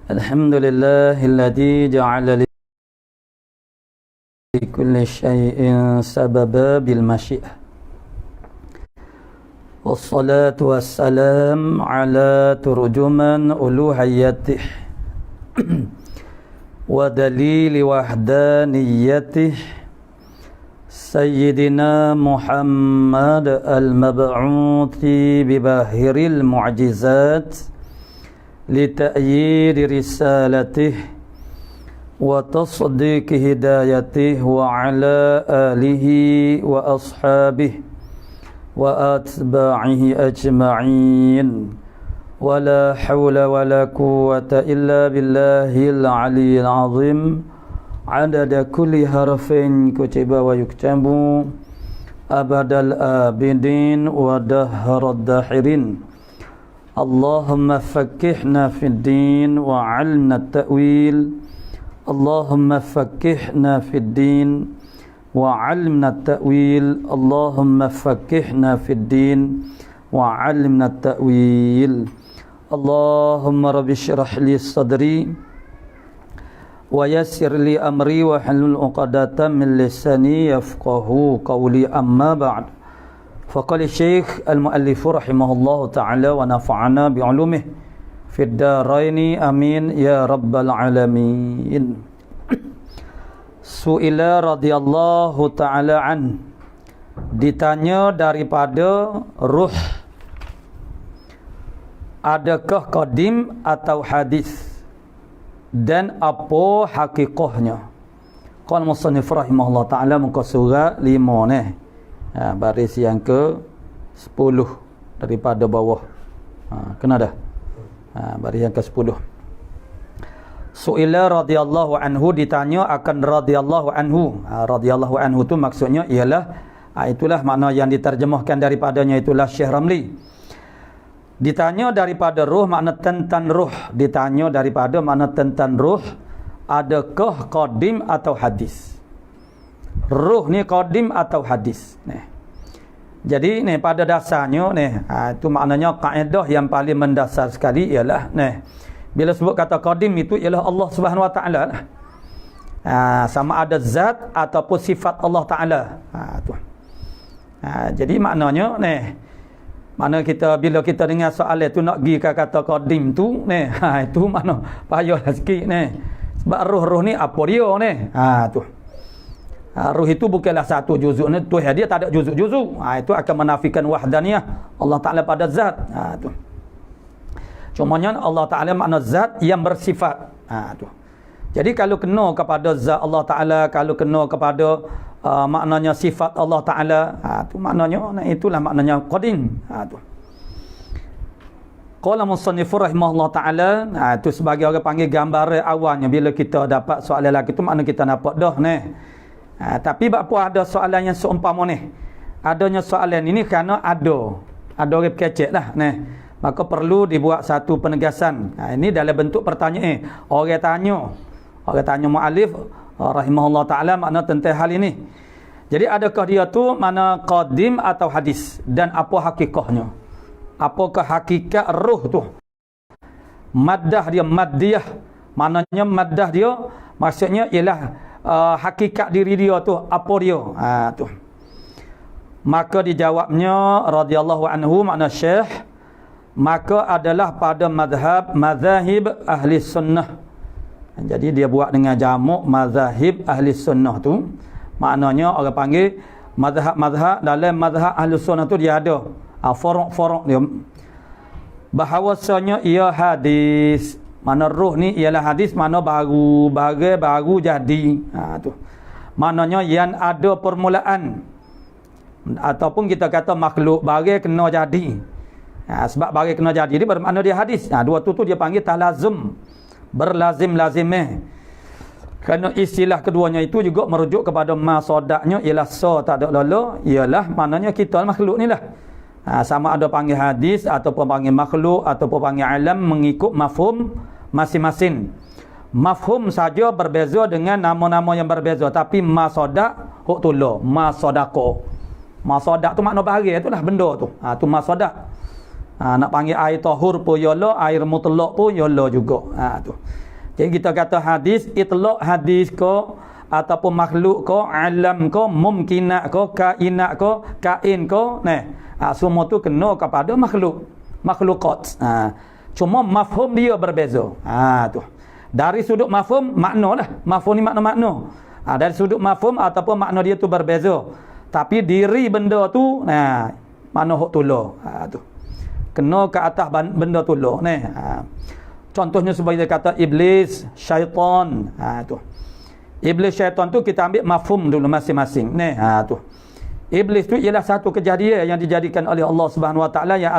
Alhamdulillahilladzi ja'ala likulli syai'in sababa bil masyiah. Wassalatu wassalam ala turjuman uluhiyyatih wa dalili wahdaniyatih Sayyidina Muhammad al-mab'uthi bibahiril mu'jizat لتأييد رسالته وتصديق هدايته وعلى آله وأصحابه وأتباعه أجمعين ولا حول ولا قوة إلا بالله العلي العظيم عدد كل حرف كتب ويكتب أبد الآبدين ودهر الداحرين اللهم فقهنا في الدين وعلمنا التأويل اللهم فقهنا في الدين وعلمنا التأويل اللهم فقهنا في الدين وعلمنا التأويل اللهم رب اشرح لي صدري ويسر لي أمري واحلل عقدة من لساني يفقهوا قولي أما بعد فقال الشيخ المؤلف رحمه الله تعالى ونفعنا بعلومه في الدارين آمين يا رب العالمين. Su'ila radhiyallahu ta'ala an, ditanya daripada ruh, adakah qadim atau hadis dan apa hakikahnya? Qala musannif rahimahullah ta'ala muka surah 5 ni, baris yang ke 10 daripada bawah. Kena dah? Baris yang ke 10. Su'ila radhiyallahu anhu, ditanya akan radhiyallahu anhu. Radhiyallahu anhu tu maksudnya ialah, itulah makna yang diterjemahkan daripadanya, itulah Syekh Ramli. Ditanya daripada ruh, makna tentang ruh. Ditanya daripada makna tentang ruh, adakah qadim atau hadis? Ruh ni qadim atau hadis. Jadi ni pada dasarnya ni, itu maknanya kaedah yang paling mendasar sekali ialah ni, bila sebut kata qadim itu ialah Allah Subhanahu Wa Taala lah. Sama ada zat ataupun sifat Allah Taala. Jadi maknanya ni, mana kita bila kita dengar soalan tu nak pergi ke kata qadim tu ni, itu makna payahlah sikit ni. Sebab ruh-ruh ni apa dia ni? Tu. Ruh itu bukanlah satu juzuk ni, Tuhan dia tak ada juzuk-juzuk. Itu akan menafikan wahdaniyah Allah Ta'ala pada zat. Tu. Cumanya Allah Ta'ala makna zat yang bersifat. Tu. Jadi kalau kena kepada zat Allah Ta'ala, kalau kena kepada maknanya sifat Allah Ta'ala, tu maknanya, itulah maknanya qadim. Tu. Qala musannifur rahimahullah ta'ala, itu sebagai orang panggil gambaran awalnya bila kita dapat soalan lagi tu, makna kita nampak dah ni. Tapi apa ada soalan yang seumpama ni? Adanya soalan ini kerana ada orang kecek lah ni. Maka perlu dibuat satu penegasan. Ini dalam bentuk pertanyaan. Orang tanya mu'alif rahimahullah ta'ala makna tentang hal ini. Jadi adakah dia tu mana qadim atau hadis, dan apa hakikahnya? Apakah hakikat ruh tu? Maddah dia maddiyah. Maknanya maddah dia maksudnya ialah hakikat diri dia tu, apa dia? Tu. Maka dijawabnya radhiyallahu anhu, makna Syekh, maka adalah pada mazahib ahli sunnah. Jadi dia buat dengan jamak mazahib ahli sunnah tu. Maknanya orang panggil mazhab dalam mazhab ahli sunnah tu dia ada forok-forok dia. Bahawasanya ia hadis. Mana ruh ni ialah hadis, mana baru jadi. Tu. Maknanya yang ada permulaan. Ataupun kita kata makhluk baru kena jadi. Sebab baru kena jadi dia bermakna dia hadis. Dua tu dia panggil talazum. Berlazim-lazimeh. Kerana istilah keduanya itu juga merujuk kepada masodaknya ialah tak ada lala, ialah maknanya kita makhluk ni lah. Sama ada panggil hadis ataupun panggil makhluk ataupun panggil alam mengikut mafhum masing-masing. Mafhum saja berbeza dengan nama-nama yang berbeza, tapi masodak huk tula, masodako. Masodak tu makna bahari itulah benda tu. Tu masodak. Nak panggil air tahur pun yolo, air mutlak pun yolo juga. Tu. Jadi kita kata hadis, itlaq hadis ko ataupun makhluk ko, alam ko, mumkinat ko, kainat ko, kain ko, semua tu kena kepada makhluk, makhlukat. Cuma mafhum dia berbeza. Tu. Dari sudut mafhum makna lah. Mafhum ni makna-makna. Dari sudut mafhum ataupun makna dia tu berbeza. Tapi diri benda tu makna hak tula. Tu. Kena ke atas benda tula contohnya sebagai kata iblis, syaitan. Tu. Iblis, syaitan tu kita ambil mafhum dulu masing-masing. Tu. Iblis tu ialah satu kejadian yang dijadikan oleh Allah Subhanahu Wa Taala yang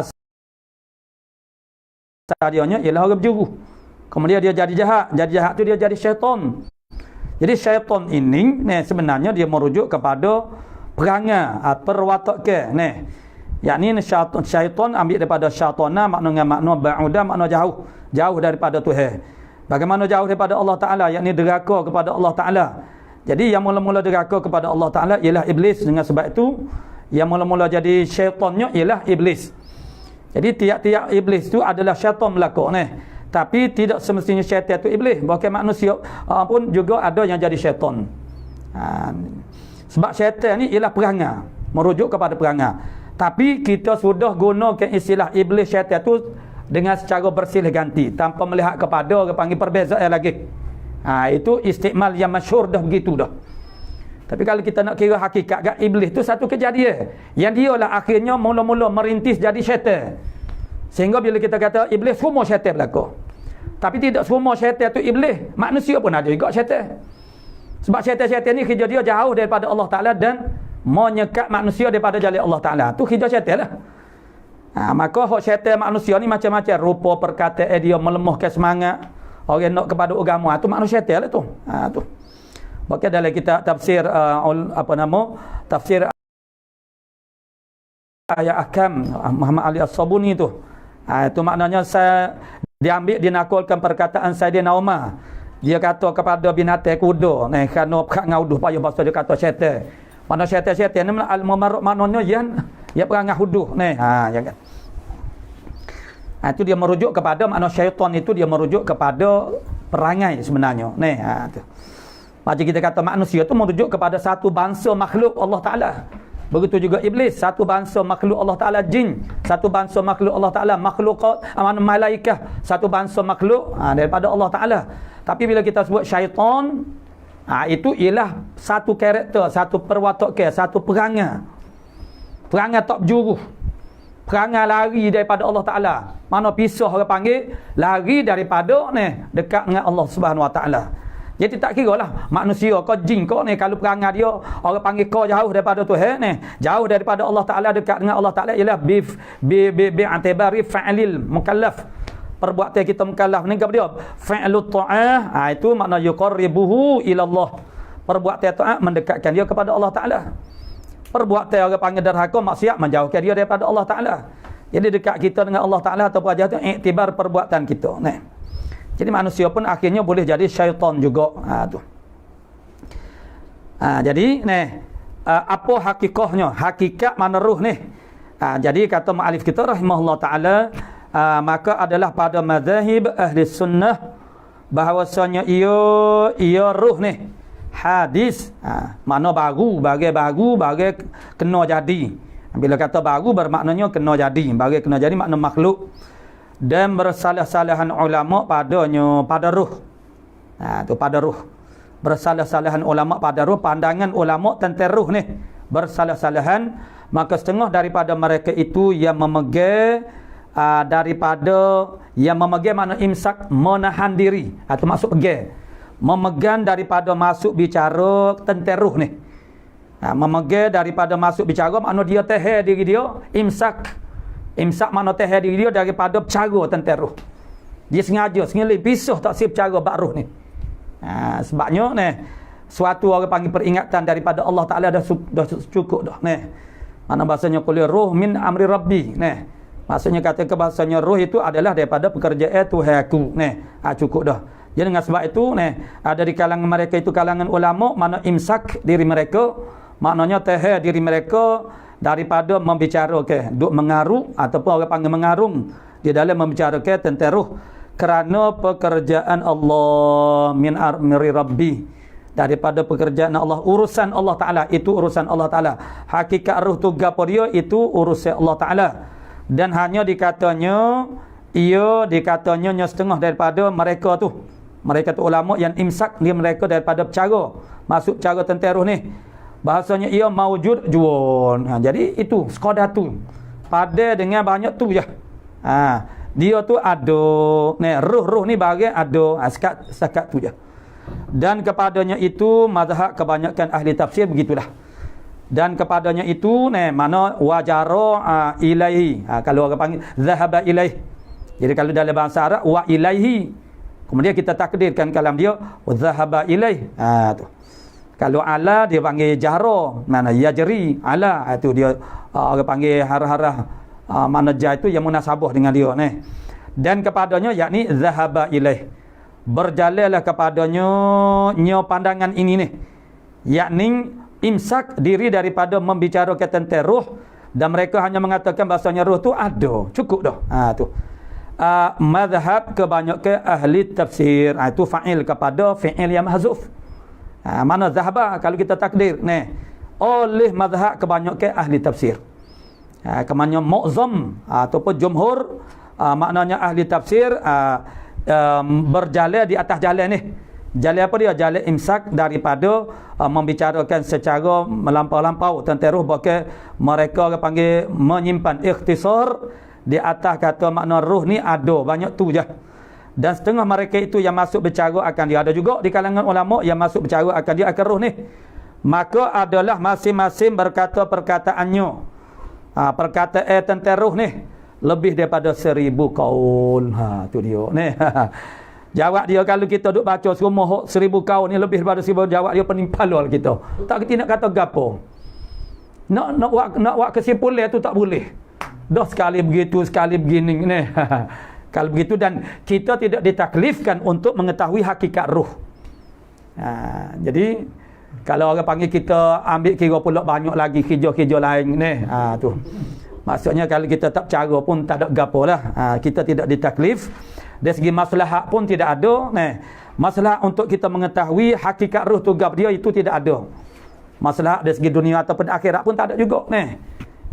asalnya ialah orang berjuru. Kemudian dia jadi jahat. Jadi jahat tu dia jadi syaitan. Jadi syaitan ini sebenarnya dia merujuk kepada perangai, perwatakan. Yakni syaitan ambil daripada syaitana, maknanya makna ba'uda, makna jauh. Jauh daripada Tuhan. Bagaimana jauh daripada Allah Ta'ala? Yakni deraka kepada Allah Ta'ala. Jadi yang mula-mula deraka kepada Allah Ta'ala ialah iblis. Dengan sebab itu yang mula-mula jadi syaitannya ialah iblis. Jadi tiap-tiap iblis itu adalah syaitan belaka. Tapi tidak semestinya syaitan itu iblis. Bahkan manusia pun juga ada yang jadi syaitan. Sebab syaitan ni ialah perangai, merujuk kepada perangai. Tapi kita sudah gunakan istilah iblis syaitan itu dengan secara bersilih ganti, tanpa melihat kepada orang panggil perbezaan lagi. Itu istimal yang masyhur dah begitu dah. Tapi kalau kita nak kira hakikat iblis itu satu kejadian yang dia lah akhirnya mula-mula merintis jadi syaitan. Sehingga bila kita kata iblis, semua syaitan belaka. Tapi tidak semua syaitan itu iblis. Manusia pun ada juga syaitan. Sebab syaitan-syaitan ni kerja dia jauh daripada Allah Ta'ala dan menyekat manusia daripada jalan Allah Ta'ala. Tu kerja syaitan lah. Maka hak syaitan manusia ni macam-macam. Rupa perkataan dia melemahkan semangat. Orang nak kepada agama. Tu manusia syaitan lah tu. Tu. Bahkan dalam kitab tafsir tafsir ayat Ahkam Muhammad Ali As-Sabuni tu. Itu maknanya saya diambil dinakulkan perkataan Sayyidina Umar. Dia kata kepada binatang kuda, kerana perak ngauduh payah bahasa dia kata syaitan. Mana syaitan-syaitan ni al-mumarrad maknanya yang perangai huduh. Jangan. Itu dia merujuk kepada makna syaitan itu dia merujuk kepada perangai sebenarnya. Tu. Macam kita kata manusia itu merujuk kepada satu bangsa makhluk Allah Ta'ala. Begitu juga iblis, satu bangsa makhluk Allah Ta'ala. Jin, satu bangsa makhluk Allah Ta'ala. Makhlukat, malaikah, satu bangsa makhluk daripada Allah Ta'ala. Tapi bila kita sebut syaitan, itu ialah satu karakter, satu perwatakan, satu perangai. Perangai tak berjuruh. Perangai lari daripada Allah Ta'ala. Mana pisah orang panggil, lari daripada dekat dengan Allah Subhanahu Wa Ta'ala. Jadi tak kira lah manusia kau jin kau kalau perangai dia orang panggil kau jauh daripada Tuhan jauh daripada Allah Ta'ala, dekat dengan Allah Ta'ala ialah bi'atibari fa'lil mukallaf. Perbuatan kita mukallaf ni kepada dia fa'lut ta'ah, itu makna yuqarribuhu ila Allah. Perbuatan taat mendekatkan dia kepada Allah Ta'ala. Perbuatan orang panggil derhaka maksiat menjauhkan dia daripada Allah Ta'ala. Jadi dekat kita dengan Allah Ta'ala atau wajah tu iktibar perbuatan kita. Jadi manusia pun akhirnya boleh jadi syaitan juga. Tu. Jadi apa hakikahnya? Hakikat mana ruh ni? Jadi kata mu'alif kita rahimahullah ta'ala, maka adalah pada mazahib ahli sunnah bahawasanya ia ruh ni hadis. Makna baru, bagai kena jadi. Bila kata baru bermaknanya kena jadi. Bagai kena jadi makna makhluk. Dan bersalah-salahan ulama pada ruh. Tu pada ruh. Bersalah-salahan ulama pada ruh, pandangan ulama tentang ruh ni bersalah-salahan, maka setengah daripada mereka itu yang memegang makna imsak, menahan diri. Itu maksud pegang. Memegang daripada masuk bicara tentang ruh ni. Memegang daripada masuk bicara makna dia tahan diri dia, imsak. Imsak makna tahan diri dia daripada bercara tentang ruh. Dia sengaja pisah tak sip bercara bab ruh ni. Sebabnya suatu orang panggil peringatan daripada Allah Ta'ala dah cukup dah. Mana bahasanya kuliah ruh min amri rabbi. Maksudnya kata ke bahasanya ruh itu adalah daripada pekerjaan Tuhan aku. Cukup dah. Jadi dengan sebab itu ada di kalangan mereka itu kalangan ulama, mana imsak diri mereka, maknanya tahan diri mereka daripada membicarakan duk mengaruh ataupun orang panggil mengarung di dalam membicarakan tentang ruh, kerana pekerjaan Allah min amri rabbi, daripada pekerjaan Allah, urusan Allah Ta'ala, itu urusan Allah Ta'ala. Hakikat ruh tu gapo dia, itu urusan Allah Ta'ala. Dan hanya dikatanya nya setengah daripada mereka tu ulama yang imsak dia mereka daripada bercara, masuk cara tentang ruh ni. Bahasanya ia maujud juun. Jadi itu sekadar tu. Pada dengan banyak tu je. Dia tu ada. Ruh ni bahagian ada. Sekat tu je. Dan kepadanya itu mazhab kebanyakan ahli tafsir begitulah. Dan kepadanya itu mana wajara ilaihi. Kalau orang panggil zahaba ilaihi. Jadi kalau dalam bahasa Arab wa ilaihi. Kemudian kita takdirkan kalam dia zahaba ilaihi. Tu. Kalau ala dia panggil jahra, mana yajri ala, itu dia orang panggil harah-harah mana jah itu yang munasabah dengan dia ni. Dan kepadanya yakni zahaba ilaih, berjalanlah kepadanya pandangan ini ni, yakni imsak diri daripada membicarakan tentang ruh, dan mereka hanya mengatakan bahasanya ruh tu ada, cukup dah. Tu mazhab kebanyakan ahli tafsir, itu fa'il kepada fi'il yang mahzuf. Mana zahaba kalau kita takdir oleh mazhab kebanyakan ahli tafsir. Kemanya mu'zam ataupun jumhur, maknanya ahli tafsir berjalan di atas jalan ni. Jalan apa dia? Jalan imsak daripada membicarakan secara melampau-lampau tentang ruh, bahkan mereka panggil menyimpan ikhtisar di atas kata makna ruh ni ada, banyak tu je. Dan setengah mereka itu yang masuk bercara akan dia. Ada juga di kalangan ulama yang masuk bercara akan dia akan ruh ni. Maka adalah masing-masing berkata perkataannya. Perkataan tentang ruh ni lebih daripada 1000 kaul. Tu dia ni. Jawab dia kalau kita duk baca semua 1000 kaul ni, lebih daripada 1000 jawab dia pening palol kita. Tak kita nak kata gapo. Nak buat kesimpulan tu tak boleh. Dah sekali begitu, sekali begini ni. Kalau begitu, dan kita tidak ditaklifkan untuk mengetahui hakikat ruh. Jadi kalau orang panggil kita ambil kira pula banyak lagi kerja-kerja lain ni, tu. Maksudnya kalau kita tak bercara pun tak ada gapo lah. Kita tidak ditaklif. Dari segi maslahat pun tidak ada. Maslahat untuk kita mengetahui hakikat ruh tu gap dia itu tidak ada. Maslahat dari segi dunia ataupun akhirat pun tak ada juga.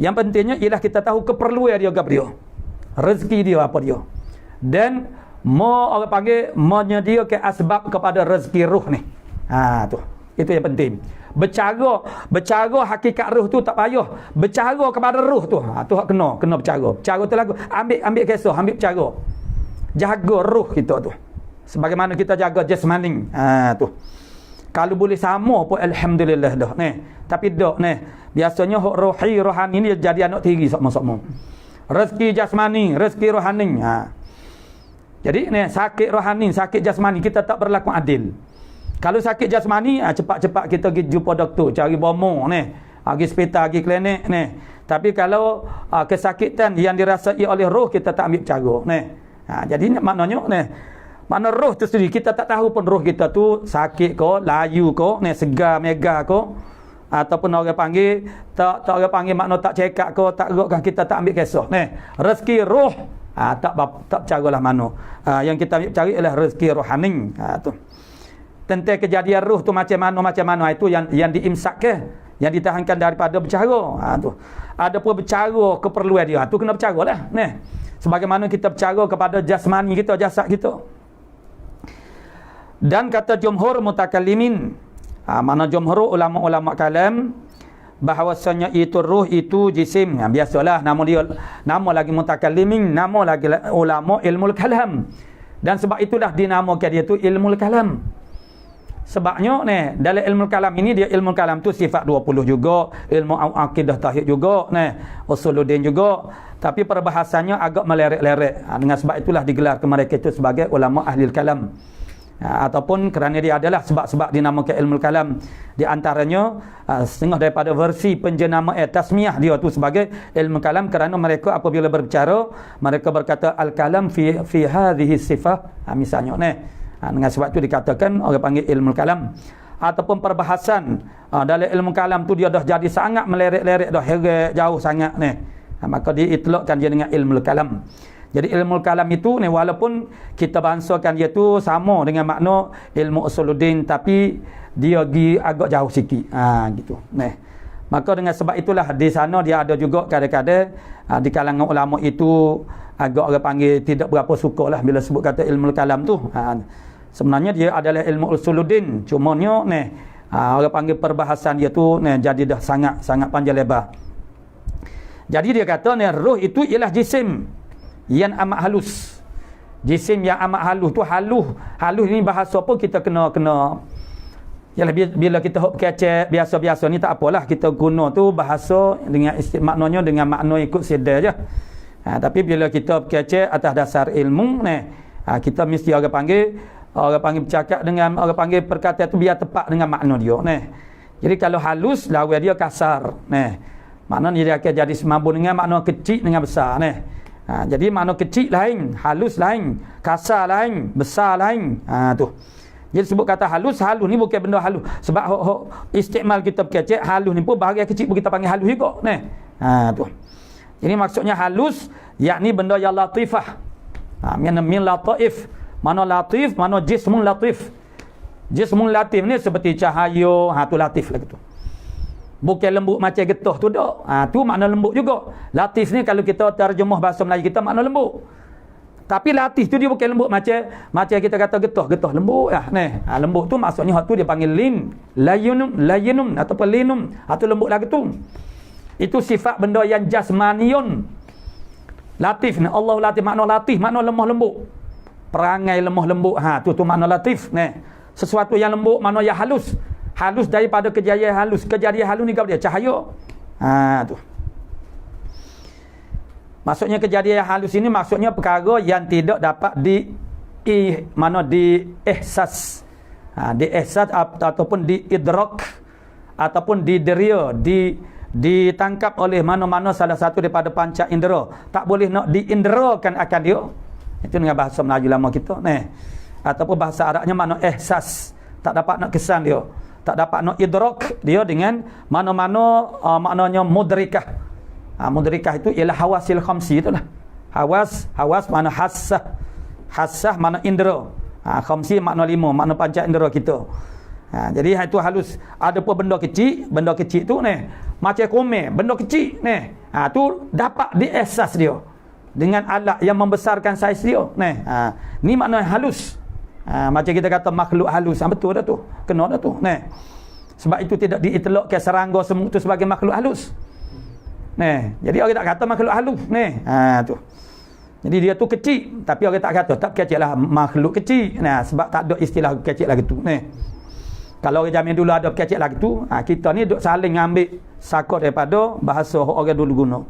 Yang pentingnya ialah kita tahu keperluan dia gap dia. Rezeki dia apa dia. Dan orang panggil menyediakan asbab kepada rezeki ruh ni. Tu. Itu yang penting. Bercara hakikat ruh tu tak payah. Bercara kepada ruh tu. Tu hak kena bercara. Bercara tu lagu ambil kisah, ambil bercara. Jaga ruh kita tu. Sebagaimana kita jaga jasmani. Tu. Kalau boleh sama pun alhamdulillah dah Tapi dak biasanya hak rohani ni jadi anak tiri sama-sama. Rezeki jasmani, rezeki rohani. Jadi sakit rohani, sakit jasmani kita tak berlaku adil. Kalau sakit jasmani, cepat-cepat kita pergi jumpa doktor, cari bomo pergi hospital, pergi klinik Tapi kalau kesakitan yang dirasai oleh roh, kita tak ambil cara jadi maknanya mana roh tu sendiri kita tak tahu pun roh kita tu sakit ko, layu ko, segar mega ko, ataupun orang panggil tak orang panggil makna tak cekak ko, tak rokkan, kita tak ambil kisah. Rezeki roh tak bercaralah mana. Yang kita ambil cari ialah rezeki rohani. Tu. Tentang kejadian ruh tu macam mana itu yang diimsak ke, yang ditahankan daripada bercara. Tu. Ada pun bercara keperluan dia. Tu kena bercaralah. Sebagaimana kita bercara kepada jasmani kita, jasad kita. Dan kata jumhur mutakallimin, mana jumhur ulama-ulama kalam, bahawasanya itu ruh itu jisim. Biasalah nama lagi mutakallimin, nama lagi ulama ilmu kalam. Dan sebab itulah dinamakan dia tu ilmu kalam. Sebabnya dalam ilmu kalam ini, dia ilmu kalam tu sifat 20 juga, ilmu akidah tauhid juga, usuluddin juga. Tapi perbahasannya agak meleret-leret. Dengan sebab itulah digelar ke mereka itu sebagai ulama ahli kalam. Ataupun kerana dia adalah sebab-sebab dinamakan ilmu kalam. Di antaranya setengah daripada versi penjenama tasmiyah dia tu sebagai ilmu kalam, kerana mereka apabila berbicara mereka berkata al-kalam fi hadhihi sifah, misalnya dengan sebab itu dikatakan orang panggil ilmu kalam. ataupun perbahasan dalam ilmu kalam tu dia dah jadi sangat meleret-leret dah heret jauh sangat ni. Maka dia itlaqkan dia dengan ilmu kalam. Jadi ilmu kalam itu ni walaupun kita bangsakan dia tu sama dengan makna ilmu usuluddin tapi dia pergi agak jauh sikit. Gitu. Nah. Maka dengan sebab itulah di sana dia ada juga kadang-kadang di kalangan ulama itu agak orang panggil tidak berapa suka lah bila sebut kata ilmu kalam tu. Sebenarnya dia adalah ilmu usuluddin. Cumanya ni orang panggil perbahasan dia tu ni jadi dah sangat panjang lebar. Jadi dia kata ni roh itu ialah jisim yang amat halus. Jisim yang amat halus tu halus ni bahasa pun kita kena yalah bila kita hok kecek biasa-biasa ni tak apalah kita guna tu bahasa dengan maknanya dengan makna ikut sedar je. Tapi bila kita kecek atas dasar ilmu ni kita mesti orang panggil bercakap dengan orang panggil perkataan tu biar tepat dengan makna dia ni. Jadi kalau halus lawan dia kasar ni. Maknanya dia akan jadi semabur dengan makna kecil dengan besar ni. Jadi makna kecil lain, halus lain, kasar lain, besar lain. Tu. Jadi sebut kata halus ni bukan benda halus. Sebab istimal kita kecek halus ni pun bahagian kecil pun kita panggil halus juga ni. Tu. Jadi maksudnya halus yakni benda yang latifah. Min lataif. Mana latif, mana jismun latif. Jismun latif ni seperti cahaya, tu latif lah gitu. Bukan lembut macam getah tu dak. Tu makna lembut juga. Latif ni kalau kita terjemah bahasa Melayu kita makna lembut. Tapi latif tu dia bukan lembut macam kita kata getah lembut lah ni. Lembut tu maksudnya hak tu dia panggil lin, layinum ataupun linum. Tu lembut lagi tu. Itu sifat benda yang jasmaniyun. Latif ni Allah latif makna lemah lembut. Perangai lemah lembut. Tu makna latif ni. Sesuatu yang lembut makna yang halus. Halus daripada kejadian halus. Kejadian halus ni kau dia cahaya. Tu. Maksudnya kejadian halus ini maksudnya perkara yang tidak dapat diihsas. Diihsas ataupun diidrak ataupun dideria, ditangkap oleh mana-mana salah satu daripada panca indera. Tak boleh nak diinderakan akan dia. Itu dengan bahasa Melayu lama kita ni. Ataupun bahasa Arabnya makna ihsas. Tak dapat nak kesan dia. Tak dapat nak idrak dia dengan mana-mana maknanya mudrikah. Mudrikah itu ialah hawasil khamsi itulah. Hawas makna hassah. Hassah makna indera. Khamsi makna 5, makna panca indera kita. Jadi itu halus. Ada pun benda kecil tu ni macam komen, benda kecil ni. Tu dapat diihsas dia dengan alat yang membesarkan saiz dia ni. Ni makna halus. Macam kita kata makhluk halus. Betul dah tu. Kena dah tu ni. Sebab itu tidak diitlaqkan serangga semut tu sebagai makhluk halus. Jadi orang tak kata makhluk halus tu. Jadi dia tu kecil tapi orang tak kata tak kecil lah makhluk kecil. Sebab tak ada istilah kecil lagi tu Kalau orang zaman dulu ada kecil lagi tu, kita ni duk saling ambil sakut daripada bahasa orang dulu guna.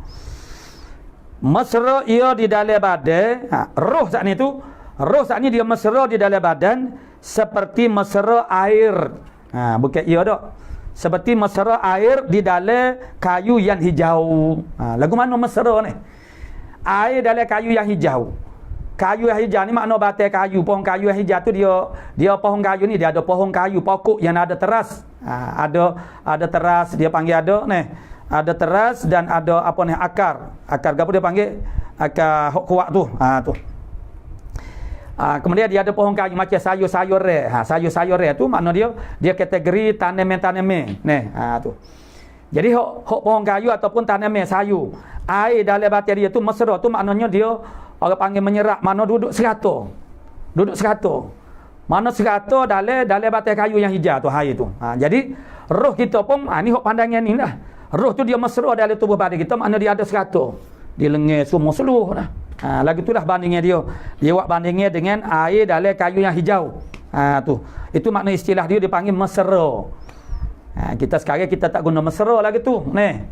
Mesra ia di dalam badan, roh saat ni dia mesra di dalam badan seperti mesra air. Bukan ia dak. Seperti mesra air di dalam kayu yang hijau. Lagu mana mesra ni? Air dalam kayu yang hijau. Kayu yang hijau ni makna batang kayu. Pohon kayu yang hijau tu dia pohon kayu ni dia ada pohon kayu pokok yang ada teras. Ada teras dia panggil ada ni. Ada teras dan ada apa ni akar. Akar apa dia panggil? Akar kuat tu. Tu. Kemudian dia ada pohon kayu macam sayur-sayur sayur-sayur tu makna dia kategori tanaman-tanaman tu. Jadi hok pohon kayu ataupun tanaman sayur air dalam batin dia tu mesra tu maknanya dia orang panggil menyerap mana duduk serata mana serata dalam batin kayu yang hijau tu air tu. Jadi roh kita pun ni hok pandangan ni lah. Roh tu dia mesra dalam tubuh badan kita makna dia ada serata di lengan semua seluruh dah. Lagi itulah bandingnya dia buat bandingnya dengan air dalam kayu yang hijau. Tu. Itu makna istilah dia dipanggil mesra. Kita sekarang kita tak guna mesra lagi tu.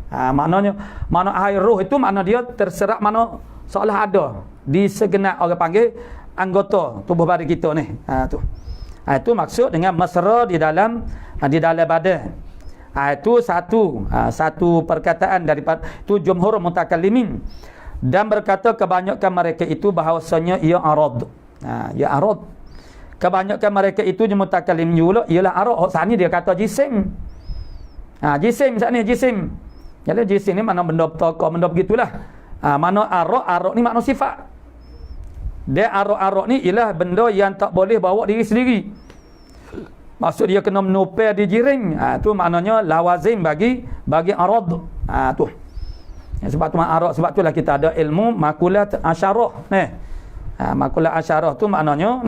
Maknanya makna air roh itu makna dia terserap mana seolah ada di segenap orang panggil anggota tubuh badan kita ni. Tu. Itu maksud dengan mesra di dalam badan. Itu satu perkataan daripada tu jumhur mutakallimin. Dan berkata kebanyakan mereka itu bahawasanya ia arad. Ia arad. kebanyakan mereka itu je mutakallim juga ialah arak. Hak sani dia kata jisim. Jisim sani jisim. Jadi jisim ni makna benda bertokok, benda begitulah. Mana arak ni makna sifat. Dia arak ni ialah benda yang tak boleh bawa diri sendiri. Maksud dia kena menupai di jirim. Tu maknanya lawazim bagi arad. Tu. Sebab tu arak, sebab itulah kita ada ilmu makulat asyarah. Makulat asyarah tu maknanya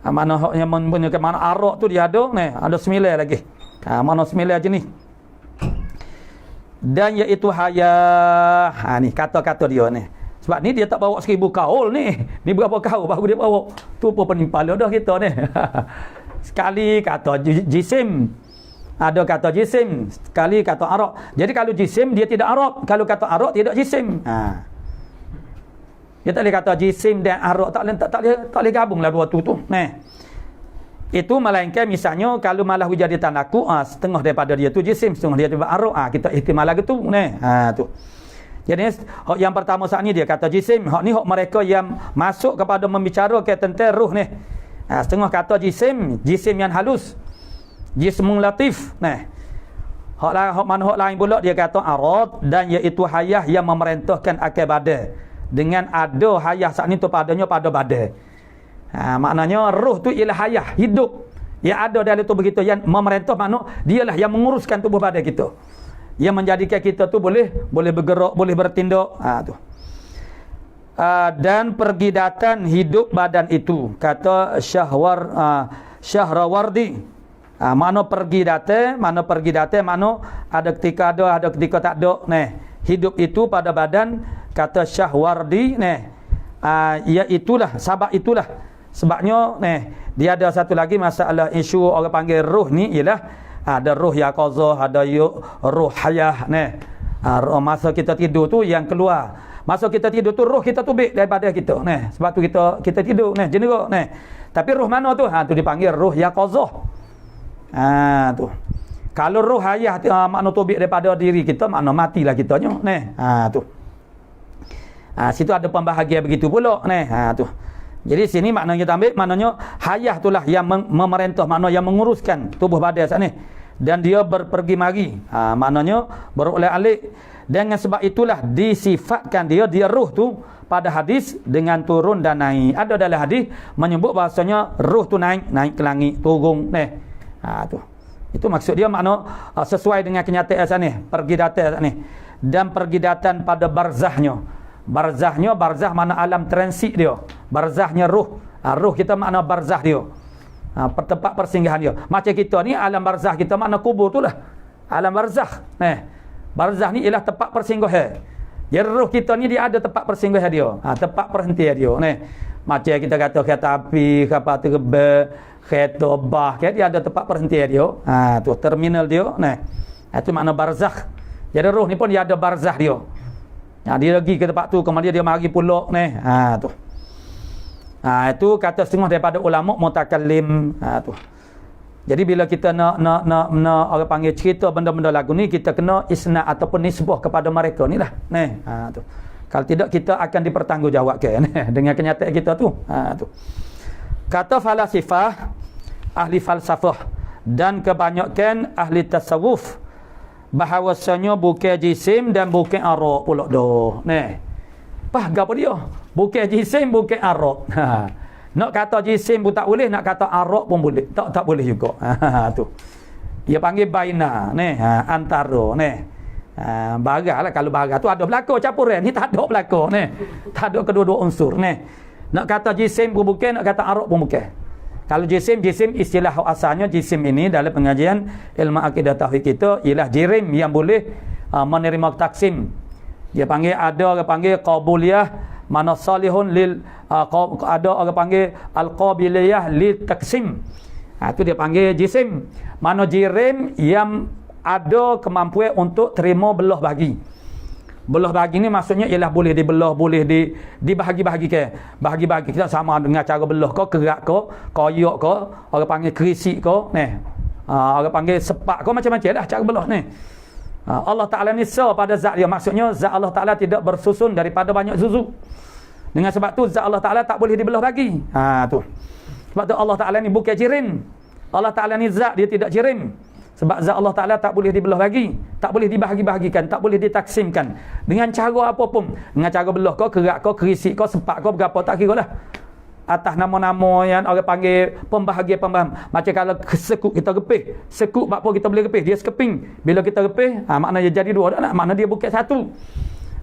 mana hak yang mempunyai mana arak tu dia ada ada 9 lagi. Mana 9 jenis. Dan iaitu hayah. Ni kata-kata dia ni. Sebab ni dia tak bawa 1000 kaul ni. Ni berapa kaul baru dia bawa. Tu pun penimpal dah kita ni. Sekali kata jisim. Ada kata jisim, sekali kata arak. Jadi kalau jisim dia tidak arak. Kalau kata arak tidak jisim. Dia tak boleh kata jisim dan arak, tak boleh gabunglah dua tu. Itu melainkan misalnya kalau malah jadi tanaku, setengah daripada dia tu jisim, setengah dia tu arak. Kita ihtimal lagi tu. Tu. Jadi yang pertama saat ni dia kata jisim. Hak ni hak mereka yang masuk kepada membicarakan tentang ruh ni. Setengah kata jisim yang halus. Jismung latif. Hak lain pula dia kata arad, dan iaitu hayah yang memerintahkan akal badan. Dengan ada hayah saat ni tu padanya pada badan. Maknanya roh tu ialah hayah, hidup. Yang ada dalam tu begitu, yang memerintah makna dialah yang menguruskan tubuh badan kita. Yang menjadikan kita tu boleh bergerak, boleh bertindak. Tu. Dan pergi datang hidup badan itu, kata Syahrawardi. Mana pergi datang, mana ada ketika ada ketika tak ada. Hidup itu pada badan, kata Syahwardi. Iaitulah sebabnya dia ada satu lagi masalah isu orang panggil roh ni ialah ada roh yaqazah, ada roh hayah. Masa kita tidur tu yang keluar. Masa kita tidur tu roh kita tubik daripada kita. Sebab tu kita tidur jenera. Tapi roh mana tu? Tu dipanggil roh yaqazah. Tu. Kalau roh hayah makna tubik daripada diri kita, makna matilah kitanya. Tu. Situ ada pembahagian begitu pula. Tu. Jadi sini maknanya kita ambil, maknanya hayah itulah yang memerintah, makna yang menguruskan tubuh badan saat ni. Dan dia berpergi mari. Maknanya beroleh-alik. Dengan sebab itulah disifatkan dia roh tu pada hadis dengan turun dan naik. Ada dalam hadis menyebut bahasanya roh tu naik ke langit, turun. Tu. Itu maksud dia makna sesuai dengan kenyataan saat ni, pergi datang saat ni. Dan pergi datang pada barzahnya. Barzah mana alam transit dia. Barzahnya roh. Roh kita makna barzah dia. Tempat persinggahan dia. Macam kita ni alam barzah kita makna kubur tu lah. Alam barzah. Barzah ni ialah tempat persinggahan. Jadi roh kita ni dia ada tempat persinggahan dia. Tempat perhentian dia. Macam kita kata kereta api, kapal terbang, kereta bah, dia ada tempat perhentian dia. Tu terminal dia. Itu makna barzah. Jadi roh ni pun dia ada barzah dia. Dia pergi ke tempat tu, kemudian dia mari pulak tu. Itu kata setengah daripada ulama mutakallim. Tu. Jadi bila kita nak orang panggil cerita benda-benda lagu ni, kita kena isnad ataupun nisbah kepada mereka ni lah. Tu. Kalau tidak kita akan dipertanggungjawabkan dengan kenyataan kita tu. Tu. Kata falasifah, ahli falsafah dan kebanyakan ahli tasawuf, bahawasanya bukan jisim dan bukan arak pula dah. Apa dia? Bukan jisim, bukan arak. Nak kata jisim pun tak boleh, nak kata arak pun boleh. Tak boleh juga. Tu. Dia panggil baina, antara, baranglah. Kalau barang tu ada belaka campuran, ni tak ada belaka, tak ada kedua-dua unsur, Nak kata jisim pun bukan, nak kata arak pun bukan. Kalau jisim istilah asalnya jisim ini dalam pengajian ilmu akidah tauhid kita ialah jirim yang boleh menerima taksim. Dia panggil, ada orang panggil qabuliyah, mana salihun lil ada orang panggil al-qabiliyah lil taksim. Itu dia panggil jisim. Mana jirim yang ada kemampuan untuk terima belah bagi. Belah bagi ni maksudnya ialah boleh dibelah, boleh dibahagi-bahagikan. Bahagi-bahagi kita sama dengan cara belah ke, kerak ke, koyak ke, orang panggil kerisik ke, orang panggil sepak ke, macam-macam lah cara belah ni. Allah Ta'ala ni pada zat dia. Maksudnya zat Allah Ta'ala tidak bersusun daripada banyak susu. Dengan sebab tu zat Allah Ta'ala tak boleh dibelah bagi. Tu. Sebab tu Allah Ta'ala ni bukan jirim. Allah Ta'ala ni zat, dia tidak jirim. Sebab zat Allah Ta'ala tak boleh dibelah bagi, tak boleh dibahagi-bahagikan, tak boleh ditaksimkan dengan cara apa pun. Dengan cara belah kau, kerak kau, kerisik kau, sepak kau, berapa tak kira lah. Atas nama-nama yang orang panggil pembahagian. Macam kalau sekut kita gepih, sekut apa kita boleh gepih, dia sekeping. Bila kita gepih, makna dia jadi dua, tak nak, makna dia bukan satu.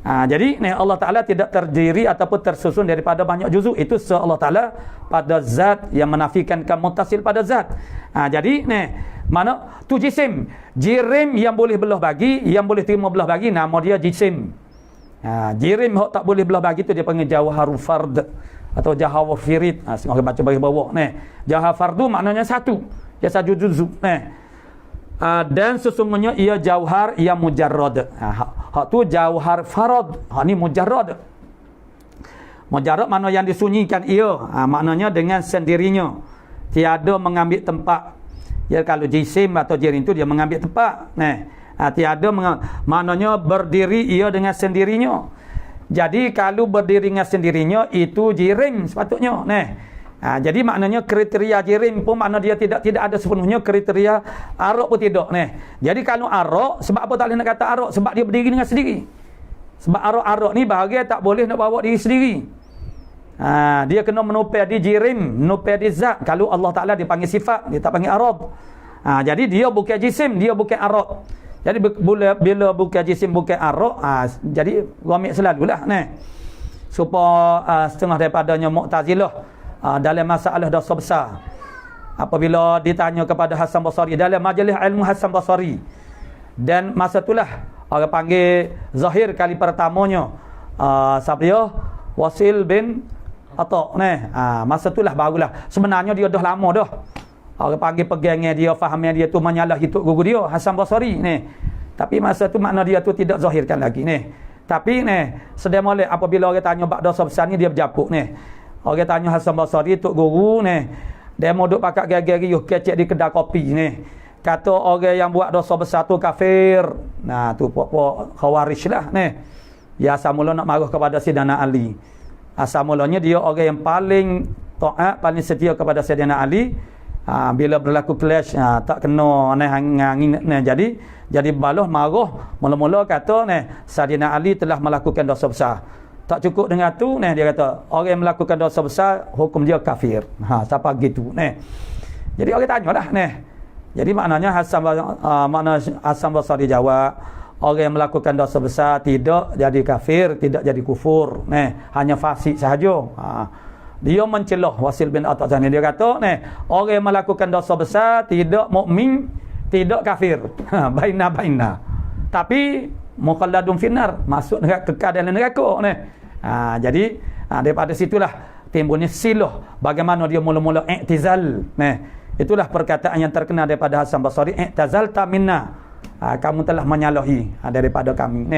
Jadi Allah Ta'ala tidak terdiri ataupun tersusun daripada banyak juzuk. Itu Allah Ta'ala pada zat yang menafikan muttasil pada zat. Jadi mana tu jisim. Jirim yang boleh belah bagi, yang boleh terima belah bagi, nama dia jisim. Jirim yang tak boleh belah bagi tu dia panggil jawharul fard atau jawharul firid. Orang baca bagi bawah jawhar fardu maknanya satu, dia satu juzuk. Dan sesungguhnya ia jauhar yang mujarrad. Hak tu jauhar farad. Hak ni mujarrad. Mujarrad makna yang disunyikan ia. Maknanya dengan sendirinya. Tiada mengambil tempat. Ya, kalau jisim atau jirim tu dia mengambil tempat. Tiada maknanya berdiri ia dengan sendirinya. Jadi kalau berdiri dengan sendirinya itu jirim sepatutnya. Jadi maknanya kriteria jirim pun makna dia tidak ada sepenuhnya kriteria arok pun tidak. Jadi kalau arok, sebab apa tak boleh nak kata arok? Sebab dia berdiri dengan sendiri. Sebab arok ni bahagia tak boleh nak bawa diri sendiri. Dia kena menopel di jirim, menopel di zat. Kalau Allah Ta'ala dia panggil sifat, dia tak panggil arok. Jadi dia bukan jisim, dia bukan arok. Jadi bila bukan jisim, bukan arok, jadi ramik selalulah. Supaya setengah daripadanya Mu'tazilah dalam masalah dosa besar. Apabila ditanya kepada Hasan Basri dalam majlis ilmu Hasan Basri, dan masa itulah orang panggil zahir kali pertamanya siapa dia? Wasil bin Atta. Masa itulah barulah. Sebenarnya dia dah lama dah. Orang panggil pegangnya dia, fahamnya dia tu menyalah hidup guru dia Hasan Basri Tapi masa tu makna dia tu tidak zahirkan lagi Tapi sedang molek apabila orang tanya bab dosa besar ni, dia berjapuk Orang tanya Hasan Basri, tok guru dia mau duk pakat gagi-gagi kecek di kedai kopi kata orang yang buat dosa besar tu kafir. Tu puak-puak khawarij lah Ya, asal mula nak marah kepada Sayyidina Ali. Asal mulanya dia orang yang paling taat, paling setia kepada Sayyidina Ali. Bila berlaku clash tak kena jadi balah marah, mula-mula kata Sayyidina Ali telah melakukan dosa besar. Tak cukup dengan tu dia kata orang yang melakukan dosa besar hukum dia kafir. Siapa gitu Jadi orang tanyalah Jadi maknanya Hasan Basri jawab, orang yang melakukan dosa besar tidak jadi kafir, tidak jadi kufur, hanya fasik sahaja. Dia mencelah Wasil bin Atta ni, dia kata orang yang melakukan dosa besar tidak mukmin, tidak kafir. Baina. Tapi mukhalladun finnar, masuk kekal dalam neraka Jadi daripada situlah timbulnya silah bagaimana dia mula-mula i'tizal. Itulah perkataan yang terkenal daripada Hasan Basri, i'tazalta minna, kamu telah menyalahi daripada kami.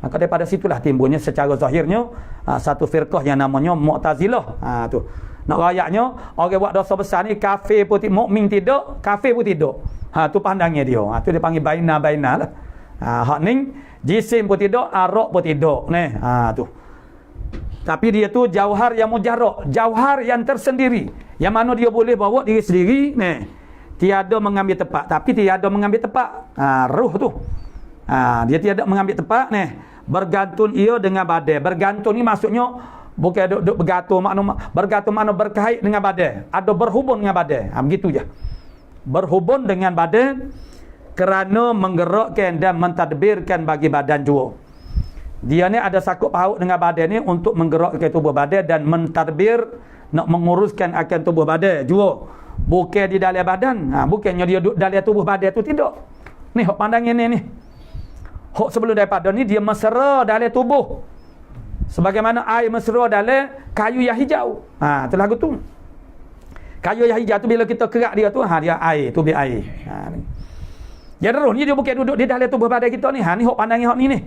Maka daripada situlah timbulnya secara zahirnya satu firqah yang namanya Mu'tazilah. Tu nak rayaknya orang buat dosa besar ni kafir pun tidak, mukmin tidak, kafir pun tidak. Tu pandangnya dia. Tu dia panggil baina lah. Hak ni jisim pun tidak, arok pun tidak. Tu. Tapi dia tu jauhar yang mujarrad, jauhar yang tersendiri, yang mana dia boleh bawa diri sendiri tiada mengambil tempat. Tapi tiada mengambil tempat ruh tu. Dia tiada mengambil tempat bergantung ia dengan badan. Bergantung ni maksudnya bukan duk bergantung makna berkait dengan badan, ada berhubung dengan badan. Begitu je. Berhubung dengan badan kerana menggerakkan dan mentadbirkan bagi badan juga. Dia ni ada sakut paut dengan badan ni untuk menggerakkan tubuh badan dan mentadbir, nak menguruskan akan tubuh badan juga. Bukan di dalam badan. Bukannya dia duduk dalam tubuh badan tu, tidak. Ni hak pandangan ni. Hak sebelum daripada ni dia mesra dalam tubuh. Sebagaimana air mesra dalam kayu yang hijau. Tu lagu tu. Kayu yang hijau tu bila kita kerak dia tu, dia air, tubik air. Jadi roh ni dia bukan duduk di dalam tubuh badan kita ni. Ni hak pandangan hak ni.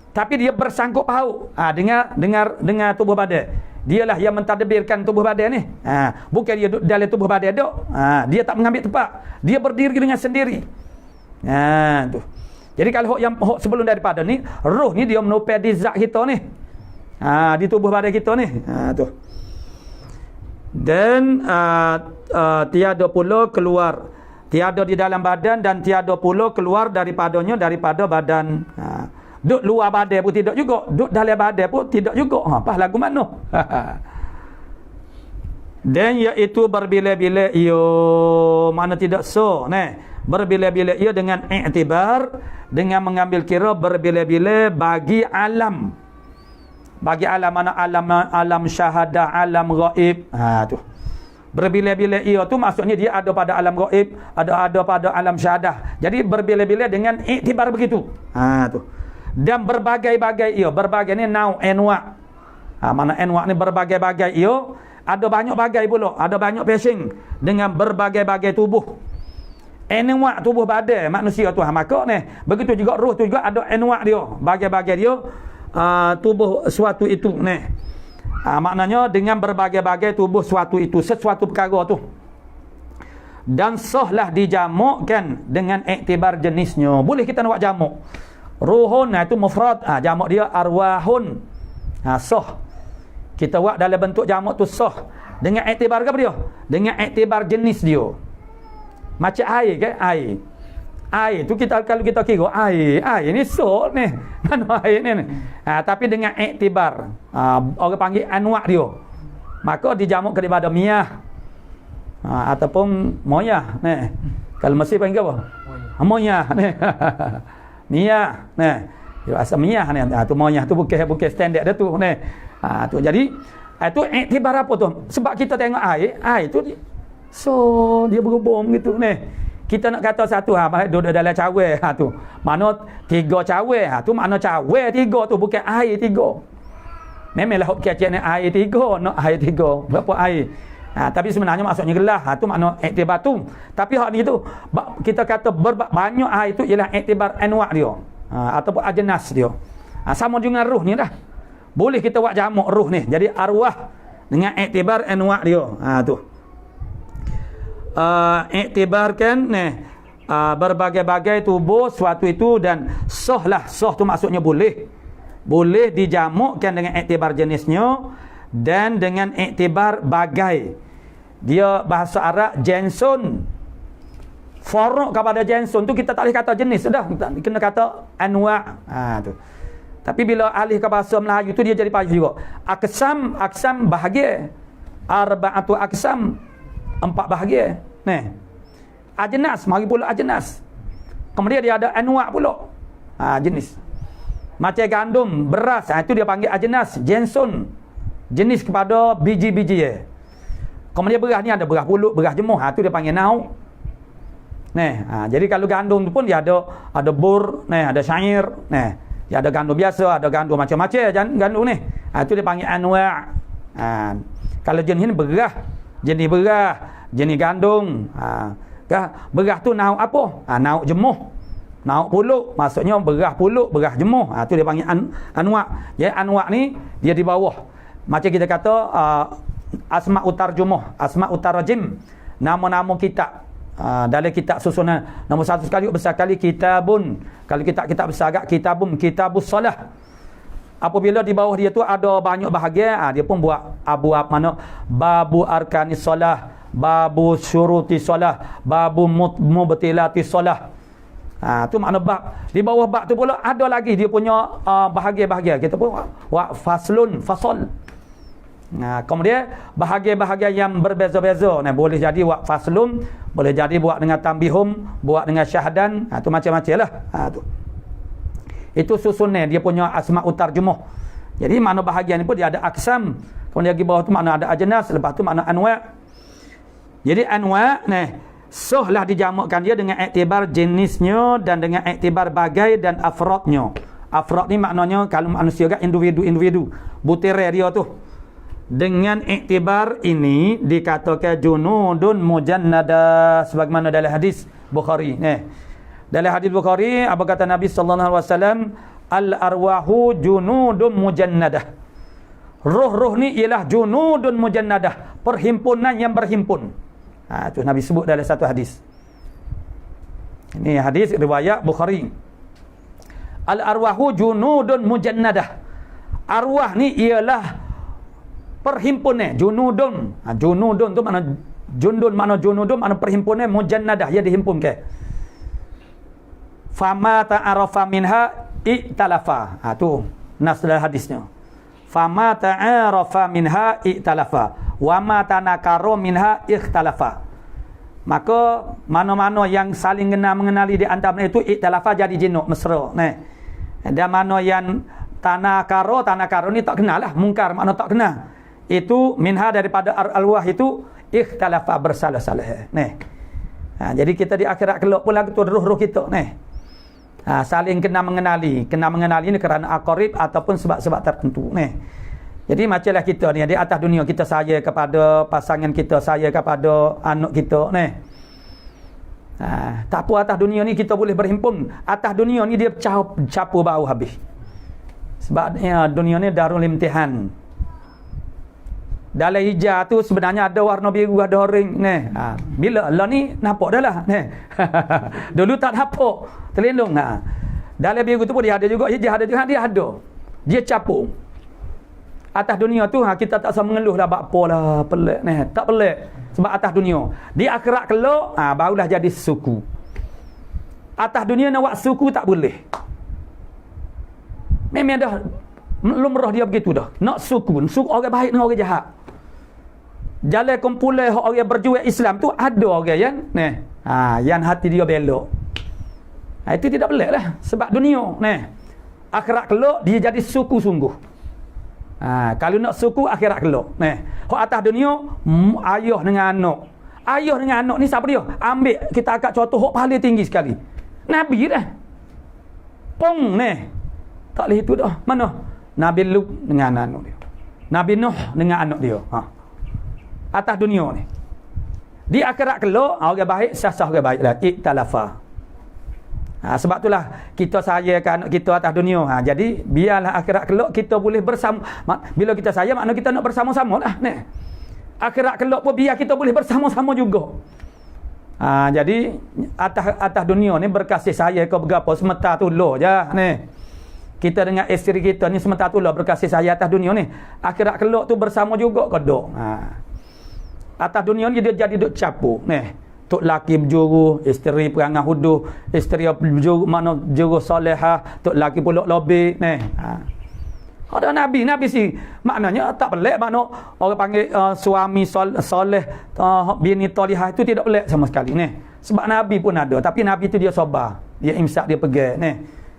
Tapi dia bersangkut paut dengan tubuh badan. Dialah yang mentadbirkan tubuh badan ni. Bukan dia duduk dalam tubuh badan dok. Dia tak mengambil tempat. Dia berdiri dengan sendiri. Tu. Jadi kalau hok sebelum daripada ni, roh ni dia menopel di zat kita ni. Di tubuh badan kita ni. Tu. Dan tiada pula keluar, tiada di dalam badan dan tiada pula keluar daripada badan. Duduk luar badan pun tidak juga, duduk dalam badan pun tidak juga. Apa lagu mana? Dan iaitu berbila-bila ia, mana tidak so, berbila-bila ia dengan iktibar, dengan mengambil kira berbila-bila bagi alam. Bagi alam mana? Alam syahadah, alam ghaib. Tu. Berbila-bila ia tu maksudnya dia ada pada alam ghaib, ada pada alam syahadah. Jadi berbila-bila dengan iktibar begitu. Tu. Dan berbagai-bagai ia, berbagai ni nau anwa. Mana anwa ni berbagai-bagai ia, ada banyak bagai pula, ada banyak pasing dengan berbagai-bagai tubuh. Anwa tubuh badan manusia tu. Maka ni begitu juga roh tu juga ada anwa dia, bagai-bagai dia. Tubuh suatu itu maknanya dengan berbagai-bagai tubuh suatu itu, sesuatu perkara tu. Dan sahlah dijamukkan dengan iktibar jenisnya. Boleh kita nak buat jamuk. Ruhun itu mufrad, jamuk dia arwahun. Sah. Kita buat dalam bentuk jamuk tu sah. Dengan iktibar apa dia? Dengan iktibar jenis dia. Macam air ke? Air tu kalau kita kira air ni sok ni. Mana air ni? Tapi dengan iktibar, orang panggil anwa' dia. Maka dijamuk daripada miyah. Ataupun moyah ni. Kalau Mesir panggil apa? Moyah ni. Miyah ni. Dia asal miyah ni. Tu moyah tu bukan standard dia tu ni. Tu jadi itu iktibar apa tu? Sebab kita tengok air tu dia berhubung gitu ni. Kita nak kata satu duduk dalam cawe tu. Mana 3 cawe tu makna cawe 3 tu bukan air 3. Memanglah hok kecek ni air 3, nak air 3. Berapa air? Tapi sebenarnya maksudnya gelas. Tu makna iktibar tu. Tapi hak ni tu kita kata banyak air tu ialah iktibar anwa' dia. Ataupun ajnas dia. Sama dengan ruh ni dah. Boleh kita buat jamuk ruh ni. Jadi arwah dengan iktibar anwa' dia. Tu. Iktibarkan berbagai-bagai tubuh suatu itu dan sah tu maksudnya boleh dijamukkan dengan iktibar jenisnya dan dengan iktibar bagai. Dia bahasa Arab jensun, faruk kepada jensun tu kita tak boleh kata jenis, sudah kena kata anwa'. Tu. Tapi bila alih ke bahasa Melayu tu dia jadi payah juga. Aqsam bahagia, arba'atu aqsam 4 bahagia. Ajnas, mari pula ajnas. Kemudian dia ada anwa' pula. Jenis. Macam gandum, beras, itu dia panggil ajnas, jensun. Jenis kepada biji-biji. Kemudian beras ni ada beras pulut, beras jemuh, itu dia panggil nau. Jadi kalau gandum tu pun dia ada bur, ada syair, dia ada gandum biasa, ada gandum macam-macam gandum ni. Itu dia panggil anwa'. Kalau jenis ni beras, jenis beras, jenis gandum. Beras tu nauk apa? Nauk jemuh, nauk pulut. Maksudnya beras pulut, beras jemuh. Tu dia panggil anwa'. Jadi anwa' ni dia di bawah. Macam kita kata asma' utarjumuh, asma' utarjim, nama-nama kitab. Dalam kitab susunan nombor 1 sekali besar kali kitabun. Kalau kitab besar agak kitabus solah. Apabila di bawah dia tu ada banyak bahagian, dia pun buat abwab mana babu arkanis solah, babu syuruti solah, babu mubtilati solah. Tu makna bab. Di bawah bab tu pula ada lagi dia punya bahagian-bahagian. Kita pun buat faslun, fasal. Kemudian bahagian-bahagian yang berbeza-beza. Boleh jadi buat faslun, boleh jadi buat dengan tambihum, buat dengan syahdan. Tu macam-macam lah. Tu. Itu susunnya dia punya asma' utarjumuh. Jadi makna bahagian ni pun dia ada aqsam. Kemudian di bawah tu makna ada ajnas, lepas tu makna anwa'. Jadi anwa' sahlah dijamukkan dia dengan iktibar jenisnya dan dengan iktibar bagai dan afradnya. Afrad ni maknanya kalau manusia kan individu, butirai dia tu. Dengan iktibar ini dikatakan junudun mujannada sebagaimana dalam hadis Bukhari. Dalam hadis Bukhari apa kata Nabi sallallahu alaihi wasallam, al arwahu junudun mujannadah. Roh-roh ni ialah junudun mujannadah, perhimpunan yang berhimpun. Itu Nabi sebut dalam satu hadis. Ini hadis riwayat Bukhari. Al arwahu junudun mujannadah. Arwah ni ialah perhimpunan junudun. Junudun tu mana jundun, mana junudun, mana perhimpunan mujannadah, dia dihimpunkan. Fama ta'arafa minha i'talafa. Tu nas dalam hadisnya. Fama ta'arafa minha i'talafa wa ma tanakara minha ikhtalafa. Maka mana-mana yang saling mengenali di antara itu i'talafa, jadi jenuk mesra. Dan mana yang tanakara ni tak kenal lah, mungkar makna tak kenal. Itu minha daripada arwah itu ikhtalafa, bersalah-salah. Jadi kita di akhirat kelak pula tu roh-roh kita saling kena mengenali ni kerana aqarib ataupun sebab-sebab tertentu. Jadi macamlah kita ni di atas dunia, kita sayang kepada pasangan kita, sayang kepada anak kita tak apa, atas dunia ni kita boleh berhimpun. Atas dunia ni dia capu bau habis. Sebab dunia ni darul imtihan. Dalam hijau tu sebenarnya ada warna biru, ada orange bila lah ni nampak dah lah dulu tak nampak, terlindung dalam biru tu pun dia ada juga, hijau ada juga, dia capung. Atas dunia tu kita tak usah mengeluh lah apa lah pelik tak pelik, sebab atas dunia. Di akhirat kelak barulah jadi suku. Atas dunia nak buat suku tak boleh. Memang dah lumrah dia begitu dah. Nak suku orang baik dengan orang jahat. Jalan kumpulan orang berjuang Islam tu ada orang yang hati dia belok. Itu tidak pelik lah, sebab dunia akhirat kelak dia jadi suku sungguh. Kalau nak suku akhirat kelak hak atas dunia ayah dengan anak ni siapa dia? Ambil kita akak contoh hak paling tinggi sekali, Nabi dah pong tak boleh itu dah. Mana Nabi Lut dengan anak dia, Nabi Nuh dengan anak dia. Atas dunia ni. Di akhirat kelak orang baik sah-sah orang baik lah, iktalafa. Sebab itulah kita sayangkan anak kita atas dunia. Jadi biarlah akhirat kelak kita boleh bersama. Bila kita sayang makna kita nak bersama-sama lah. Akhirat kelak pun biar kita boleh bersama-sama juga. Jadi atas dunia ni berkasih sayang ke berapa sementara tu loh je kita dengan isteri kita ni sementara tu loh berkasih sayang atas dunia ni. Akhirat kelak tu bersama juga ke dok. Atas dunia ni dia jadi duk capu tok laki berjuru, isteri perangai huduh, isteri berjuru mana juru solehah, tok laki pula lobi ada nabi si maknanya tak pelik. Makna orang panggil suami soleh bini talihah itu tidak pelik sama sekali sebab nabi pun ada, tapi nabi tu dia sabar, dia imsak, dia pegang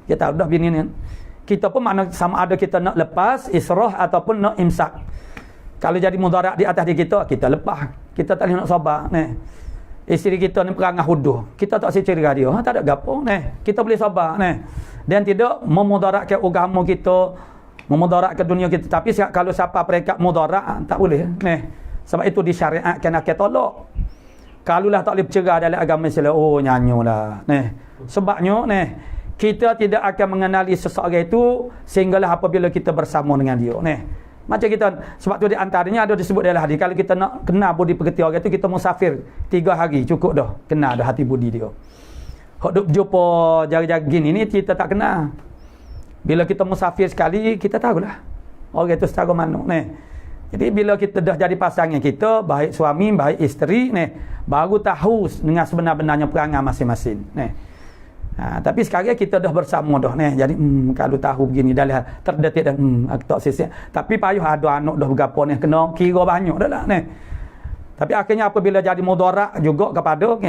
dia tahu dah bini ni. Kita pun makna sama ada kita nak lepas israh ataupun nak imsak. Kalau jadi mudarat di atas diri kita lepas. Kita tak boleh nak sabar isteri kita ni perangai huduh, kita tak seceriga dia, tak ada gapo kita boleh sabar dan tidak memudaratkan agama kita, memudaratkan dunia kita. Tapi kalau siapa peringkat mudarat tak boleh sebab itu disyariatkan akan tolak. Kalulah tak boleh bercerai dalam agama Islam, nyanyolah sebabnya kita tidak akan mengenali seseorang itu sehinggalah apabila kita bersama dengan dia macam kita. Sebab tu di antaranya ada disebut dalam hadis, kalau kita nak kenal budi pekerti orang itu, kita musafir 3 hari cukup dah, kenal dah hati budi dia. Hak duk jumpa jari-jari gini ni kita tak kenal. Bila kita musafir sekali kita tahulah orang itu secara mana Jadi bila kita dah jadi pasangan kita, baik suami baik isteri baru tahu dengan sebenar-benarnya perangai masing-masing tapi sekarang kita dah bersama dah jadi kalau tahu begini dah lihat terdetik dah aku tak sisih. Tapi payah ada anak dah berapa kena kira banyak dah lah tapi akhirnya apabila jadi mudarat juga kepada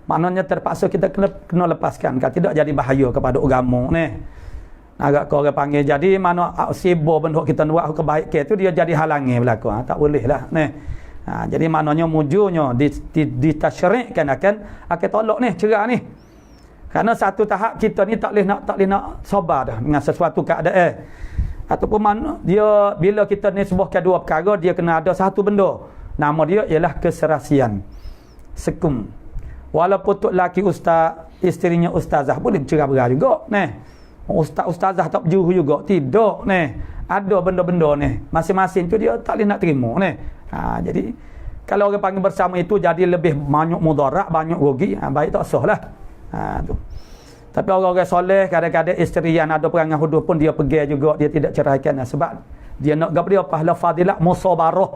maknanya terpaksa kita kena lepaskan, kalau tidak jadi bahaya kepada agama agak kau orang panggil jadi mana sibuk benda kita buat kebaikan tu dia jadi halangi berlaku tak boleh lah jadi maknanya mujurnya ditasyri'kan akan tolak cerai ni. Karena satu tahap kita ni tak boleh nak sabar dah dengan sesuatu keadaan. Ataupun dia bila kita ni sebuah kedua perkara, dia kena ada satu benda. Nama dia ialah keserasian. Sekum. Walaupun tok laki ustaz, isterinya ustazah boleh bercerai-berai juga. Ustazah tak berjuru juga. Tidak. Ada benda-benda masing-masing tu dia tak boleh nak terima jadi kalau orang panggil bersama itu jadi lebih banyak mudarat, banyak rugi, baik tak sah lah. Tu. Tapi orang-orang soleh kadang-kadang isteri yang ada perangai huduh pun dia pergi juga, dia tidak ceraikan sebab Dia nak gapo dia pahala fadilah musabarah.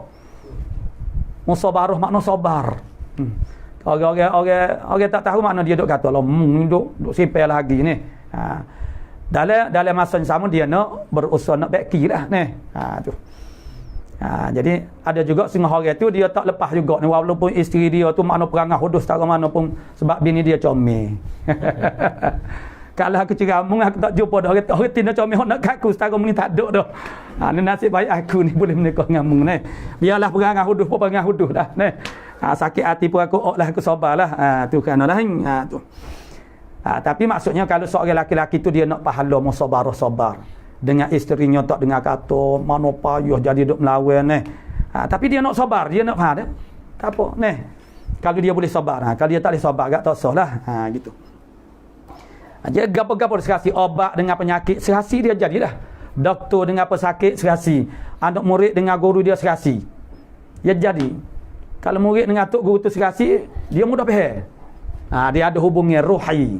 Musabarah makna sabar. Orang tak tahu makna dia duk kata lah duk simpan lagi ni. Dalam masa yang sama dia nak berusaha nak baki lah ni. Tu. Jadi ada juga setengah orang tu dia tak lepas juga ni, walaupun isteri dia tu makna perangai hudus tak mana pun sebab bini dia comel. Kalau aku ceramung aku tak jumpa dah orang tina comel nak kat aku setara meni tak ada dah. Ni nasib baik aku ni boleh menikah ngamung ni. Biarlah perangai hudus pun perangai hudus dah ni. Sakit hati pun aku lah aku sabarlah. Tu kan lah tu. Tapi maksudnya kalau seorang lelaki tu dia nak pahala musabarah-sabar dengan isterinya tak dengar kata mana payah jadi duk melawan ni. Tapi dia nak sabar, dia nak faham tak apa ni. Kalau dia boleh sabar, kalau dia tak boleh sabar agak tak sahlah. Gitu. Jadi gapo-gapo serasi obat dengan penyakit serasi dia jadilah. Doktor dengan pesakit serasi. Anak murid dengan guru dia serasi. Dia jadi. Kalau murid dengan tok guru tu serasi, dia mudah faham. Dia ada hubungan ruhi.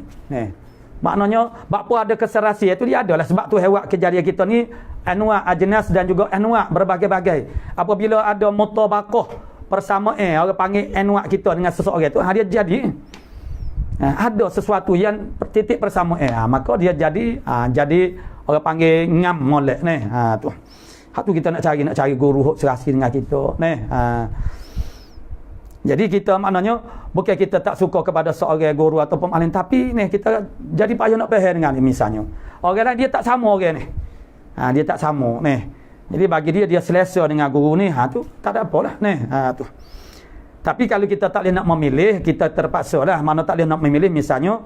Maknanya bakpo ada keserasi itu dia adalah sebab tu hewat kejadian kita ni anwa' ajnas dan juga anwa' berbagai-bagai. Apabila ada mutabaqah persamaan orang panggil anwa' kita dengan seseorang tu dia jadi ada sesuatu yang titik persamaan maka dia jadi orang panggil ngam molek ni tu. Hak tu kita nak cari guru serasi dengan kita ni. Jadi kita maknanya bukan kita tak suka kepada seorang guru atau pemaling, tapi ni kita jadi payah nak faham dengan dia misalnya. Orang lain dia tak sama orang ni. Dia tak sama ni. Jadi bagi dia selesa dengan guru ni, tu tak ada apalah ni. Tu. Tapi kalau kita tak boleh nak memilih, kita terpaksa lah. Mana tak boleh nak memilih misalnya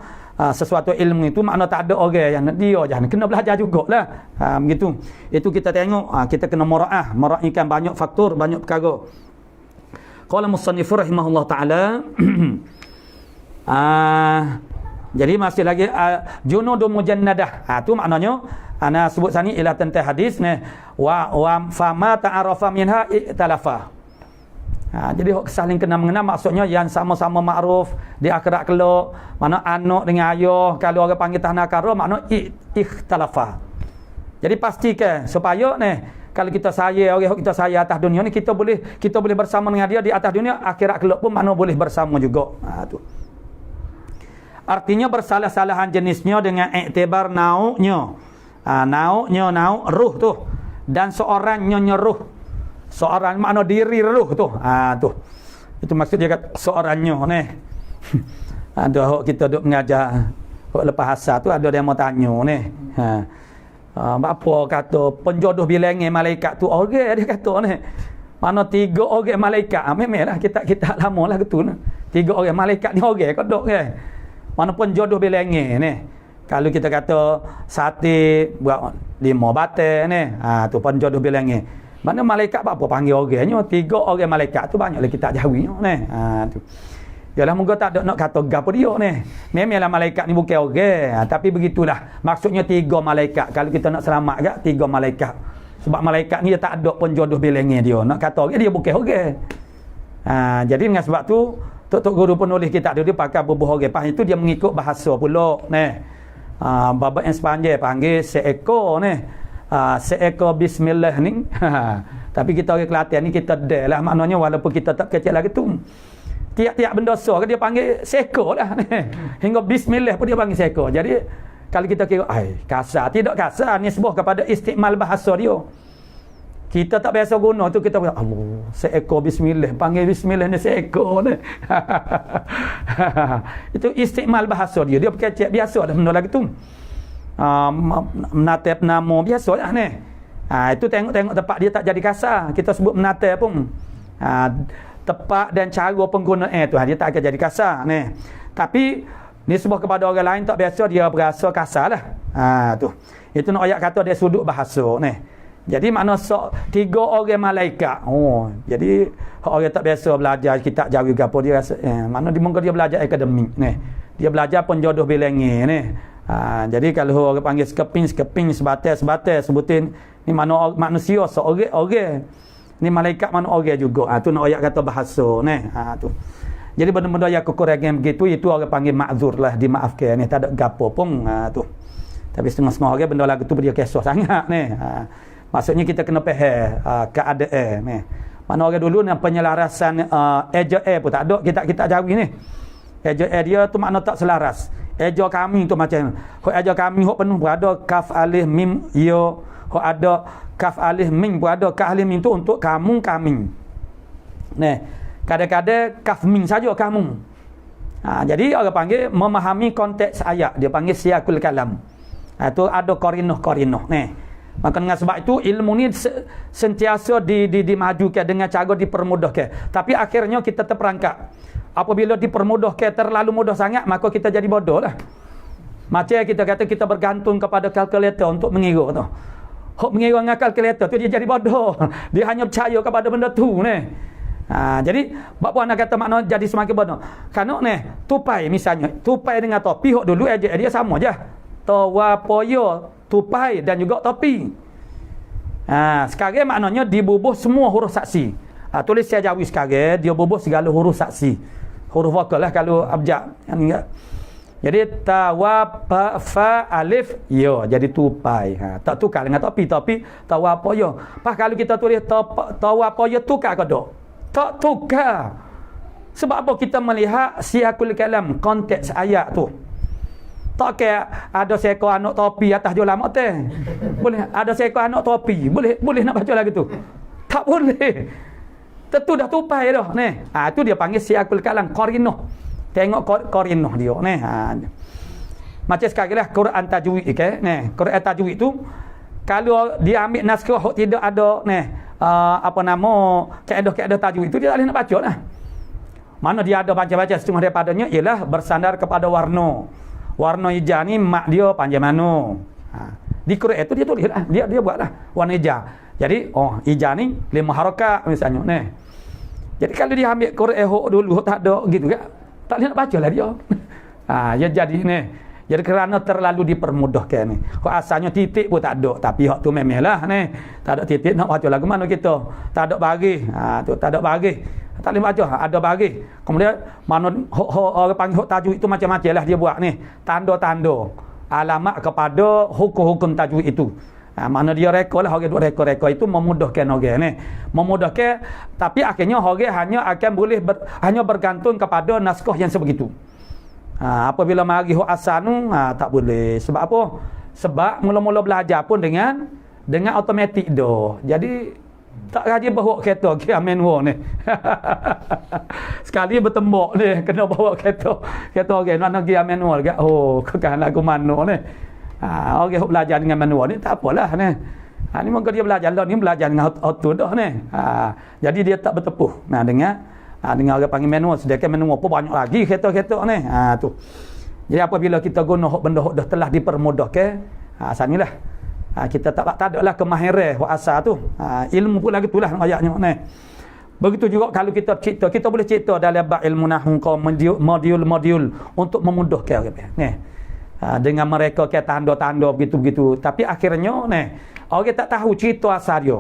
sesuatu ilmu itu makna tak ada orang yang dia jangan kena belajar jugalah. Begitu. Itu kita tengok kita kena meraihkan banyak faktor, banyak perkara. Qala musannif rahimahullah taala jadi masih lagi junudun mujannadah. Tu maknanya ana sebut sini ialah tentang hadis ni wa fama ta'arafa minha i'talafa. Jadi hak saling kena mengenal maksudnya yang sama-sama makruf di akhirat kelak, mana anak dengan ayah kalau orang panggil tahnakara makna ikhtalafa. Jadi pastikan supaya ni kalau kita sayang orang kita sayang atas dunia ni kita boleh bersama dengan dia di atas dunia, akhirat kelak pun mana boleh bersama juga. Tu. Artinya bersalah-salahan jenisnya dengan iktibar nau'nya. Nau'nya ruh tu. Dan seorangnya nyeruh. Seorang makna diri ruh tu. Tu. Itu maksud dia kata seorangnya ni. Ada kita duk mengajar lepas asar tu ada dia mau tanya ni. Apa kata penjodoh bilangan malaikat tu orang dia kata ni. Mana 3 orang malaikat. Memanglah kita lama lah gitu ni. 3 orang malaikat ni orang kodok ke. Mana penjodoh bilangan ni. Kalau kita kata sate buat 5 batang ni. Tu penjodoh bilangan. Mana malaikat apa panggil orangnya 3 orang malaikat tu banyaklah kita jauhinya ni. Tu. Yalah moga tak ada nak kata gapo dia ni. Memanglah malaikat ni bukan orang, tapi begitulah. Maksudnya 3 malaikat. Kalau kita nak selamat gak 3 malaikat. Sebab malaikat ni dia tak ada penjodoh bilangan dia. Nak kata orang dia bukan orang. Jadi dengan sebab tu tok guru penulis kitab dia pakai bubuh orang. Pas itu dia mengikut bahasa pula ni. Babak yang sepanjang panggil seekor ni. Seekor bismillah ni. Tapi kita orang Kelantan ni kita dah lah maknanya walaupun kita tak kecil lagi tu. Tiap-tiap benda so dia panggil seekor lah. Hingga bismillah pun dia panggil seekor. Jadi kalau kita kira kasar, tidak kasar, nisbah kepada istikmal bahasa dia. Kita tak biasa guna tu kita kata Allah, seekor bismillah, panggil bismillah ni seekor ni. Itu istikmal bahasa dia. Dia kecek biasa dah benda lagi tu. Menatap nama biasa lah ni. Itu tengok tempat dia tak jadi kasar. Kita sebut menatap pun. Tepat dan cara penggunaan tu dia tak akan jadi kasar ni. Tapi nisbah kepada orang lain tak biasa dia berasa kasar lah. Tu. Itu nak ayat kata dia sudut bahasa ni. Jadi makna 3 orang malaikat. Jadi orang tak biasa belajar kitab jawi ke apa dia rasa makna dia belajar akademik ni. Dia belajar penjodoh bilangan ni. Jadi kalau orang panggil sekeping sebatas sebutin ni mana manusia seorang. Ni malaikat mana orang juga. Tu nak ayat kata bahasa ni. Tu. Jadi benda-benda yang kekurangan begitu itu orang panggil ma'zur lah, dimaafkan ni, tak ada gapo pun tu. Tapi setengah-setengah orang benda lagu tu dia kisah sangat ni. Maksudnya kita kena faham keadaan ni. Mana orang dulu ni penyelarasan eja pun tak ada, kita Jawi ni. Eja dia tu makna tak selaras. Eja kami tu macam hok eja kami hok penuh berada kaf alif mim ya, hok ada kaf alif mim berada kaf alif mim tu untuk kamu kami. Nah, kadang-kadang kaf mim saja kamu. Jadi orang panggil memahami konteks ayat, dia panggil siyaqul kalam. Tu ada qarinah. Nah, maka dengan sebab itu ilmu ni sentiasa dimajukan dengan cara dipermudahkan. Tapi akhirnya kita terperangkap. Apabila dipermudahkan terlalu mudah sangat, maka kita jadi bodoh lah. Macam kita kata kita bergantung kepada kalkulator untuk mengira tu. Hok mengira dengan kalkulator tu dia jadi bodoh. Dia hanya percaya kepada benda tu ni. Jadi buat anak kata makna jadi semakin bodoh. Kerana ni tupai misalnya, tupai dengan topi hok dulu dia sama je. Tawapoyo, tupai dan juga topi. Sekarang maknanya dibubuh semua huruf saksi. Tulis saya Jawi sekarang dia bubuh segala huruf saksi. Huruf vokal lah kalau abjad. Jadi tawafa fa alif ya jadi tupai. Tak tukar dengan topi tawapoyo. Pas kalau kita tulis tawapoyo tukar ke tak? Tak tukar. Sebab apa kita melihat siyaqul kalam, konteks ayat tu. Tak kaya ada seekor anak topi atas jolamak teh. Boleh ada seekor anak topi. Boleh nak baca lagu tu? Tak boleh. Tentu dah tupai dah ni. Tu dia panggil siyaqul kalam, qarinah. Tengok qarinah dia ni. Macam sekarang lah Quran tajwid ke ni. Quran tajwid tu kalau dia ambil naskah tidak ada ni kaedah tajwid tu dia tak boleh nak baca lah. Mana dia ada baca-baca setengah daripadanya ialah bersandar kepada warna. Warna hijau ni mak dia panjang mana. Di Quran tu dia tulis lah. Dia buat lah warna hijau. Jadi hijau ni 5 harakat misalnya ni. Jadi kalau dia ambil Quran dulu tak ada gitu kan. Tak boleh nak baca lah dia. Ya jadi ni. Jadi kerana terlalu dipermudahkan ni. Asalnya titik pun tak ada, tapi hak tu memanglah ni. Tak ada titik nak baca lagu mana kita. Tak ada bagi. Tu tak ada bagi. Tak boleh baca, ada bagi. Kemudian mana orang panggil hak tajwid itu macam-macam lah dia buat ni. Tanda-tanda alamat kepada hukum-hukum tajwid itu. Mana dia rekod lah, orang duk rekod itu memudahkan orang ni. Memudahkan, tapi akhirnya orang hanya akan boleh hanya bergantung kepada naskah yang sebegitu. Apabila mari huk asal tu tak boleh. Sebab apa? Sebab mula-mula belajar pun dengan automatik dah. Jadi tak rajin bawa kereta ke manual ni. Sekali bertembak ni kena bawa kereta orang mana pergi manual gak. Kekan lagu mana ni. Orang belajar dengan manual ni tak apalah ni. Ni mungkin dia belajar lah ni belajar dengan auto dah ni. Jadi dia tak bertepuh. Dengan orang panggil manual, sedangkan manual pun banyak lagi kereta-kereta ni. Tu. Jadi apabila kita guna benda dah telah dipermudahkan, sanilah kita tak ada lah kemahiran asal tu. Ilmu pun lagi itulah ayatnya ni. Begitu juga kalau kita cipta, kita boleh cipta dalam bab ilmu nahwu modul untuk memudahkan orang ni. Dengan mereka ke tanda-tanda begitu-begitu. Tapi akhirnya ni orang tak tahu cerita asal dia.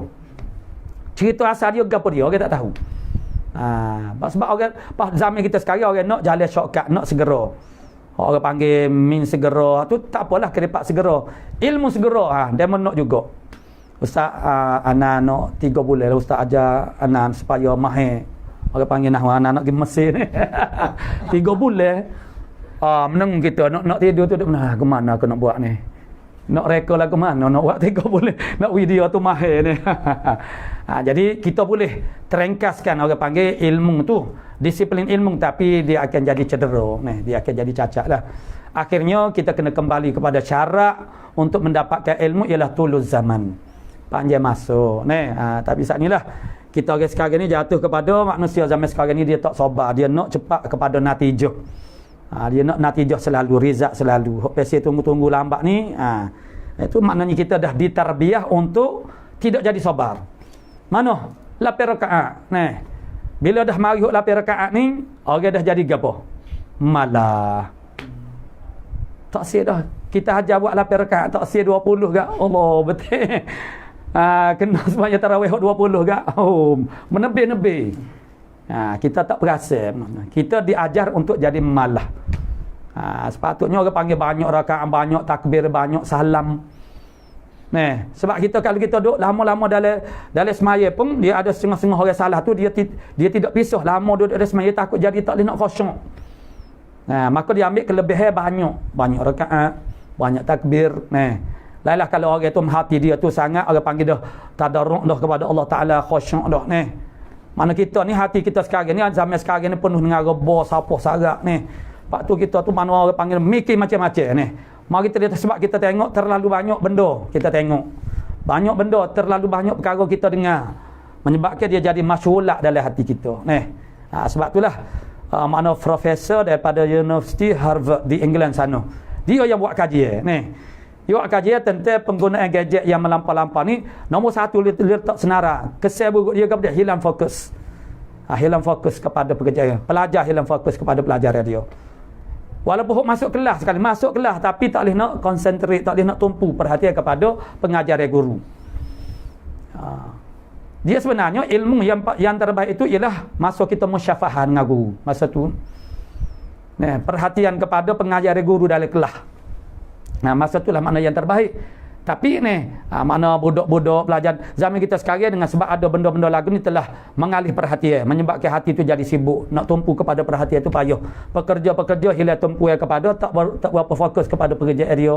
Cerita asal dia gapo dia, orang tak tahu. Sebab orang pas zaman kita sekarang orang nak jalan shortcut, nak segera. Orang panggil min segera tu tak apalah kerepak segera. Ilmu segera dia nak juga. Ustaz anak 3 bulan lah ustaz ajar anak supaya mahir. Orang panggil anak pergi Mesir ni. 3 bulan. Menang kita nak tidur tu mana ke mana aku nak buat ni. Nak reka lah ke mana nak buat 3 bulan. Nak video tu mahir ni. Jadi kita boleh terengkaskan orang panggil ilmu tu, disiplin ilmu, tapi dia akan jadi cedera ni, dia akan jadi cacat lah. Akhirnya kita kena kembali kepada cara untuk mendapatkan ilmu ialah tuluz zaman, panjang masa ni. Tapi saat inilah kita orang sekarang ni jatuh kepada manusia zaman sekarang ni dia tak sabar, dia nak cepat kepada natijah. Dia nak natijah selalu, rizak selalu. Hok pesi tunggu-tunggu lambat ni, itu maknanya kita dah ditarbiyah untuk tidak jadi sabar. Mana? 8 rakaat. Nah. Bila dah mari hok 8 rakaat ni, orang dah jadi gapo? Malah. Tak sia dah. Kita ajar buat 8 rakaat, tak sia 20 gak. Allah, betul. Kena semuanya tarawih hok 20 gak. Menebih-nebih. Kita tak perasan. Kita diajar untuk jadi malah. Sepatutnya orang panggil banyak rakaat, banyak takbir, banyak salam. Sebab kita kalau kita duduk lama-lama dalam semaya pun dia ada setengah-setengah orang salah tu dia tidak pisah lama duduk dalam semaya takut jadi tak boleh nak khusyuk. Maka dia ambil kelebihan banyak rakaat, banyak takbir. Lailah kalau orang tu hati dia tu sangat orang panggil dah tadarruk dah kepada Allah Taala, khusyuk dah Mana kita ni hati kita sekarang ni zaman sekarang ni penuh dengan reba, sapah sarak Pak tu kita tu mana orang panggil mikir macam-macam Mari kita lihat sebab kita tengok terlalu banyak benda kita tengok. Banyak benda, terlalu banyak perkara kita dengar. Menyebabkan dia jadi masyhulak dalam hati kita. Sebab itulah mana profesor daripada University Harvard di England sana. Dia yang buat kajian Dia buat kajian tentang penggunaan gadget yang melampau-lampau ni. Nombor satu dia letak senara. Kesal buruk dia kepada hilang fokus. Hilang fokus kepada pekerjaan. Pelajar hilang fokus kepada pelajaran dia. Walaupun masuk kelas sekali, masuk kelas tapi tak boleh nak konsentrate, tak boleh nak tumpu perhatian kepada pengajaran guru. Dia sebenarnya ilmu yang terbaik itu ialah masa kita musyafahah dengan guru. Masa tu perhatian kepada pengajaran guru dalam kelas. Masa itulah makna yang terbaik. Tapi mana budak-budak pelajar zaman kita sekarang dengan sebab ada benda-benda lagu ni telah mengalih perhatian, menyebabkan hati tu jadi sibuk, nak tumpu kepada perhatian tu payah. Pekerja-pekerja hilang tumpu kepada tak berapa fokus kepada pekerjaan dia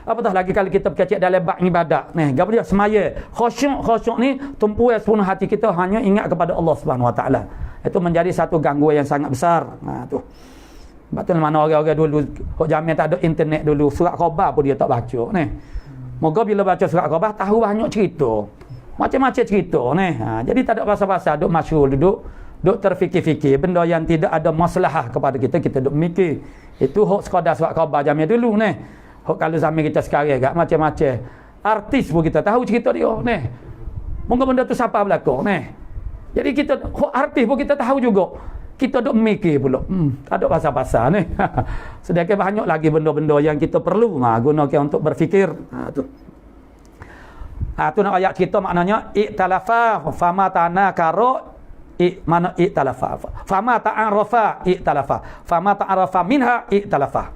apatah lagi kalau kita berkecek dalam bab ibadat gapo dia semaya khusyuk ni tumpu sepenuh hati kita hanya ingat kepada Allah Subhanahu Wa Taala. Itu menjadi satu gangguan yang sangat besar. Tu sebab tu mana orang-orang dulu zaman tak ada internet dulu, surat khabar pun dia tak baca Moga bila baca surat khabar tahu banyak cerita. Macam-macam cerita jadi tak ada pasal-pasal duk masyhur duk terfikir-fikir benda yang tidak ada maslahah kepada kita duk mikir. Itu hok sekadar surat khabar zaman dulu Hok kalau zaman kita sekarang agak macam-macam. Artis pun kita tahu cerita dia Moga benda tu siapa berlaku Jadi kita hok artis pun kita tahu juga. Kita duk mikir pula. Tak ada pasal-pasal Sedangkan banyak lagi benda-benda yang kita perlu gunakan untuk berfikir. Tu nak ayat kita maknanya iktalafa fama tanakara mana iktalafa fama ta'arafa iktalafa fama ta'arafa minha iktalafa.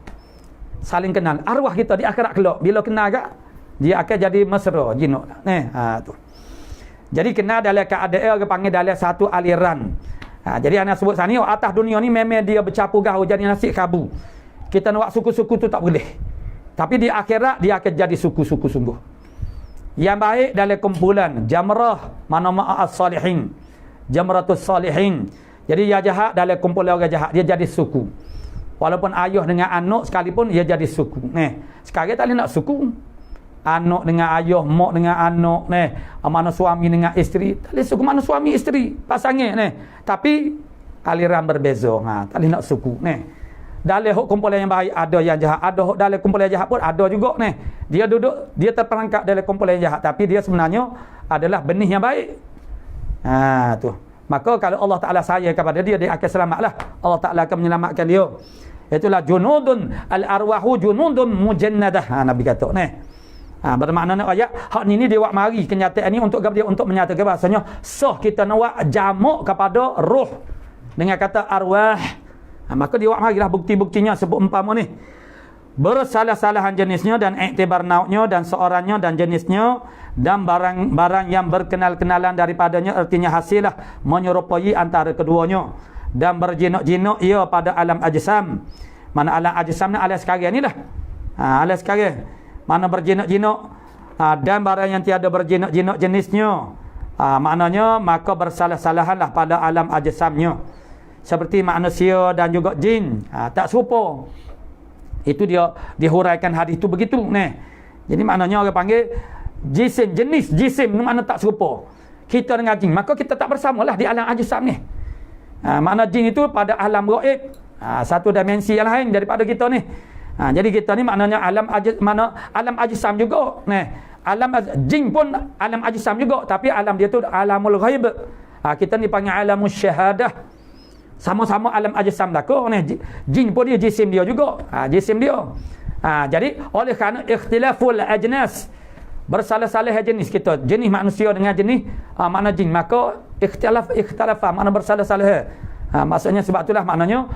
Saling kenal. Arwah kita di akhirat kelak bila kenal agak dia akan jadi mesra jinuk tu. Jadi kenal dalam keadaan orang panggil dalam satu aliran. Jadi anak sebut sana atas dunia ni memang dia bercampur gaul jadi nasib kabu. Kita nak buat suku-suku tu tak boleh. Tapi di akhirat dia akan jadi suku-suku sungguh. Yang baik dalam kumpulan jamrah mana ma'as salihin. Jamratus salihin. Jadi yang jahat dalam kumpulan orang jahat dia jadi suku. Walaupun ayah dengan anak sekalipun dia jadi suku. Sekarang tak boleh nak suku. Anak dengan ayah, mak dengan anak mana suami dengan isteri. Tak boleh suku mana suami isteri pasangan Tapi aliran berbeza. Tak boleh nak suku Dalam kumpulan yang baik ada yang jahat, ada dalam kumpulan yang jahat pun ada juga Dia duduk, dia terperangkap dalam kumpulan yang jahat tapi dia sebenarnya adalah benih yang baik. Tu. Maka kalau Allah Taala sayang kepada dia akan selamatlah. Allah Taala akan menyelamatkan dia. Itulah junudun al-arwahu junudun mujannadah. Nabi kata bermakna ayat hak ni dia buat mari kenyataan ni untuk dia untuk menyatakan bahasanya kita nak buat jamak kepada roh dengan kata arwah. Maka dia buat marilah bukti-buktinya sebut umpama ni bersalah-salahan jenisnya dan iktibar nauknya dan seorangnya dan jenisnya dan barang-barang yang berkenal-kenalan daripadanya artinya hasillah menyerupai antara keduanya dan berjinak-jinak ia pada alam ajsam. Mana alam ajsam ni alam sekarang ni lah. Alam sekarang mana berjinak-jinak dan barang yang tiada berjinak-jinak jenisnya. Maknanya maka bersalah-salahanlah pada alam ajsamnya. Seperti manusia dan juga jin. Tak serupa. Itu dia dihuraikan hadis itu begitu. Jadi maknanya orang panggil jisim, jenis jisim ni makna tak serupa. Kita dengan jin. Maka kita tak bersamalah di alam ajsam ni. Makna jin itu pada alam gaib. Satu dimensi yang lain daripada kita ni. Jadi kita ni maknanya alam ajsam juga. Alam jin pun alam ajsam juga tapi alam dia tu alamul ghaib. Kita ni panggil alamus syahadah. Sama-sama alam ajsam belaka jin pun dia jisim dia juga. Jisim dia. Jadi oleh kerana ikhtilaful ajnas bersalah-salah jenis kita, jenis manusia dengan jenis makna jin, maka ikhtalafa makna bersalah-salah. Maksudnya sebab itulah maknanya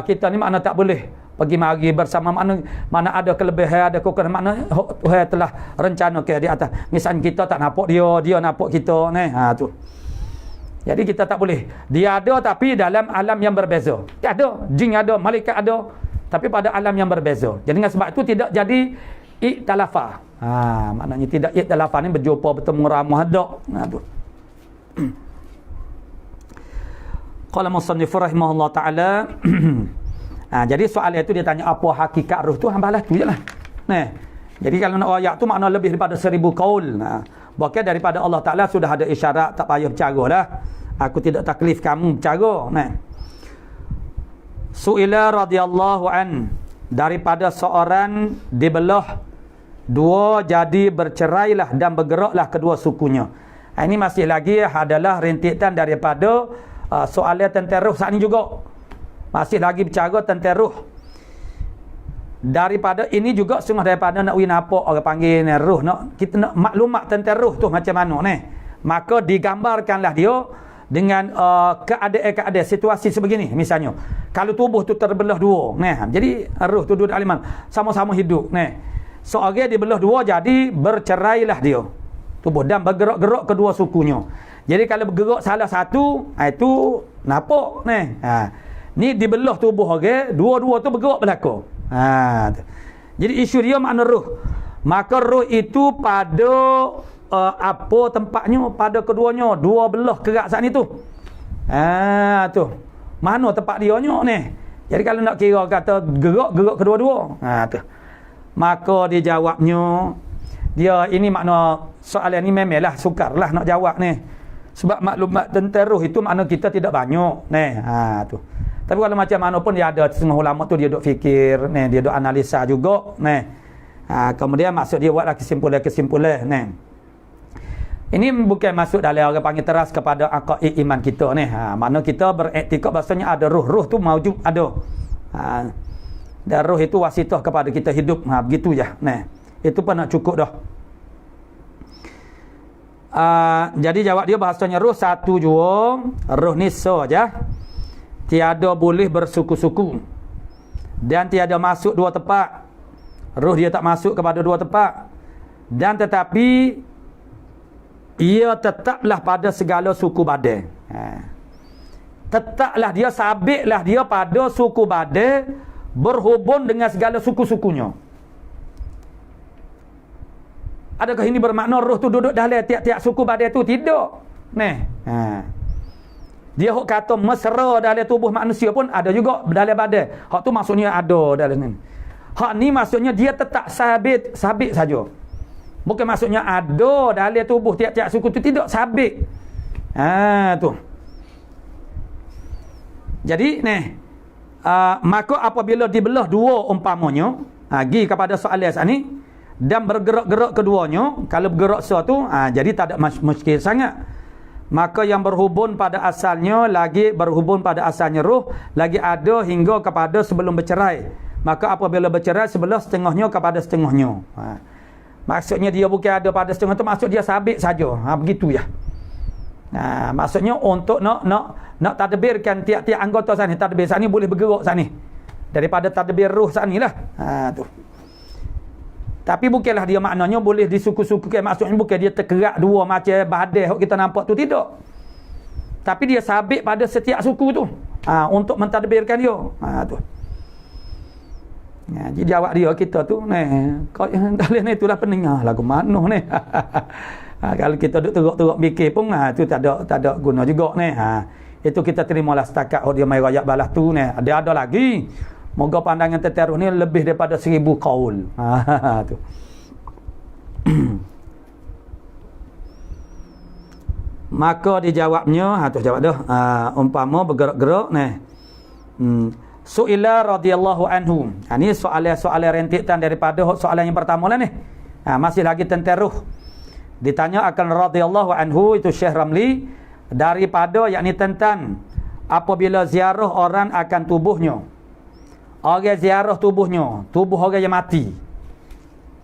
kita ni makna tak boleh pergi mari bersama, mana ada kelebihan, ada kekurangan, mana Tuhan telah rencana ke di atas. Misalnya kita tak nampak dia nampak kita ni. Tu. Jadi kita tak boleh. Dia ada tapi dalam alam yang berbeza. Dia ada, jin ada, malaikat ada, tapi pada alam yang berbeza. Jadi dengan sebab itu tidak jadi iktalafa. Maknanya tidak iktalafa ni berjumpa bertemu ramah ada. Tu. Qala musannif rahimahullah taala. Jadi soalan itu dia tanya apa hakikat ruh tu, hambalah tu jelah. Jadi kalau nak ayat tu makna lebih daripada 1000 qaul. Bahkan daripada Allah Taala sudah ada isyarat, tak payah bercaralah. Aku tidak taklif kamu bercara. Suila radhiyallahu an, daripada seorang dibelah dua jadi bercerailah dan bergeraklah kedua sukunya. Ini masih lagi adalah rintitan daripada soalan tentang ruh saat ini juga. Masih lagi bercara tentang ruh. Daripada ini juga sungguh daripada nak nampak orang panggil ni ruh, nak kita nak maklumat tentang ruh tu macam mana ni. Maka digambarkanlah dia dengan keadaan situasi sebegini. Misalnya kalau tubuh tu terbelah dua, jadi ruh tu duduk dalam sama-sama hidup seorang dibelah dua, jadi bercerailah dia tubuh dan bergerak-gerak kedua sukunya. Jadi kalau bergerak salah satu, itu nampak ni dibelah tubuh orang, dua-dua tu bergerak belaka. Jadi isu dia makna ruh. Maka ruh itu pada apa tempatnya, pada keduanya, dua belah kerak saat ni tu. Tu. Mana tempat dia nya ni? Jadi kalau nak kira kata gerak kedua-dua. Tu. Maka dia jawabnya, dia ini makna soalan ni memanglah sukarlah nak jawab ni. Sebab maklumat tentang ruh itu makna kita tidak banyak tu. Tapi kalau macam mana pun dia ada setengah ulama tu dia duk fikir dia duk analisa juga kemudian maksud dia buatlah kesimpulan Ini bukan masuk dalam orang panggil teras kepada aqaid iman kita makna kita berektikad bahasanya ada ruh tu maujud ada. Dan ruh itu wasitah kepada kita hidup. Begitu je. Itu pun nak cukup dah. Jadi jawab dia bahasanya ruh satu jua, ruh ni saja, tiada boleh bersuku-suku dan tiada masuk dua tempat. Ruh dia tak masuk kepada dua tempat, dan tetapi ia tetaplah pada segala suku badan. Tetaplah dia, sabitlah dia pada suku badan, berhubung dengan segala suku-sukunya. Adakah ini bermakna roh tu duduk dalam tiap-tiap suku badan tu? Tidak. Dia hok kata mesra dalam tubuh manusia pun ada juga dalam badan. Hak tu maksudnya ada dalam ni. Hak ni maksudnya dia tetap sabit saja. Bukan maksudnya ada dalam tubuh tiap-tiap suku tu, tidak, sabit. Tu. Jadi maka apabila dibelah dua umpamanya, pergi kepada soalan saat ni, dan bergerak-gerak keduanya, kalau bergerak satu, jadi tak ada muskil sangat. Maka yang berhubung pada asalnya lagi berhubung pada asalnya ruh lagi ada hingga kepada sebelum bercerai. Maka apabila bercerai, sebelah setengahnya kepada setengahnya. Maksudnya dia bukan ada pada setengah tu, maksud dia sabit saja. Begitu ya. Maksudnya untuk nak tadbirkan tiap-tiap anggota sana. Tadbir sana boleh bergerak sana daripada tadbir ruh sana lah. Tu. Tapi bukanlah dia maknanya boleh disuku-sukukan. Maksudnya bukan dia terkerak dua macam badai yang kita nampak tu, tidak. Tapi dia sabit pada setiap suku tu untuk mentadbirkan dia. Tu. Jadi jawab dia kita tu kau dalam ni itulah pendengar lagu mana ni. Kalau kita duduk teruk-teruk fikir pun tu tak ada guna juga ni. Itu kita terimalah setakat dia mai rakyat balas tu ni. Dia ada lagi. Moga pandangan tertaruh ni lebih daripada 1000 qaul. Tu. Maka dijawabnya, tu jawab dah. Umpama bergerak-gerak ni. Su'ila radhiyallahu anhu. Ini soalan rentikan daripada soalan yang pertama lah ni. Masih lagi tentang ruh. Ditanya akan radhiyallahu anhu, itu Syekh Ramli, daripada yakni tentang apabila ziarah orang akan tubuhnya. Orang ziarah tubuhnya, tubuh orang yang mati.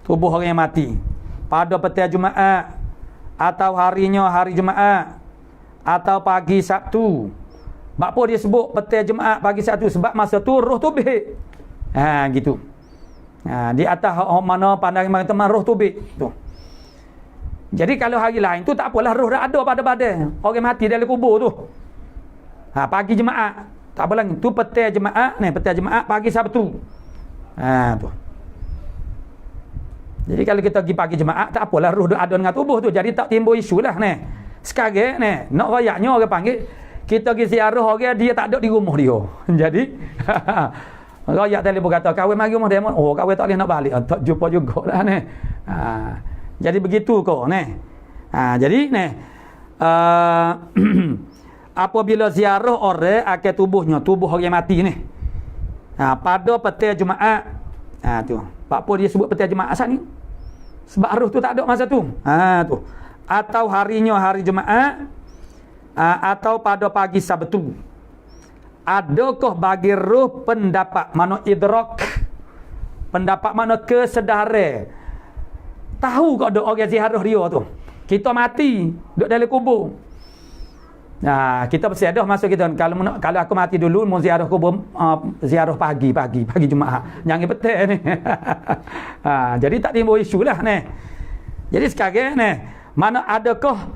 Tubuh orang yang mati pada petang Jumaat atau harinya hari Jumaat atau pagi Sabtu. Apa dia sebut petang Jumaat pagi Sabtu? Sebab masa tu roh tu baik. Gitu. Di atas mana pandang teman roh tubik tu. Jadi kalau hari lain tu tak apalah, roh dah ada pada badan orang mati dalam kubur tu. Pagi Jumaat tak apalah, tu petang Jumaat, pagi Sabtu. Tu. Jadi kalau kita pergi pagi Jumaat tak apalah, roh dah ada dengan tubuh tu, jadi tak timbul isu lah ni. Sekarang ni nak rayaknya orang panggil kita pergi ziarah orang dia tak ada di rumah dia. Jadi rakyat telefon kata kahwin mari rumah dia, kahwin tak boleh nak balik, tak jumpa jugalah ni. Jadi begitu kok ni. Jadi ni apabila ziarah orang akan tubuh orang mati ni. Pada petang Jumaat. Tu. Apa dia sebut petang Jumaat asal ni? Sebab roh tu tak ada masa tu. Tu. Atau harinya hari Jumaat, atau pada pagi Sabtu. Adakah bagi roh pendapat mana idrak? Pendapat mana kesedaran? Tahu kau ada orang ziarah dia tu. Kita mati duduk dalam kubur. Kita mesti ada masuk kita. Kalau aku mati dulu mau ziarah kubur, ziarah pagi Jumaat. Jangan petang ni. Jadi tak timbul isu lah ni. Jadi sekarang ni, mana adakah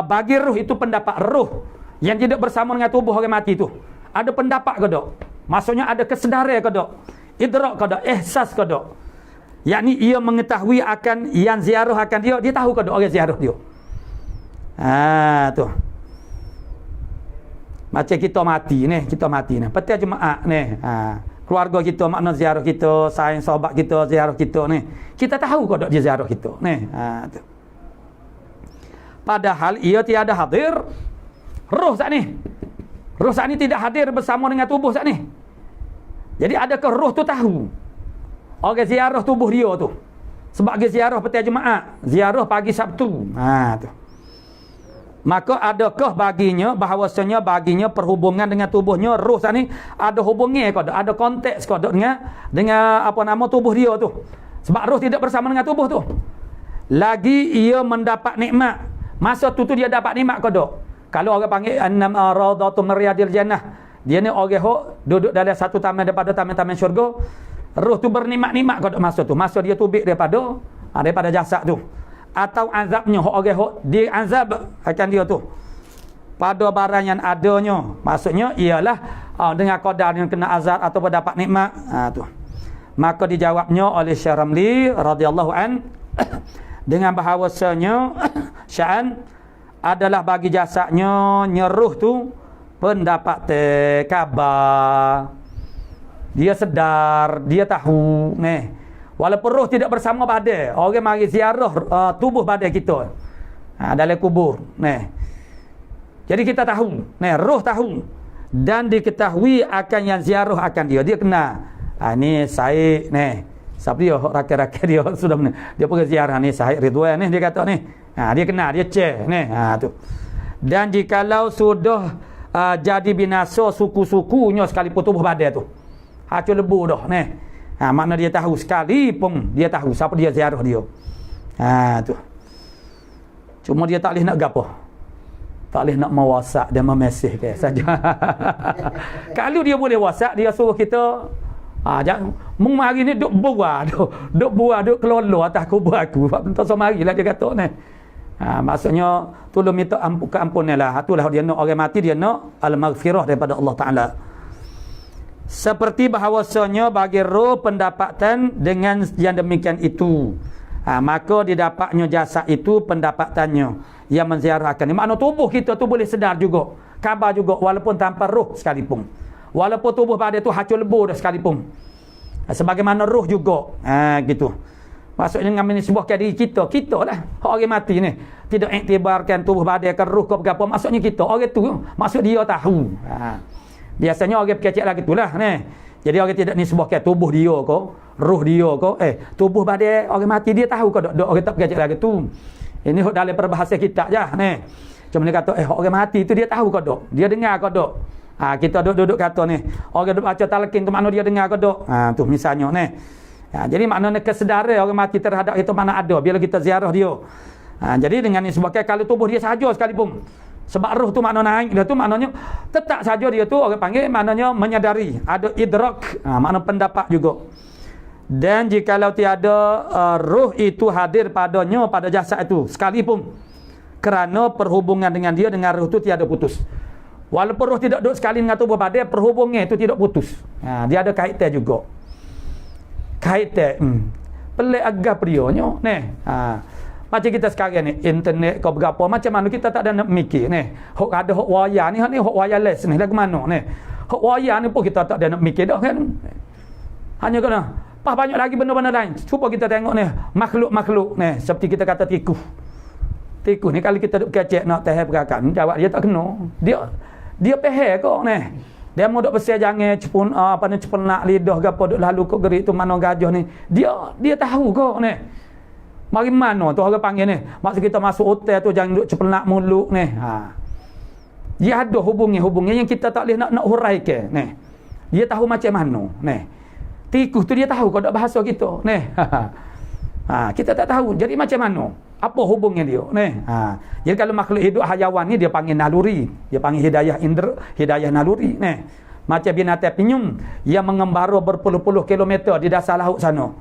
bagi roh itu pendapat roh yang tidak bersama dengan tubuh orang mati tu? Ada pendapat ke tak? Maksudnya ada kesedaran ke tak? Idrak ke tak? Ihsas ke tak? Yakni ia mengetahui akan yang ziarah akan dia tahu ke tak orang ziarah dia? Tu. Macam kita mati ni. Petang Jumaat ni. Keluarga kita, makna ziarah kita, sayang sahabat kita, ziarah kita ni. Kita tahu ke tak dia ziarah kita? Ni. Tu. Padahal ia tiada hadir. Roh saat ni tidak hadir bersama dengan tubuh saat ni. Jadi adakah roh tu tahu orang ziarah tubuh dia tu? Sebab dia ziarah petang Jumaat, ziarah pagi Sabtu. Tu. Maka adakah bahawasanya baginya perhubungan dengan tubuhnya, roh saat ni ada hubungan ke, ada konteks ke dengan apa nama tubuh dia tu? Sebab roh tidak bersama dengan tubuh tu. Lagi ia mendapat nikmat. Masa tu dia dapat nikmat ke tak? Kalau orang panggil annam radatu maryadil jannah, dia ni orang hok duduk dalam satu taman daripada taman-taman syurga. Roh tu bernikmat-nikmat ke tak masa tu? Masa dia tubik daripada jasad tu. Atau azabnya orang hok dia azab akan dia tu. Pada barang yang adanya, maksudnya ialah dengan qadar yang kena azab ataupun dapat nikmat. Tu. Maka dijawabnya oleh Syekh Ramli radhiyallahu an dengan bahawasanya sya'an adalah bagi jasadnya nyeruh tu pendapat khabar. Dia sedar, dia tahu ni. Walaupun roh tidak bersama badan, orang mari ziarah tubuh badan kita dalam kubur ni. Jadi kita tahu, ni roh tahu dan diketahui akan yang ziarah akan dia. Dia kenal. Ni Said ni. Siapa dia? Rakan-rakan dia sudah dia pergi ziarah ni Said Ridwan ni, dia kata ni. Dia kenal, dia cek ni. Tu. Dan jikalau sudah jadi binasa suku-sukunya sekalipun tubuh badan tu, hancur lebu dah ni. Makna dia tahu sekali pun dia tahu siapa dia ziarah dia. Tu. Cuma dia tak boleh nak gapo. Tak boleh nak WhatsApp dan memesej ke saja. Kalau dia boleh WhatsApp, dia suruh kita jangan mung hari ni duk buah duk kelolo atas kubur aku. Tak sama marilah dia kata ni. Maksudnya tolong minta keampunan lah. Itulah dia nak orang mati, dia nak al-maghfirah daripada Allah Ta'ala. Seperti bahawasanya bagi roh pendapatan dengan yang demikian itu, maka didapatnya jasad itu pendapatannya yang menziarahkan. Makna tubuh kita tu boleh sedar juga, khabar juga walaupun tanpa roh sekalipun. Walaupun tubuh pada tu hancur lebur dah sekalipun. Sebagaimana roh juga. Gitu. Maksudnya dengan menisbahkan diri kita lah. Orang mati ni tidak iktibarkan tubuh badan ke roh ke apa. Maksudnya kita. Orang tu maksud dia tahu. Biasanya orang kecil lagi itulah ni. Jadi orang tidak nisbahkan tubuh dia ke, roh dia ke. Tubuh badan orang mati dia tahu ke dok orang tak kecil lagi tu. Ini dalam peribahasa kita je ni. Cuma dia kata orang mati tu dia tahu ke dok. Dia dengar ke dok. Kita duduk kata ni, orang duduk baca talqin tu makna dia dengar ke dok. Tu misalnya ni. Jadi maknanya kesedaran orang mati terhadap itu mana ada bila kita ziarah dia. Jadi dengan ini sebabkan kalau tubuh dia sahaja sekalipun, Sebab roh tu makna naik, dia tu maknanya tetap saja dia tu orang panggil maknanya menyadari, ada idrak, makna pendapat juga. Dan jikalau tiada roh itu hadir padanya pada jasad itu sekalipun, kerana perhubungan dengan dia dengan roh itu tiada putus. Walaupun roh tidak duduk sekali dengan tubuh badan, perhubungan itu tidak putus. Dia ada kaitan juga. Kaitan. Pelik agak prianya ni. Macam kita sekarang ni, internet kau berapa, macam mana kita tak ada nak mikir ni. Hok ada hok wayar ni, hok wireless ni lagu mana ni. Hok wayar ni pun kita tak ada nak mikir dah kan. Hanya kena banyak lagi benda-benda lain. Cuba kita tengok ni, makhluk-makhluk ni, seperti kita kata tikus. Tikus ni kalau kita duk kecek nak tahan pergerakan, jawab dia tak kena. Dia peher kok ni. Dia mau duk besar jangan cepenak lidah gapo duk lalu kok gerik tu mana gajah ni. Dia tahu kok ni. Mari mana tu orang panggil ni. Maksud kita masuk hotel tu jangan duk cepenak mulut ni. Dia ada hubungan yang kita tak boleh nak huraikan ni. Dia tahu macam mana ni. Tikus tu dia tahu kau dak bahasa kita ni. Kita tak tahu. Jadi macam mana? Apa hubungnya dia ni? Jadi kalau makhluk hidup hayawan ni dia panggil naluri. Dia panggil hidayah indra, hidayah naluri ni. Macam binatang pinyum yang mengembara berpuluh-puluh kilometer di dasar laut sana.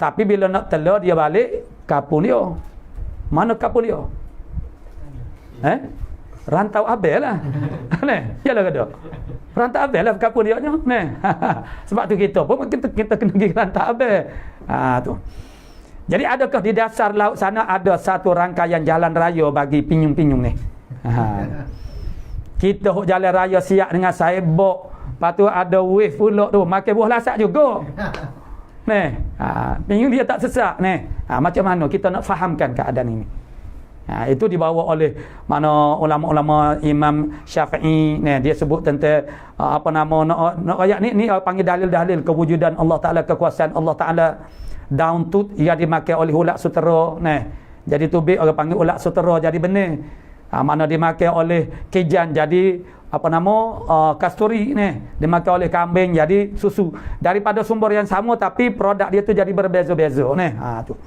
Tapi bila nak telur dia balik, kapur dia. Mana kapur dia? Rantau abel lah. Ni, yalah kata. Rantau abel lah kapur dia ni. Sebab tu kita pun kita kena pergi rantau abel. Tu. Jadi adakah di dasar laut sana ada satu rangkaian jalan raya bagi pinyung-pinyung ni? Kita hok jalan raya siap dengan saibok. Lepas tu ada wave pula tu, makan buah lasak juga. Pinyung dia tak sesak ni. Macam mana kita nak fahamkan keadaan ini? Itu dibawa oleh mana ulama-ulama Imam Syafi'i ni, dia sebut tentang nak ayat ni panggil dalil-dalil kewujudan Allah Taala, kekuasaan Allah Taala. Daun tut yang dimakan oleh ulat sutera ni. Jadi tubik orang panggil ulat sutera jadi benih. Mana dimakan oleh kejan jadi kasturi ni. Dimakan oleh kambing jadi susu. Daripada sumber yang sama tapi produk dia tu jadi berbeza-beza ni. Tu.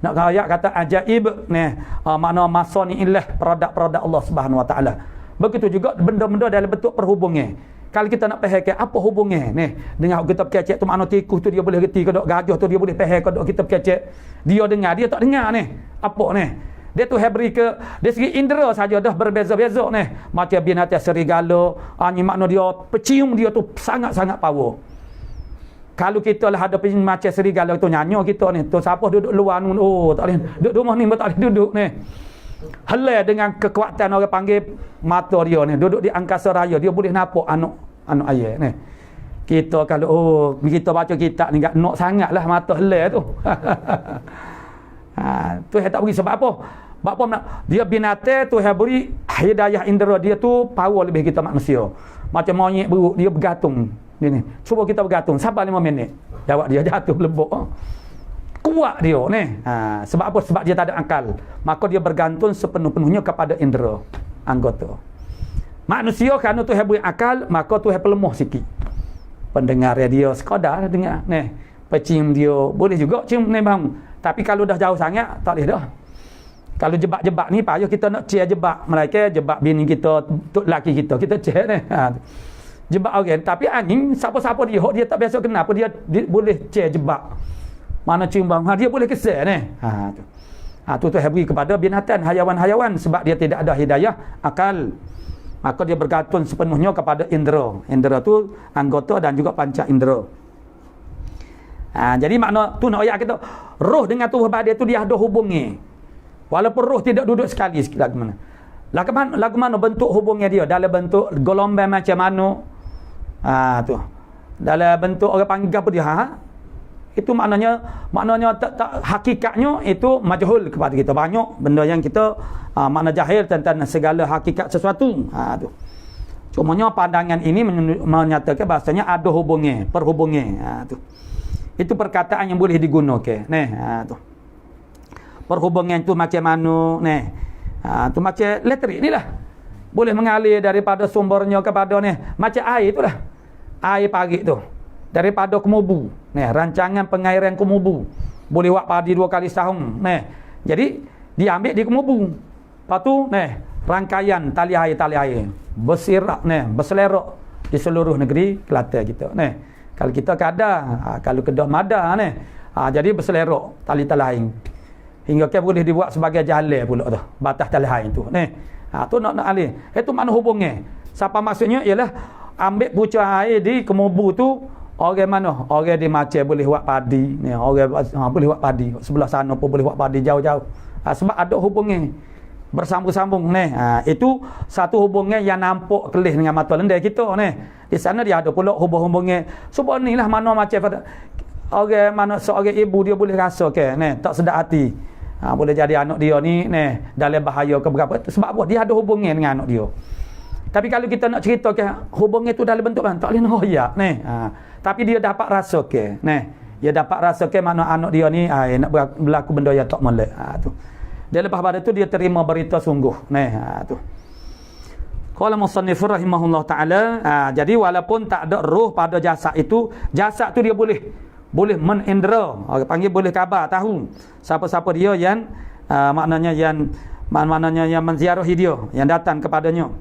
Nak ayat kata ajaib ni. Makna masani'illah, produk-produk Allah Subhanahu Wa Taala. Begitu juga benda-benda dalam bentuk perhubungan. Kalau kita nak pahamkan apa hubungnya ni dengan kita perkecek tu, makna tikus tu dia boleh reti ke dok, gajah tu dia boleh faham ke dok kita perkecek. Dia dengar, dia tak dengar ni. Apa ni? Dia tu hebri ke dari segi indera saja dah berbeza-beza ni. Macam binatang serigala, ni makna dia pecium dia tu sangat-sangat power. Kalau kita lah ada macam serigala tu nyanyi kita ni, tu siapa duduk luar ni, tak boleh duduk rumah ni, tak boleh duduk ni. Helai dengan kekuatan orang panggil mata dia ni, duduk di angkasa raya dia boleh nampak anak ayat ni. Kita kalau kita baca kitab ni nak sangatlah mata helai tu. Tu tak beri sebab apa? Sebab apa nak dia binatang tu beri hidayah indera dia tu power lebih kita manusia. Macam monyet beruk dia bergantung dia ni. Cuba kita bergantung sabar 5 minit. Jawab dia jatuh lebok. Kuat dia ni. Sebab apa? Sebab dia tak ada akal. Maka dia bergantung sepenuh-penuhnya kepada indera anggota. Manusia kerana Tuhan beri akal, maka Tuhan pelemah sikit. Pendengar dia sekadar dengar. Ni, pecium dia boleh juga cium ni bang. Tapi kalau dah jauh sangat tak boleh dah. Kalau jebak-jebak ni payah kita nak cia jebak. Mereka jebak bini kita, tok laki kita cia ni. Jebak orang. Tapi anjing siapa-siapa dia tak biasa kenapa dia boleh cia jebak. Mana cium bang, dia boleh kesal ni. Tu Tuhan beri kepada binatang, hayawan-hayawan sebab dia tidak ada hidayah akal. Maka dia bergantung sepenuhnya kepada indera. Indera tu anggota dan juga panca indera. Jadi makna tu nak ayat kita, roh dengan tubuh badan tu dia ada hubungi. Walaupun roh tidak duduk sekali lagu mana. Lagu mana bentuk hubungnya dia? Dalam bentuk gelombang macam mana? Tu. Dalam bentuk orang panggil apa dia? Itu maknanya tak hakikatnya itu majhul kepada kita. Banyak benda yang kita makna jahil tentang segala hakikat sesuatu. Tu. Cumanya pandangan ini menyatakan bahasanya ada hubungnya, perhubungnya. Tu. Itu perkataan yang boleh digunakan. Tu. Perhubungan tu macam mana? Tu macam elektrik ni lah. Boleh mengalir daripada sumbernya kepada ni. Macam air tu lah. Air pagi tu. Daripada kemubu. Rancangan pengairan kemubu. Boleh buat padi 2 kali setahun. Jadi, diambil di kemubu. Lepas tu, rangkaian tali air bersirak berselerok di seluruh negeri Kelantan kita kalau kita kada kalau kedah mada jadi berselerok tali air hingga ke boleh dibuat sebagai jalan pula tu batas tali air tu tu nak alih itu mana hubungnya siapa maksudnya ialah ambil pucuk air di kemubu tu orang mana orang di Macam boleh buat padi orang boleh buat padi sebelah sana pun boleh buat padi jauh-jauh sebab ada hubungnya bersambung-sambung itu satu hubungnya yang nampak kelih dengan mata lendai kita di sana dia ada pula hubung-hubungnya sebab inilah mana macam orang mana seorang ibu dia boleh rasa tak sedap hati boleh jadi anak dia ni dalam bahaya ke berapa sebab apa dia ada hubungnya dengan anak dia tapi kalau kita nak cerita hubungnya tu dalam bentuk tak boleh nak royak tapi dia dapat rasa dia dapat rasa mana anak dia ni nak berlaku benda yang tak molek tu. Dia lepas pada tu dia terima berita sungguh. Tu. Qala musannif rahimahullah taala, jadi walaupun tak ada roh pada jasad itu, jasad tu dia boleh menindera, orang panggil boleh khabar tahu siapa-siapa dia yang maknanya yang menziarahi dia, yang datang kepadanya.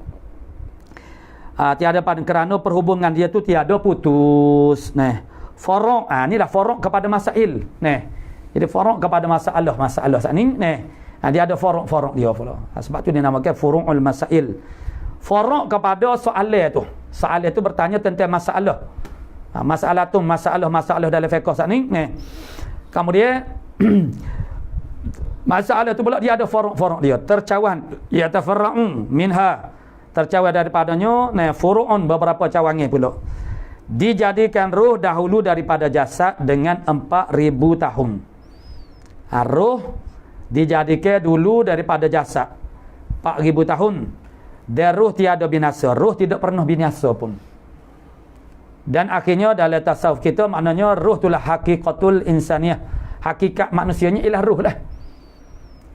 Tiada pada kerana perhubungan dia tu tiada putus. Faraq inilah faraq kepada masail. Jadi faraq kepada masalah saat ni dia ada faraq dia pula. Sebab tu dinamakan furu'ul masail. Faraq kepada soalan tu. Soalan tu bertanya tentang masalah. Masalah dalam fiqh saat ni. Kemudian masalah tu pula dia ada faraq dia. Tercawan ya tafarra'u minha. Tercawan daripadanya furu'un beberapa cawangan pula. Dijadikan roh dahulu daripada jasad dengan 4,000 tahun. Roh dijadikan dulu daripada jasad 4,000 tahun. Dan roh tiada binasa, roh tidak pernah binasa pun. Dan akhirnya dalam tasawuf kita maknanya roh itulah hakikatul insaniyah, hakikat manusianya ialah roh lah.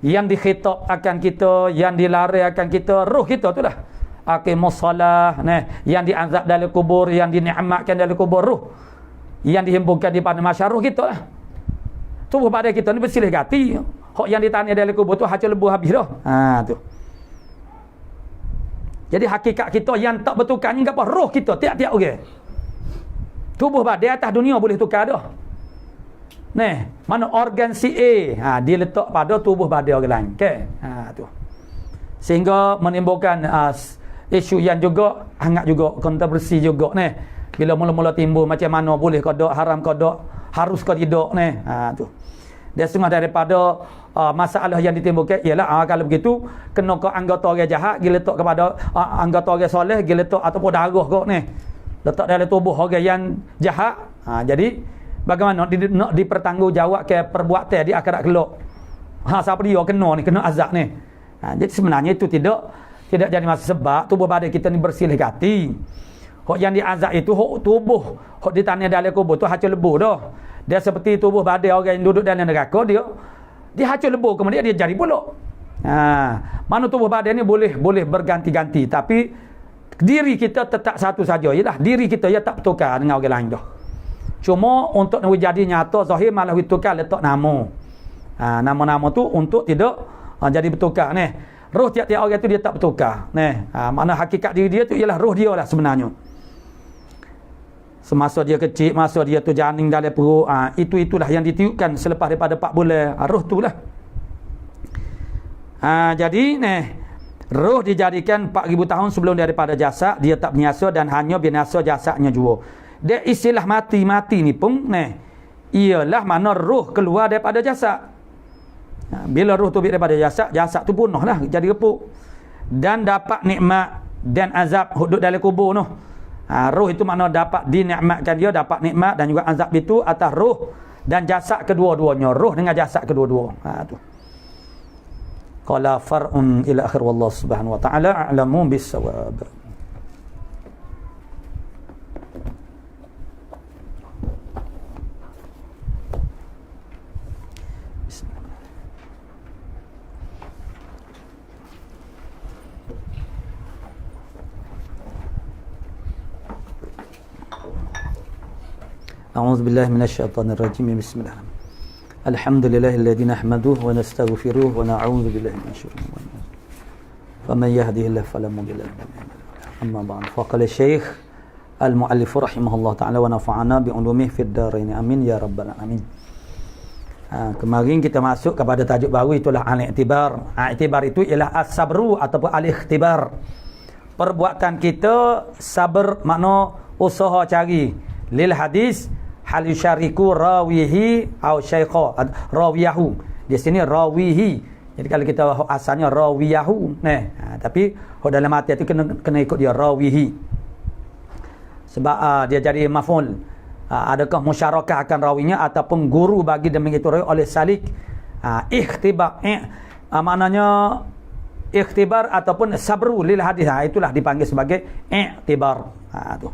Yang dikhitab akan kita, yang dilarang akan kita, roh kita tu lah. Aqimus salah, yang diazab dalam kubur, yang dinikmatkan dalam kubur, roh yang dihimpunkan di padang mahsyar, roh kita lah. Tubuh badan kita ni bersilih ganti. Hak yang ditanya dalam kubur tu hancur lebuh habis dah. Tu. Jadi hakikat kita yang tak bertukar ni apa? Roh kita tiap-tiap orang. Tubuh badan atas dunia boleh tukar dah. Mana organ si A, dia letak pada tubuh badan orang lain. Tu. Sehingga menimbulkan isu yang juga hangat juga, kontroversi juga bila mula-mula timbul macam mana boleh ke tak, haram ke tak, harus ke tidak tu. Dia setengah daripada masalah yang ditimbulkan ialah kalau begitu kena ke anggota orang jahat dia letak kepada anggota orang soleh dia letak ataupun darah kau letak dalam tubuh orang yang jahat. Jadi bagaimana nak dipertanggungjawab ke perbuatan di akhirat kelak. Siapa dia kena azab ni. Jadi sebenarnya itu tidak jadi masalah sebab tubuh badan kita ni bersilih ganti. Hak yang diazab itu hak tubuh, hak ditanya dalam kubur tu hancur lebuh dah. Dia seperti tubuh badan orang yang duduk dalam neraka, dia hancur lebuh kemudian dia jadi pula. Mana tubuh badan ni boleh berganti-ganti tapi diri kita tetap satu saja. Ialah diri kita ya tak bertukar dengan orang lain dah. Cuma untuk nak jadi nyata zahir malah bertukar letak nama. Nama-nama tu untuk tidak jadi bertukar Roh tiap-tiap orang tu dia tak bertukar. Mana hakikat diri dia tu ialah roh dia lah sebenarnya. Semasa dia kecil, masa dia tu janin dalam perut, itulah yang ditiupkan selepas daripada 4 bulan. Roh tu lah. Jadi roh dijadikan 4,000 tahun sebelum daripada jasad, dia tak binasa dan hanya binasa jasadnya jua. Dia istilah mati ni pun ialah mana roh keluar daripada jasad. Bila roh tu daripada jasad tu punahlah, jadi repuk. Dan dapat nikmat dan azab hudud dalam kubur noh. Roh itu makna dapat dinikmatkan dia, dapat nikmat dan juga azab itu atas roh dan jasad kedua-duanya. Roh dengan jasad kedua-dua. Tu. Qala far'un ila akhir wallahu subhanahu wa ta'ala a'lamu bis-shawab. أعوذ بالله من الشيطان الرجيم بسم الله الحمد لله الذي نحمده ونستغفره ونعوذ بالله من شرور أنفسنا faman yahdihillahu fala mudilla lahu. Amma ba'd. Faqala Syekh Al-Mu'allif rahimahullah ta'ala wa nafa'ana bi ulumihi fid dharain. Amin ya rabbal alamin. Kemarin kita masuk kepada tajuk baru, itulah al-i'tibar. I'tibar itu ialah as-sabru ataupun al-ikhtibar. Perbuatan kita sabar, makna usaha cari lil hadis hal yusyariku rawihi au syaikha rawiyahu. Di sini rawihi. Jadi kalau kita asalnya rawiyahu, tapi dalam hati itu kena ikut dia rawihi. Sebab dia jadi maf'ul. Adakah musyarakah akan rawinya ataupun guru bagi demikian itu rawi oleh salik. Ikhtibar maknanya ikhtibar ataupun sabru lil hadis, itulah dipanggil sebagai i'tibar. Tu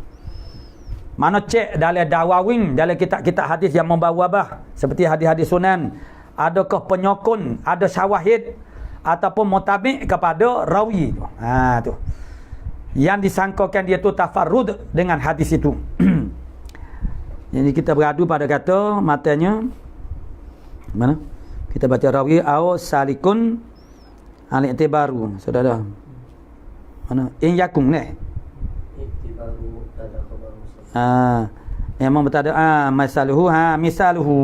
mana cek dalam dawawin, dalam kitab-kitab hadis yang membawa bah seperti hadis-hadis sunan, adakah penyokun, ada syawahid ataupun mutabi' kepada rawi. Tu yang disangkakan dia tu tafarrud dengan hadis itu. Jadi kita beradu pada kata matanya mana? Kita baca rawi au salikun al-i'tibaru. Saudara. Mana? In yakun i'tibaru tada khabar. Yang membetada misaluhu misaluhu.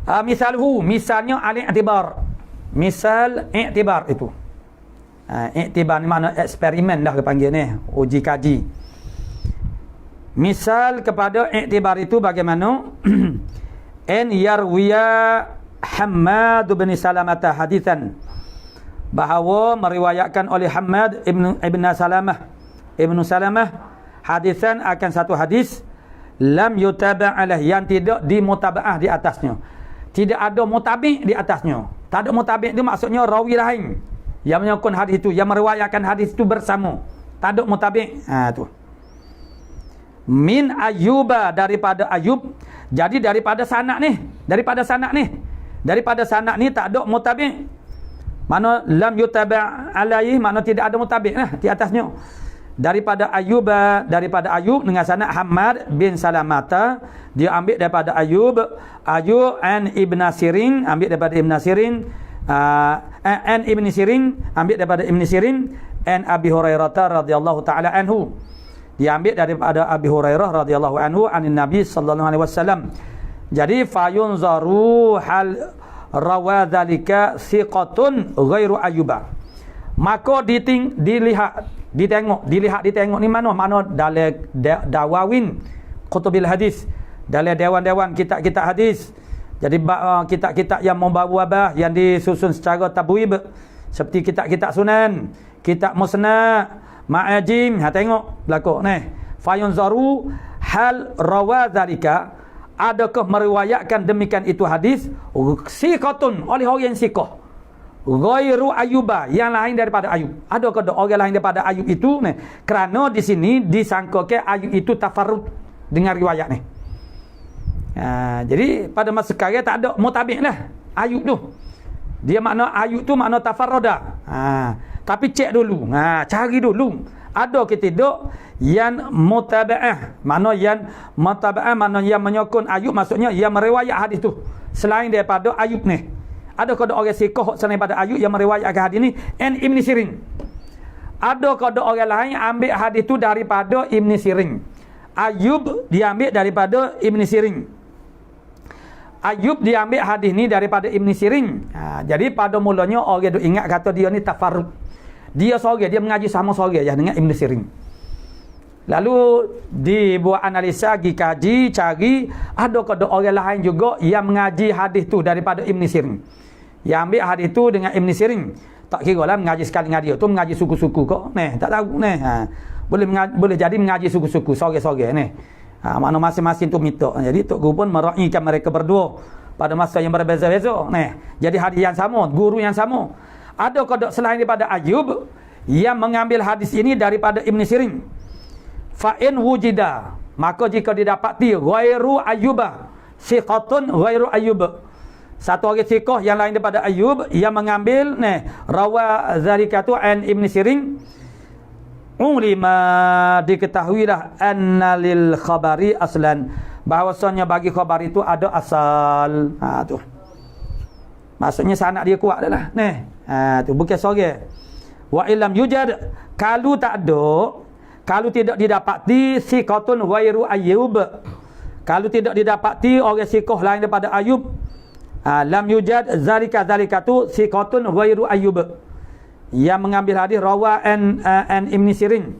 Misaluhu, misalnya al-i'tibar. Misal i'tibar itu. I'tibar ni makna eksperimen dah dipanggil ni, uji kaji. Misal kepada i'tibar itu bagaimana? En yarwiya Hammad bin Salamah hadithan, bahawa meriwayatkan oleh Hammad ibn Salamah hadithan akan satu hadis lam yutaba' alaih, yang tidak dimutabaah di atasnya. Tidak ada mutabi' di atasnya. Tak ada mutabi' itu maksudnya rawi lain yang menyokong hadis itu, yang meriwayatkan hadis itu bersama. Tak ada mutabi'. Tu. Min Ayyuba, daripada Ayyub. Jadi daripada sanak ni tak ada mutabi'. Mana lam yutaba' alaihi, mana tidak ada mutabi' di atasnya. Daripada Ayyub dengan sanak Hammad bin Salamata, dia ambil daripada Ayyub an Ibn Sirin, ambil daripada Ibn Sirin, an Ibn Sirin, ambil daripada Ibn Sirin, an Abi Hurairah radhiyallahu taala anhu. Diambil daripada Abi Hurairah radhiyallahu anhu anin Nabi sallallahu alaihi wasallam. Jadi fayunzaru hal rawadzalika siqatun ghairu Ayyuba. Maka ditengok ni mana dalam dawawin kutubil hadis, dalam dewan-dewan kitab-kitab hadis. Jadi kitab-kitab yang membawa bah yang disusun secara tabwib seperti kitab-kitab sunan, kitab musnad, ma'ajim, tengok belakang ni. Fayunzaru hal rawadzalika, adakah meriwayatkan demikian itu hadis siqatun, oleh orang yang siqah, ghairu Ayyuba, yang lain daripada Ayyub. Adakah orang lain daripada Ayyub itu ni? Kerana di sini disangkakan Ayyub itu tafarrud dengan riwayat ni. Jadi pada masa sekarang tak ada mutabi' lah Ayyub tu. Dia makna Ayyub tu makna tafarruda. Tapi cek dulu, cari dulu ada ke tidak yang mutaba'ah, mana yang mutaba'ah, mana yang menyokong Ayyub, maksudnya yang meriwayat hadis tu selain daripada Ayyub ni. Adakah ada orang sikoh selain daripada Ayyub yang meriwayatkan hadis ni? And Ibn Sirin. Adakah ada orang lain ambil hadis tu daripada Ibn Sirin? Ayyub diambil daripada Ibn Sirin. Ayyub diambil hadis ni daripada Ibn Sirin. Jadi pada mulanya orang tu ingat kata dia ni tafarrud. Dia seorang, dia mengaji sama seorang ya dengan Ibn Sirin. Lalu dibuat analisa, kaji, cari adakah ada orang lain juga yang mengaji hadis tu daripada Ibn Sirin. Yang ambil hadis tu dengan Ibn Sirin. Tak kira lah mengaji sekali dengan dia tu, mengaji suku-suku kok. Tak tahu ni. Boleh jadi mengaji suku-suku, seorang-seorang ni. Makna masing-masing tu minta. Jadi Tok Guru pun meraihkan mereka berdua pada masa yang berbeza-beza. Jadi hadis yang sama, guru yang sama. Adakah selain daripada Ayyub yang mengambil hadis ini daripada Ibn Sirin? Fa'in wujida, maka jika didapati ghairu Ayyuba, siqatun ghairu Ayyub, satu orang siqah yang lain daripada Ayyub yang mengambil rawa zalikatu an Ibn Sirin, ulima, diketahuilah anna lil khabari aslan, bahwasanya bagi khabar itu ada asal. Tu Maksudnya sanad dia kuat dah lah. Tu bukan sorang. Wa illam yujad, kalau tak ada, kalau tidak didapati siqatun ghairu Ayyub. Kalau tidak didapati orang siqah lain daripada Ayub, lam yujad zalika tu siqatun ghairu Ayyub. Yang mengambil hadis rawa an Ibn Sirin,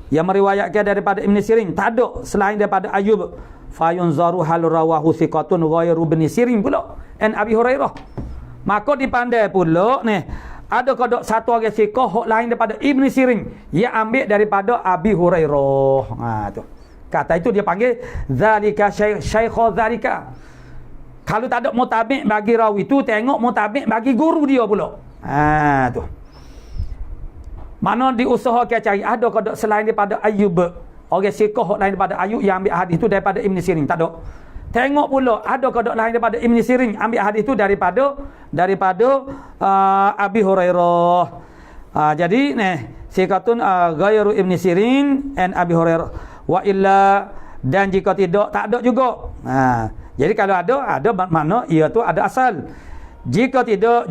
yang meriwayatkan daripada Ibn Sirin, tak ada selain daripada Ayub. Fayunzaru hal rawahu siqatun ghairu Ibn Sirin pula an Abi Hurairah. Maka dipandai pula ni, ada kodok satu orang siqah hak lain daripada Ibn Sirin yang ambil daripada Abi Hurairah. Tu. Kata itu dia panggil zalika syaikh zalika. Kalau tak ada mutabik bagi rawi tu, tengok mutabik bagi guru dia pula. Tu. Mana diusahakan cari ada kodok selain daripada Ayyub. Orang siqah hak lain daripada Ayyub yang ambil hadis tu daripada Ibn Sirin, tak ada. Tengok pula ada kodok lain daripada Ibn Sirin ambil hadis itu daripada Abi Hurairah. Jadi siqatun ghairu Ibn Sirin and Abi Hurairah. Wa illa, dan jika tidak, tak ada juga. Jadi kalau ada makna ia tu ada asal. Jika tidak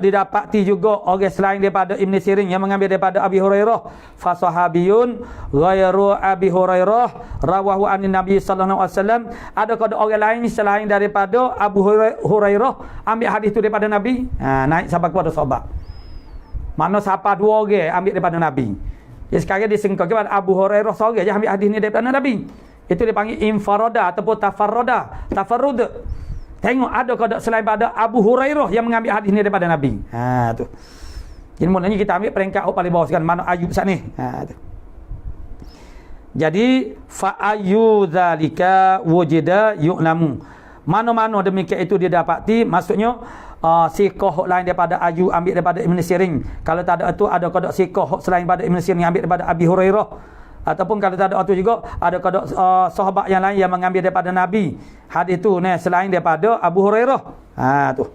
didapati juga orang selain daripada Ibn Sirin yang mengambil daripada Abi Hurairah, fa sahabiyun ghairu Abi Hurairah rawahu anin Nabi sallallahu alaihi wasallam. Adakah ada orang lain selain daripada Abu Hurairah ambil hadis itu daripada Nabi? Naik sampai kepada sahabat. Mana siapa dua orang ambil daripada Nabi? Jadi sekarang disengkau kepada Abu Hurairah seorang je ambil hadis ni daripada Nabi. Itu dipanggil infarada ataupun tafarrud. Tengok ada kodok selain pada Abu Hurairah yang mengambil hadis ni daripada Nabi. Tu. Jadi maknanya kita ambil peringkat paling bawah sekarang, mana Ayub sat ni. Tu. Jadi fa ayyu zalika wujida yu'lamu. Mana-mana demikian itu didapati, maksudnya siqah lain daripada Ayub ambil daripada Ibn Sirin. Kalau tak ada itu, ada kodok siqah selain pada Ibn Sirin ambil daripada Abi Hurairah. Ataupun kalau tak ada itu juga ada kodok sahabat yang lain yang mengambil daripada Nabi hadis itu selain daripada Abu Hurairah. Tu.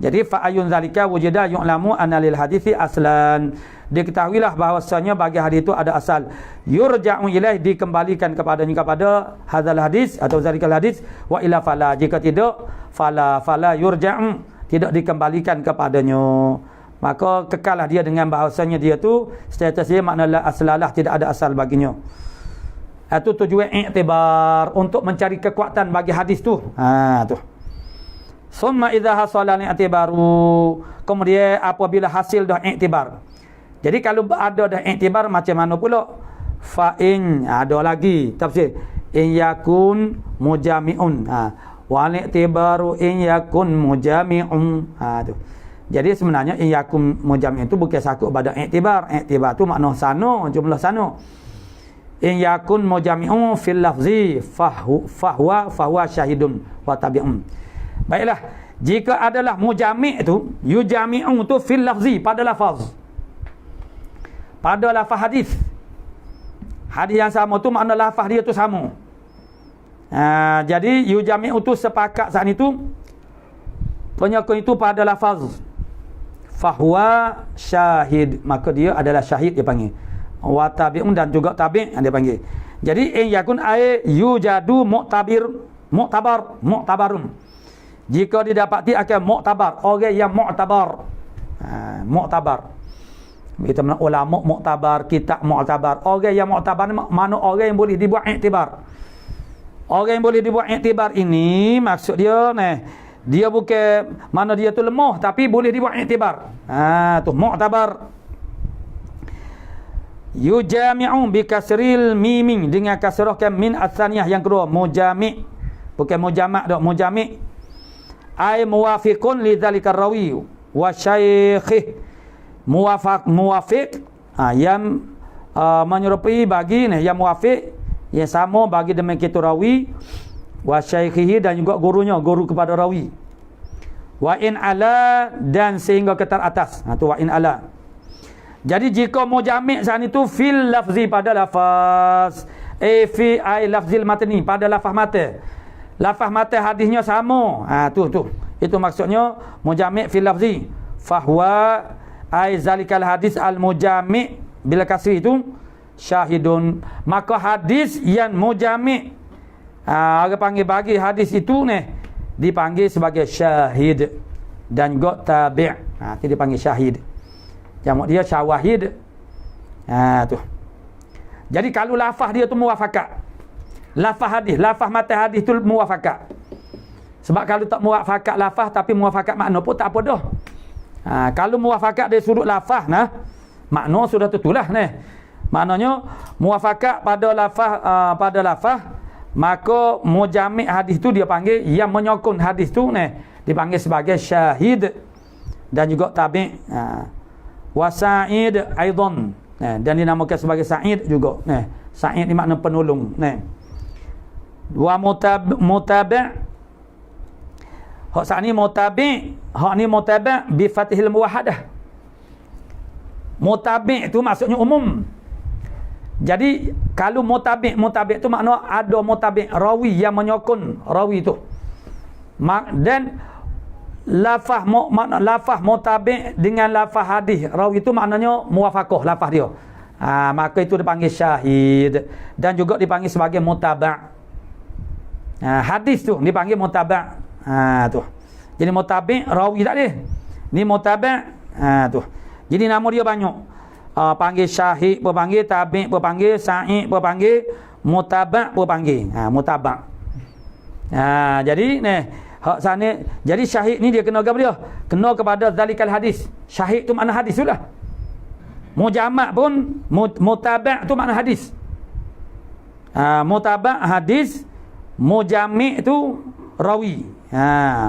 Jadi fa ayun zalika wujida yu'lamu anna lil hadithi aslan. Diketahuilah bahawasanya bagi hadis itu ada asal. Yurja'u ilaih, dikembalikan kepadanya kepada hadzal hadis atau zalikal hadis, wa ila fala, jika tidak fala yurja'u, tidak dikembalikan kepadanya. Maka kekallah dia dengan bahasanya dia tu status dia maknalah aslalah, tidak ada asal baginya. Itu tujuan i'tibar, untuk mencari kekuatan bagi hadis tu. Tu. Summa idza hasala i'tibaru, kemudian apabila hasil dah i'tibar. Jadi kalau ada dah i'tibar macam mana pula? Fa in, ada lagi tafsir, in yakun mujami'un. Wa i'tibaru in yakun mujami'un. Tu. Jadi sebenarnya in yakum mujam' itu bukan sakut pada i'tibar. I'tibar tu makna sana, jumlah sana. In yakun mujami'un fil lafzi fahuwa syahidun wa tabi'un. Baiklah, jika adalah mujami' tu, yujami'un tu fil lafzi, pada lafaz. Pada lafaz hadis. Hadis yang sama tu makna lafaz dia tu sama. Jadi yujami'un tu sepakat saat itu penyokong itu pada lafaz. Fahuwa syahid, maka dia adalah syahid dia panggil. Wa tabi'un, dan juga tabi' dia panggil. Jadi in yakun ay yujadu mu'tabarun. Jika didapati akan mu'tabar, orang yang mu'tabar. Mu'tabar. Kita mana ulama mu'tabar, kitab mu'tabar. Orang yang mu'tabar mana orang yang boleh dibuat iktibar. Orang yang boleh dibuat iktibar ini maksud dia dia bukan mana dia tu lemah, tapi boleh dibuat iktibar. Tu mu'tabar. Yujami'u bi kasril mim, dengan kasrahkan min atsaniyah yang kedua, mujami'. Bukan mujama' dak, mujami'. Ai muwafiqun li dzalikar rawi wa syaikhih. Muwafiq yang menyerupai bagi yang muwafiq, yang sama bagi demikian itu rawi, wa syaikhihi, dan juga gurunya, guru kepada rawi. Wa in ala, dan sehingga ke teratas. Tu wa in ala. Jadi jika mujami' saat itu fil lafzi, pada lafaz, fi ai lafzil matni, pada lafaz mata. Lafaz mata hadisnya sama. Tu itu maksudnya mujami' fil lafzi. Fahuwa ai zalikal hadis al mujami' bila kasri itu syahidun. Maka hadis yang mujami', orang panggil bagi hadis itu dipanggil sebagai syahid. dan juga tabi'. Itu dipanggil syahid. Jamak dia syawahid. Tu. Jadi kalau lafaz dia tu muwafaqah. Lafaz hadis, lafaz matan hadis tu muwafaqah. Sebab kalau tak muwafaqah lafaz tapi muwafaqah makna pun tak apa dah. Kalau muwafaqah dari sudut lafaz makna sudah tentulah Maknanya muwafaqah pada lafaz maka mujami' hadis tu dia panggil yang menyokong hadis tu dipanggil sebagai syahid dan juga tabi'. Wa sa'id aidan. Dan dinamakan sebagai sa'id juga. Sa'id ni makna penolong. Wa mutabi'. Hak sa'ni mutabi', hak ni mutabi' bi fathil muwahhadah. Mutabi' tu maksudnya umum. Jadi kalau mutabi' tu makna ada mutabi' rawi yang menyokong rawi tu. Dan lafaz mutabi' dengan lafaz hadis rawi itu maknanya muwafaqah lafaz dia. Maka itu dipanggil syahid dan juga dipanggil sebagai mutaba'. Hadis tu dipanggil mutaba'. Tu. Jadi mutabi' rawi tak dia. Ni mutaba' tu. Jadi nama dia banyak. Panggil syahid, berpanggil tabi', berpanggil sa'id, berpanggil mutaba', berpanggil mutaba'. Jadi hak sana, jadi syahid ni dia kena apa dia? Kena kepada zalikal hadis. Syahid tu makna hadis sudah. Mujama' pun mutaba' tu makna hadis. Mutaba' hadis, mujami' tu rawi.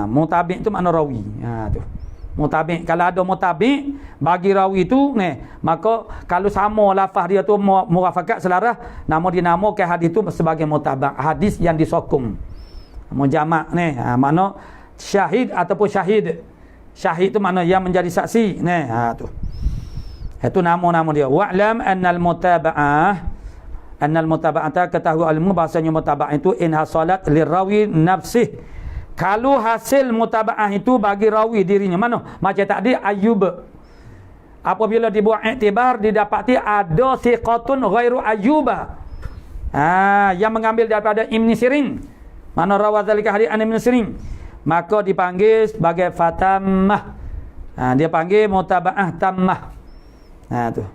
Mutabi' tu makna rawi. Tu. Mutabi', kalau ada mutabi' bagi rawi tu maka kalau sama lafaz dia tu muwafaqat selaras, nama dinamakan hadis tu sebagai mutaba', hadis yang disokong. Mujama' makna syahid ataupun syahid. Syahid tu makna yang menjadi saksi. Tu. Itu nama-nama dia. Wa'lam annal mutaba'ata, ketahui ilmu bahasanya mutaba'ah itu in hasalat lirawi nafsih. Kalau hasil mutaba'ah itu bagi rawi dirinya, mana? Macam tadi Ayyub. Apabila dibuat iktibar, didapati ada thiqatun ghairu Ayyuba. Yang mengambil daripada Ibn Sirin. Mana rawadzalika hadis an Ibn Sirin. Maka dipanggil sebagai fatammah. Dia panggil mutaba'ah tammah. Tu.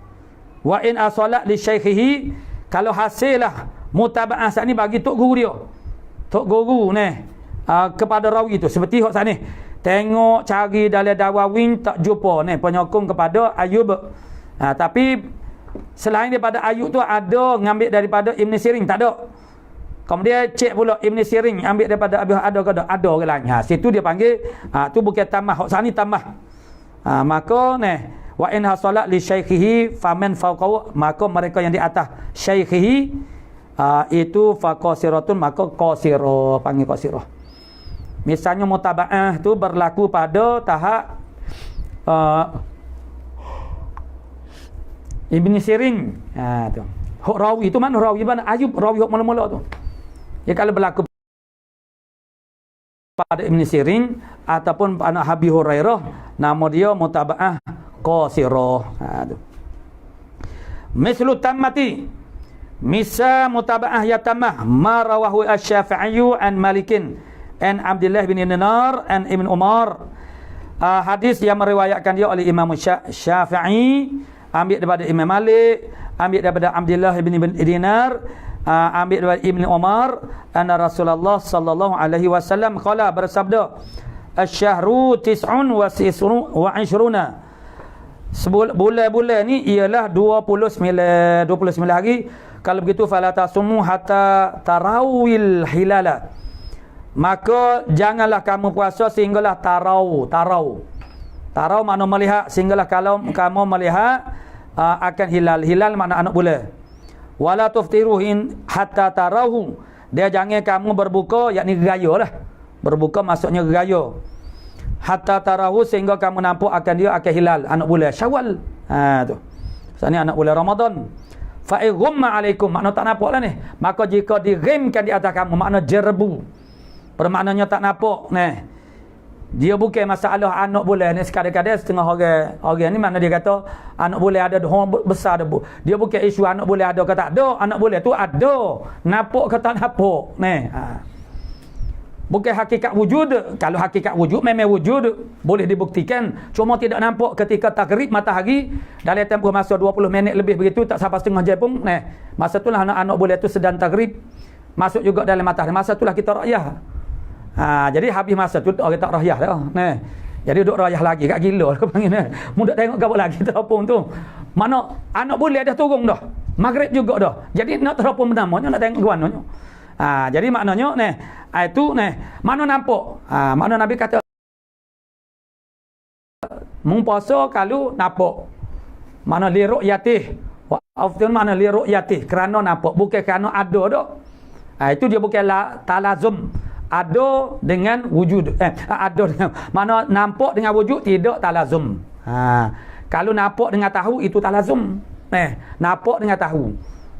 Wa in asalat li syaikhihi, kalau hasillah mutaba'ah saat ni bagi tok guru dia. Tok guru kepada rawi itu seperti hak sana tengok cari dalam dawawin tak jumpa penyokong kepada Ayub. Tapi selain daripada Ayub tu ada ngambil daripada Ibn Sirin, tak ada. Kemudian cek pula Ibn Sirin ambil daripada Abi, ada ke tak? Ada ke lain. Situ dia panggil tu bukan tamah, hak sana tamah. Maka wa in hasalat li syaikhihi faman fawqahu, maka mereka yang di atas syaikhihi itu faqasiratun, maka qasirah, panggil qasirah. Misalnya mutaba'ah tu berlaku pada tahap Ibn Sirin. Tu. Hak rawi tu mana rawi mana Ayub, rawi hak mula-mula tu. Ya kalau berlaku pada Ibn Sirin ataupun pada Abi Hurairah, nama dia mutaba'ah qasirah. Tu. Mislu tammati. Misa mutaba'ah yatamah ma rawahu asy-Syafi'i an Malikin an Abdullah bin Dinar an Ibn Umar. Hadis yang meriwayatkan dia oleh Imam Syafi'i, ambil daripada Imam Malik, ambil daripada Abdullah bin Dinar, ambil daripada Ibn Umar, anna Rasulullah sallallahu alaihi wasallam qala, bersabda, asy-syahru tis'un wa ishruna. Bulan-bulan ni ialah 29 hari. Kalau begitu fala tasumu hatta tarawil hilala, maka janganlah kamu puasa sehinggalah tarau makna melihat, sehinggalah kalau kamu melihat akan hilal makna anak bulan. Wala tuftiruhin hatta tarahu, dia jangan kamu berbuka, yakni geraya lah, berbuka maksudnya geraya, hatta tarahu sehingga kamu nampak akan dia akan hilal anak bulan Syawal. Tu maksudnya anak bulan Ramadan. Fa ighumma alaikum, makna tak nampak lah ni, maka jika dirimkan di atas kamu, makna jerbu, bermaknanya tak nampak dia bukan masalah anak bulan ni. Sekadang-kadang setengah orang ni mana dia kata anak bulan ada besar ada. Dia bukan isu anak bulan ada ke tak ada. Anak bulan tu ada, nampak ke tak nampak Bukan hakikat wujud. Kalau hakikat wujud memang wujud, boleh dibuktikan. Cuma tidak nampak ketika takrib matahari dalam tempoh masa 20 minit lebih begitu, tak sampai setengah jam pun. Masa itulah anak-anak boleh tu sedang takrib masuk juga dalam matahari. Masa itulah kita rayah. Jadi habis masa tu orang tak rayah dah. Jadi duduk rayah lagi kat gila aku panggil. Mudah tengok gapo lagi terapung tu. Mana anak boleh dah turun dah. Maghrib juga dah. Jadi nak terapung namanya nak tengok guananya. Jadi maknanya itu mana nampak. Makna Nabi kata mung puasa kalau nampak. Mana li ru'yatih. Wa afdal mana li ru'yatih, kerana nampak, bukan kerana ada dah. Itu dia bukan talazum. Ada dengan wujud. Ada dengan mana nampak dengan wujud tidak talazum. Kalau nampak dengan tahu itu talazum. Nampak dengan tahu.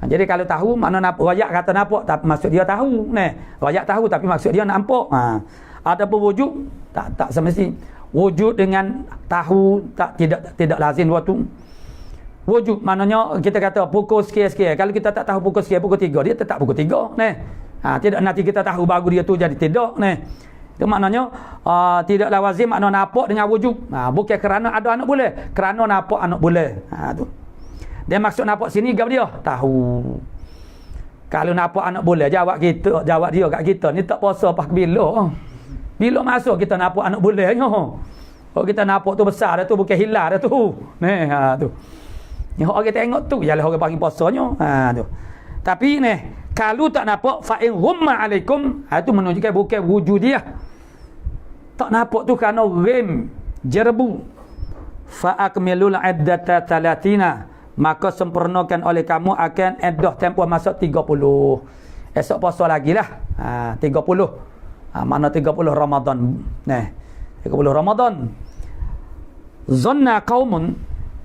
Jadi kalau tahu makna nampak, rakyat kata nampak tapi maksud dia tahu. Rakyat tahu tapi maksud dia nampak. Adapun wujud tak semesti. Wujud dengan tahu tidak lazim waktu. Wujud maknanya kita kata pukul sekian-sekian. Kalau kita tak tahu pukul sekian, pukul 3, dia tetap pukul 3. Tidak nanti kita tahu baru dia tu jadi tidak. Itu maknanya tidaklah wazim makna nampak dengan wujud. Bukan kerana ada anak boleh, kerana nampak anak boleh. Tu. Dia maksud nampak sini gap dia tahu. Kalau nampak anak boleh, jawab dia kat kita ni tak puasa pas bila. Bila masuk kita nampak anak bolehnya. Kalau kita nampak tu besar dah tu, bukan hilang dah tu. Tu. Ni orang tengok tu ialah orang panggil puasanya. Tu. Tapi kalau tak nampak fa in humma alaikum, itu menunjukkan bukan wujud dia. Tak nampak tu kerana rem jerbu. Fa akmilul iddata 30, maka sempurnakan oleh kamu akan iddah tempoh masa 30. Esok puasa lagi lah. 30. Mana 30 Ramadan. 30 Ramadan. Zanna qaumun,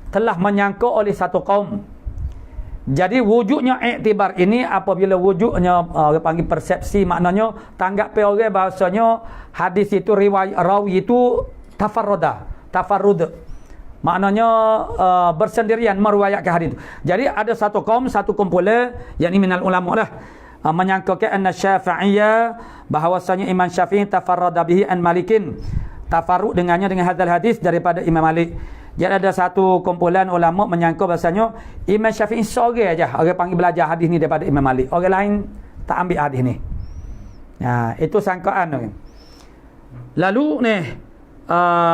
telah menyangka oleh satu kaum. Jadi wujudnya iktibar ini apabila wujudnya orang panggil persepsi, maknanya tanggap orang bahasanya hadis itu riwayat rawi itu tafarrud. Maknanya bersendirian meriwayatkan hadis itu. Jadi ada satu kaum, satu kumpulan yakni minal ulama lah menyangkakan anna Syafi'iyya, bahawasanya Imam Syafi'i tafarrada bihi an Malikin, tafarrud dengannya dengan hadal hadis daripada Imam Malik. Jadi ada satu kumpulan ulama menyangka bahasanya Imam Syafi'i seorang aja orang panggil belajar hadis ni daripada Imam Malik. Orang lain tak ambil hadis ni. Itu sangkaan. Lalu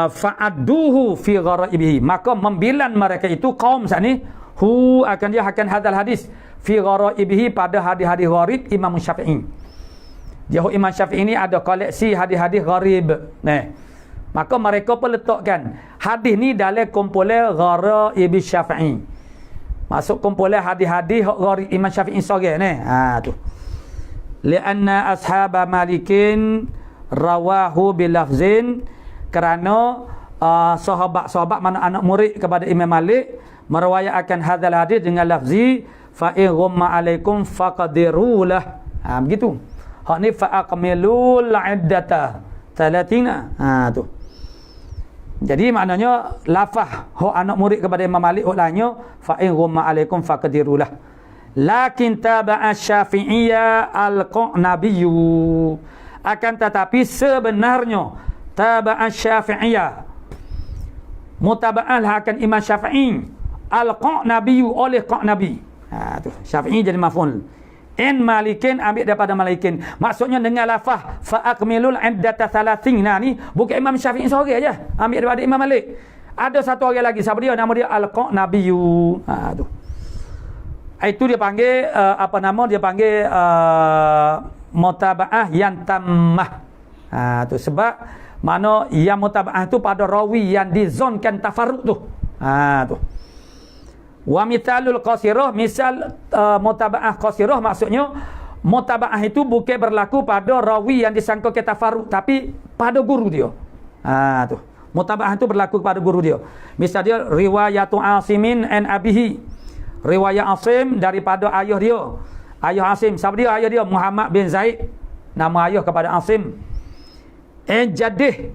fa'adduhu fi gharaibihi, maka membilan mereka itu kaum saat ni akan hadal hadis fi gharaibihi, pada hadis-hadis gharib Imam Syafi'i. Imam Syafi'i ini ada koleksi hadis-hadis gharib. Maka mereka pun letakkan hadis ni dalam kumpulan Gharaib Syafi'i. Masuk kumpulan hadis-hadis Gharib Imam Syafi'i seorang tu. Lianna ashab Malikin rawahu bilafzin, kerana sahabat-sahabat mana anak murid kepada Imam Malik meriwayatkan hadzal hadis dengan lafzi fa in ghamma alaikum faqdirulah. Begitu. Hak ni fa aqmilul iddata 30. Tu. Jadi maknanya lafaz anak murid kepada Imam Malik lainnya fa in ghamma alaikum faqdirulah. Lakin taba'a Syafi'iyya al-Qanabiyyu, akan tetapi sebenarnya taba'a Syafi'iyya mutaba'ah akan Imam Syafi'i al-Qanabiyyu oleh Qanabi. Tu Syafi'i jadi maf'ul. In Malikin ambil daripada Malikin. Maksudnya dengan lafaz fa akmilul iddata 30 ni bukan Imam Syafi'i seorang aja, ambil daripada Imam Malik. Ada satu orang lagi, siapa dia? Nama dia Al-Qanabiyyu. Tu. Itu dia panggil dia panggil mutaba'ah yang tammah. Tu sebab mana yang mutaba'ah tu pada rawi yang dizonkan tafarrud tu. Tu. Wa mithalul qasirah, misal mutaba'ah qasirah, maksudnya mutaba'ah itu bukan berlaku pada rawi yang disangka ke tafarrud, tapi pada guru dia. Tu. Mutaba'ah itu berlaku pada guru dia. Misal dia riwayatu Asimin an abihi, riwayat Asim daripada ayah dia. Ayah Asim, siapa dia? Ayah dia Muhammad bin Zaid, nama ayah kepada Asim. Jadih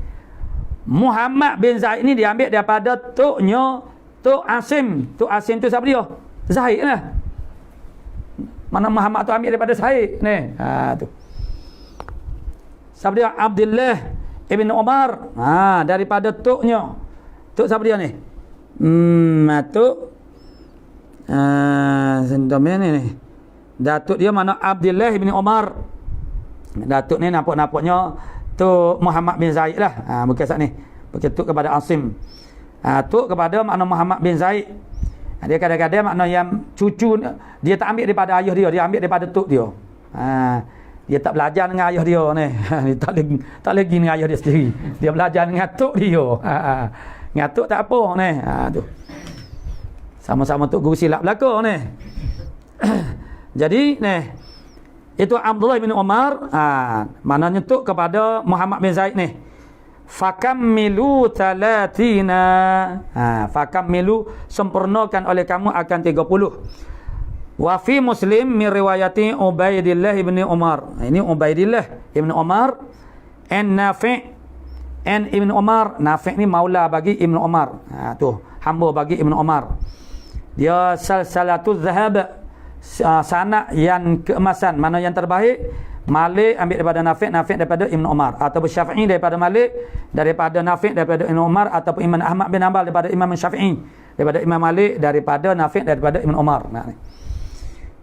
Muhammad bin Zaid ni diambil daripada tuknya Tok Asim. Tok Asim tu siapa dia? Zaid lah. Mana Muhammad tu ambil daripada Zaid ni. Tu. Siapa dia? Abdullah ibn Umar. Daripada tuknya. Tuk siapa dia ni? Tuk sentom ni. Datuk dia mana? Abdullah ibn Umar. Datuk ni nampak-nampaknya Tuk Muhammad bin Zaid lah. Bukan saat ni. Bukan tuk kepada Asim. Tuk kepada makna Muhammad bin Zaid. Dia kadang-kadang makna yang cucu dia tak ambil daripada ayah dia ambil daripada tuk dia. Dia tak belajar dengan ayah dia ni. Dia tak lagi dengan ayah dia sendiri. Dia belajar dengan tuk dia. Dengan tuk tak apa ni. Tu. Sama-sama tuk guru silap belaka ni. Jadi ni itu Abdullah bin Umar, maknanya tuk kepada Muhammad bin Zaid ni. Fakammilu 30. Fakammilu, sempurnakan oleh kamu akan 30. Wa fi Muslim min riwayati Ubaidillah bin Umar. Ini Ubaidillah bin Umar an Nafi' an Ibn Umar. Nafi' ni maula bagi Ibn Umar. Tu hamba bagi Ibn Umar. Dia salsalatu zahab, sanak yang keemasan, mana yang terbaik. Malik ambil daripada Nafi' daripada Ibn Umar, atau Syafi'i daripada Malik, daripada Nafi' daripada Ibn Umar, ataupun Imam Ahmad bin Hanbal daripada Imam Syafi'i, daripada Imam Malik, daripada Nafi' daripada Ibn Umar.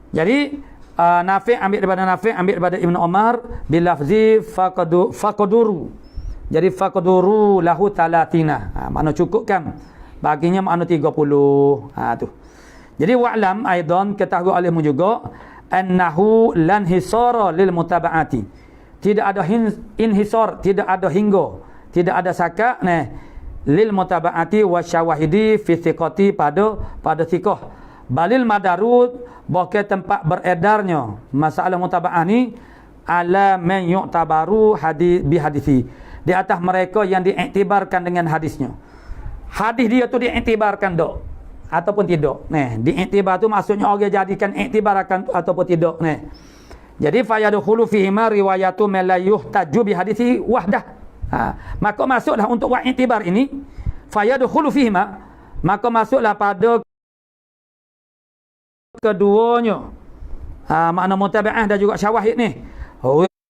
Jadi Nafi' ambil daripada Nafi' ambil daripada Ibn Umar bilafzi faqaduru. Jadi faqaduru lahu 30. Makna cukupkan baginya, makna 30. Tu. Jadi wa'lam aidan, ketahui olehmu juga, annahu lan hisara lil mutaba'ati. Tidak ada inhisar, tidak ada hingga, tidak ada sakak lil mutaba'ati wa syawahidi fi thiqati pada thiqah. Balil madarud, bahkan tempat beredarnya masalah mutaba'ah ni ala man yu'tabaru bi hadisi, di atas mereka yang diiktibarkan dengan hadisnya. Hadis dia tu diiktibarkan tak ataupun tidak. Diiktibar tu maksudnya orang jadikan iktibarkan ataupun tidak. Jadi fayadkhulu fihi ma riwayatu man la yuhtaju bi hadisi wahdah. Maka masuklah untuk buat iktibar ini, fayadkhulu fihi ma, maka masuklah pada keduanya. Makna mutabaah dan juga syawahid ni.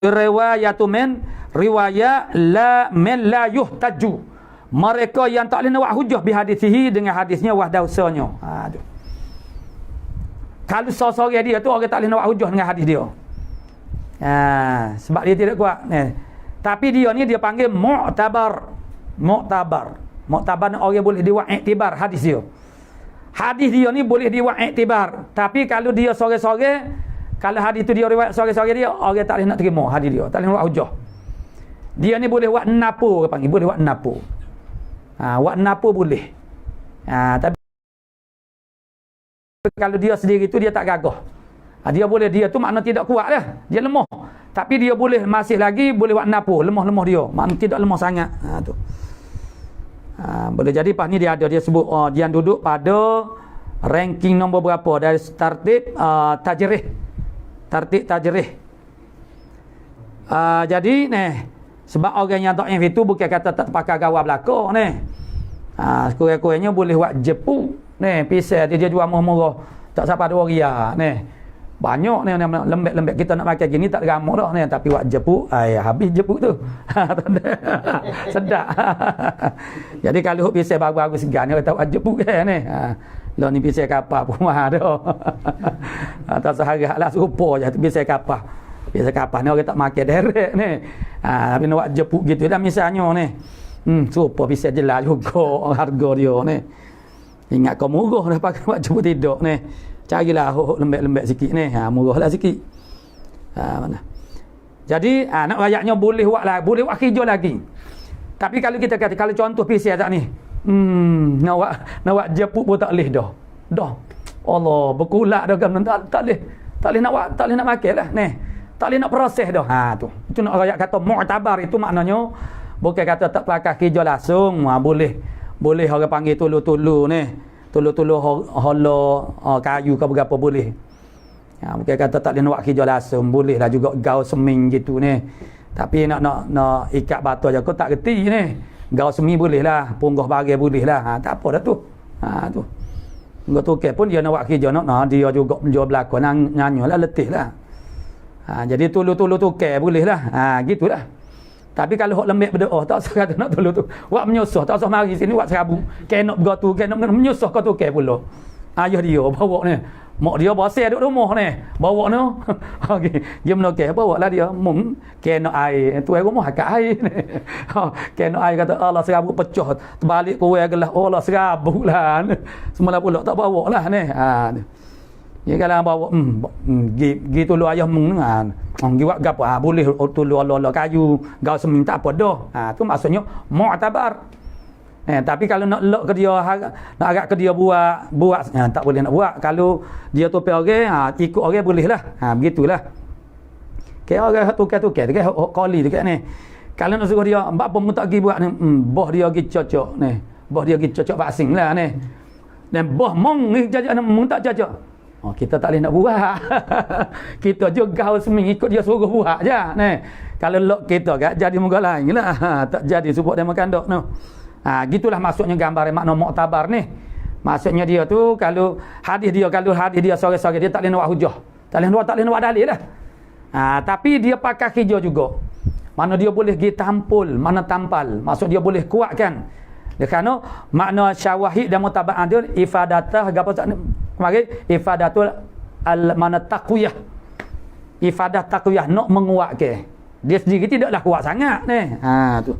Riwayatu man, riwayat la man la yuhtaju. Mereka yang tak boleh nak buat hujah bi hadisihi, dengan hadisnya wahdah usahanya. Kalau seorang dia tu orang tak boleh nak buat hujah dengan hadis dia. Sebab dia tidak kuat. Tapi dia ni dia panggil mu'tabar. Mu'tabar ni orang boleh dibuat iktibar hadis dia. Hadis dia ni boleh dibuat iktibar. Tapi kalau dia seorang-seorang, kalau hadis tu dia riwayat seorang-seorang dia, orang tak boleh nak terima hadis dia, tak boleh nak buat hujah. Dia ni boleh buat napo, orang panggil, boleh buat napo. Buat napo boleh. Tapi kalau dia sendiri tu dia tak gagah. Dia boleh, dia tu makna tidak kuat lah, dia lemah. Tapi dia boleh masih lagi boleh buat napo, lemah-lemah dia, makna tidak lemah sangat. Tu. Boleh jadi pas ni dia ada, dia sebut dia duduk pada ranking nombor berapa dari tartib tajrih. Tartib tajrih. Jadi sebab orang yang dhaif itu bukan kata tak pakai gawar belaka kurang-kurangnya boleh buat jepu pisau dia jual murah-murah, tak sampai 2 riyal banyak lembek-lembek kita nak pakai gini tak ramah dah tapi buat jepu habis jepu tu. Sedap. Jadi kalau pisau bagus-bagus segan dia kata buat jepu kan lah ni pisau kapal pun mahal dah. Atau seharap lah serupa je pisau kapal. Biasa kapas ni orang tak makan direct ni. Tapi nak buat jepuk gitu dah misalnya ni. Supa pisau jelas juga harga dia ni. Ingat kau murah dah pakai buat jepuk tidak ni. Carilah lembek-lembek sikit ni. Murahlah sikit. Mana. Jadi nak rayaknya boleh buat lah, boleh buat kerja lagi. Tapi kalau kita kata kalau contoh pisau tak ni. Nak buat jepuk pun tak boleh dah. Allah berkulak dah kan tak boleh nak buat, tak boleh nak makan lah ni. Tak boleh nak proses dah. Tu. Itu nak rakyat kata mu'tabar, itu maknanya bukan kata tak pakai kerja langsung. Boleh orang panggil tulu-tulu ni. Tulu-tulu holo kayu ke berapa boleh. Bukan kata tak boleh nak buat kerja langsung. Boleh lah juga gaul seming gitu ni. Tapi nak ikat batu aja kau tak reti ni. Gaul seming boleh lah. Punggah bagai boleh lah. Tak apa dah tu. Tu. Enggak tukar pun dia nak buat kerja dia juga menjual belakang nyanyi lah letih lah. Jadi tulu-tulu tukar boleh lah. Gitulah. Tapi kalau hok lembek berdoa tak usah kata nak tolong tu. Wak menyusah tak usah mari sini wak serabu. Kenok begotu kenok menyusah kau tu ke pula. Ayah dia bawa ni. Mak dia bosan duduk rumah ni. Bawa ni. Okey, dia menokeh bawa lah dia mung kenok air. Tuai rumah akak air ni. Kenok air kata Allah serabu pecah. Terbalik kuai gelas Allah serabu lah. Semula pula tak bawa lah ni. Ya kalau bawa gi tolong ayah mung kan. Gi buat gapo boleh tolong Allah kayu gau seming tak apa dah. Tu maksudnya mu'tabar. Tapi kalau nak lok ke dia nak agak ke dia buat tak boleh nak buat. Kalau dia topi orang ikut orang boleh lah. Begitulah. Kira orang tukar-tukar dekat kali dekat ni. Kalau nak suruh dia apa pun tak pergi buat ni, boh dia pergi cocok ni. Boh dia pergi cocok basing lah ni. Dan boh mong ni jajak mong tak cocok. Kita tak boleh nak buat. Kita juga harus mengikut dia suruh buat je ni. Kalau lok kita kan jadi muka lain lah. Tak jadi sebut dia makan dok no. Gitulah maksudnya gambar makna mu'tabar ni. Maksudnya dia tu kalau hadis dia sore-sore dia tak boleh nak hujah. Tak boleh nak dalil lah. Tapi dia pakai hijau juga. Mana dia boleh pergi tampul, mana tampal. Maksud dia boleh kuatkan. Kerana makna syawahid dan mutaba'ah dia ifadatah apa tak kemarin ifadatul mana taqwiyah. Ifadah taqwiyah nak menguatkan. Dia sendiri tidaklah kuat sangat ni. Tu.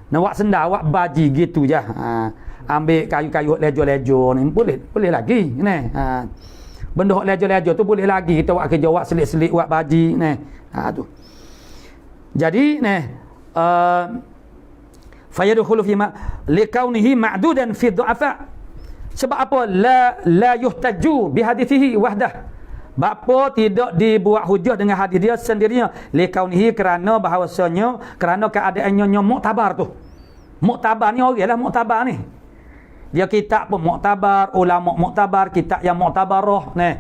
Nak buat sendal, buat baji gitu je. Ambil kayu-kayu lejo-lejo ni boleh lagi ni. Benda hok lejo-lejo tu boleh lagi kita buat kerja, buat selit-selit, buat baji ni. Tu. Jadi ni fayadkhulu fi ma likaunihi ma'dudan fi du'afa. Sebab apa la yuhtaju bi hadithihi wahdah. Bapa tidak dibuat hujah dengan hadis dia sendirinya likaunihi kerana bahawasanya kerana keadaannya muktabar tu. Muktabar ni oranglah muktabar ni. Dia kitab pun muktabar, ulama muktabar, kitab yang muktabarah ni.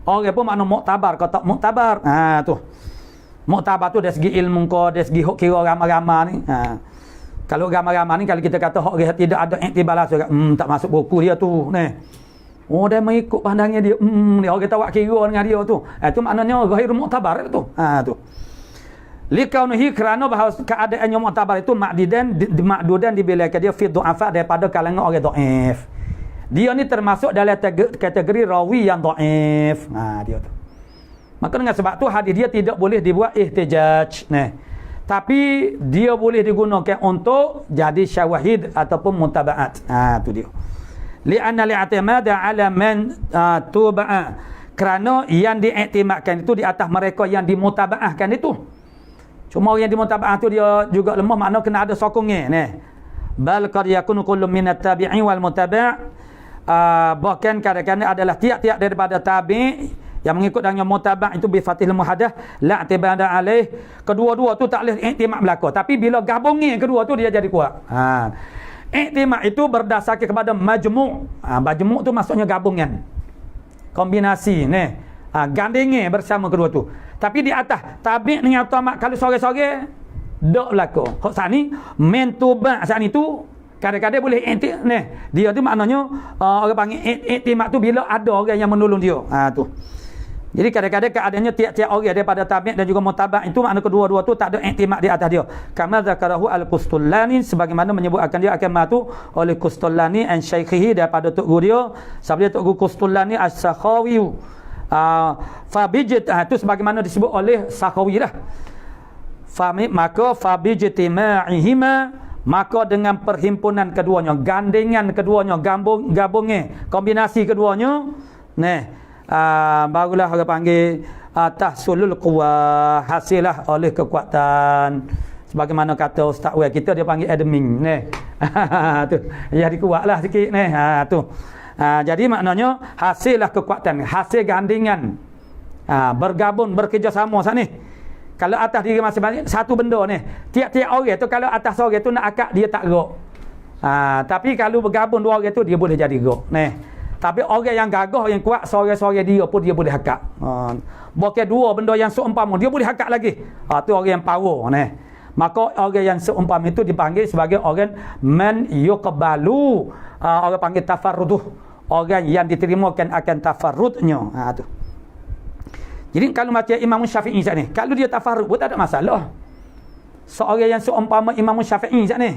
Orang pun makna muktabar kau tak muktabar. Tu. Muktabar tu dari segi ilmu kau, dari segi hok kira ramai-ramai ni. Kalau ramai-ramai ni kalau kita kata hok dia tidak ada iktibar langsung tak masuk buku dia tu ni. Dia mengikut pandangnya dia. Dia orang kata buat kira dengan dia tu. Itu maknanya ghairu mu'tabar tu. Tu. Likaunihi kerana bahawa keadaannya mu'tabar itu makdudan dibilangkan dia fi du'afa daripada kalangan orang dhaif. Dia ni termasuk dalam kategori rawi yang dhaif. Dia tu. Maka dengan sebab tu hadis dia tidak boleh dibuat ihtijaj. Tapi dia boleh digunakan untuk jadi syawahid ataupun mutaba'at. Tu dia. Li'anna li'atimada ala man tuba'a. Kerana yang diiktimadkan itu di atas mereka yang dimutaba'ahkan itu. Cuma orang yang dimutaba'ah tu dia juga lemah, makna kena ada sokongnya ni. Bal qad yakunu kullu minat tabi'in wal mutaba'. Bahkan kadang-kadang adalah tiap-tiap daripada tabi' yang mengikut dengan mutaba' itu bi fathil muhadath la i'tibada alaih. Kedua-dua tu tak boleh iktimad belaka, tapi bila gabungnya kedua tu dia jadi kuat. Iktimad itu berdasarkan kepada majmu'. Majmu' tu maksudnya gabungan. Kombinasi ni. Gandingnya bersama kedua tu. Tapi di atas tabi' dengan utamak kalau sore-sore dak belaka. Hak sani mentuba' sani tu kadang-kadang boleh iktimad ni. Dia tu maknanya orang panggil iktimad tu bila ada orang yang menolong dia. Tu. Jadi kadang-kadang keadaannya tiap-tiap orang daripada tabi' dan juga mutabak itu makna kedua-dua tu tak ada iktimad di atas dia. Kama zakarahu al-Qustullani sebagaimana menyebutkan dia akan matu oleh Qustullani an syaikhihi daripada tok guru dia. Sabda tok guru Qustullani as-Sakhawi. Fabijt itu sebagaimana disebut oleh Sakhawi lah. Maka fabijtima'ihima maka dengan perhimpunan keduanya, gandingan keduanya, gabungnya, kombinasi keduanya, barulah orang panggil tahsulul quwah, hasillah oleh kekuatan. Sebagaimana kata Ustaz Wei kita dia panggil admin tu. Jadi kuatlah sikit tu. Jadi maknanya hasillah kekuatan, hasil gandingan. Bergabung, bekerjasama sana ni. Kalau atas diri masing-masing satu benda ni, tiap-tiap orang tu kalau atas orang tu nak akak dia tak gerak. Tapi kalau bergabung dua orang tu dia boleh jadi gerak. Tapi orang yang gagah, yang kuat, sore-sore dia pun dia boleh hakak. Bukan dua benda yang seumpama, dia boleh hakak lagi. Tu orang yang power ni. Maka orang yang seumpama itu dipanggil sebagai orang man yuqbalu. Orang panggil tafarruduh. Orang yang diterimakan akan tafarrudnya. Tu. Jadi kalau macam Imam Syafi'i ni, kalau dia tafarrud pun tak ada masalah. seorang yang seumpama Imam Syafi'i sat ni.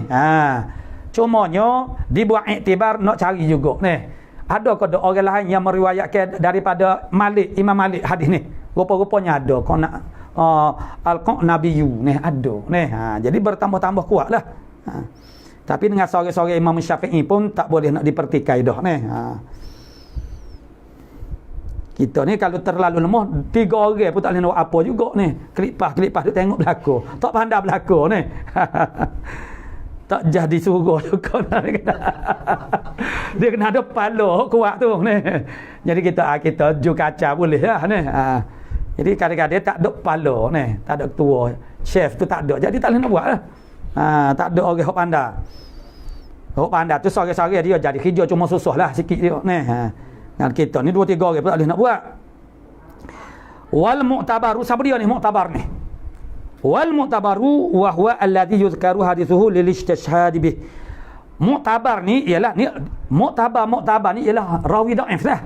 Cumanya dibuat iktibar nak cari juga ni. Adakah ada orang lain yang meriwayatkan daripada Malik, Imam Malik hadis ni? Rupa-rupanya ada. Kau nak Al-Nabiyyu ni ada ni. Jadi bertambah-tambah kuatlah. Tapi dengan sore-sore Imam Syafi'i pun tak boleh nak dipertikai dah ni. Kita ni kalau terlalu lemah, 3 orang pun tak boleh nak buat apa juga ni. Kelipah duk tengok belakang. Tak pandai belakang ni. Tak jadi suruh juga. Dia kena ada pala kuat tu ni. Jadi kita ju kaca boleh lah ni. Jadi kadang-kadang tak ada pala ni. Tak ada ketua. Chef tu tak ada. Jadi tak boleh nak buat lah. Tak ada orang yang pandai. Orang pandai tu sore-sore dia jadi kerja cuma susah lah sikit dia ni. Dan kita ni 2-3 orang pun tak boleh nak buat. Wal mu'tabaru, siapa dia ni mu'tabar ni? Wal mu'tabaru wa huwa alladhi yuzkaru hadithuhu lil istishhad bih. Mu'tabar ni ialah ni mu'tabar ni ialah rawi dhaif lah.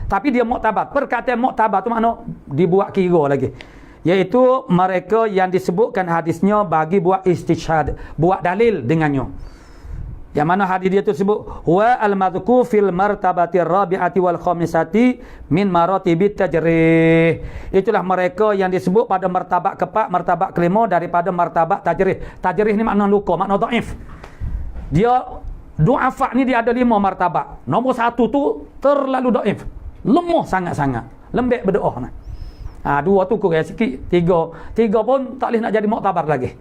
Tapi dia mu'tabar. Perkataan mu'tabar tu makna dibuat kira lagi. Iaitu mereka yang disebutkan hadisnya bagi buat istishhad, buat dalil dengannya. Yang mana hadis dia tu sebut huwa al-madhkur fil martabati rabi'ati wal khamisati min maratibit tajrih. Itulah mereka yang disebut pada martabat keempat, martabat kelima daripada martabat tajrih. Tajrih ni makna luka, makna dhaif. Dia du'afa ni dia ada 5 martabat. Nombor 1 tu terlalu dhaif. Lemah sangat-sangat. Lembek berdoa nah. 2 tu kurang sikit, 3 pun tak boleh nak jadi muktabar lagi.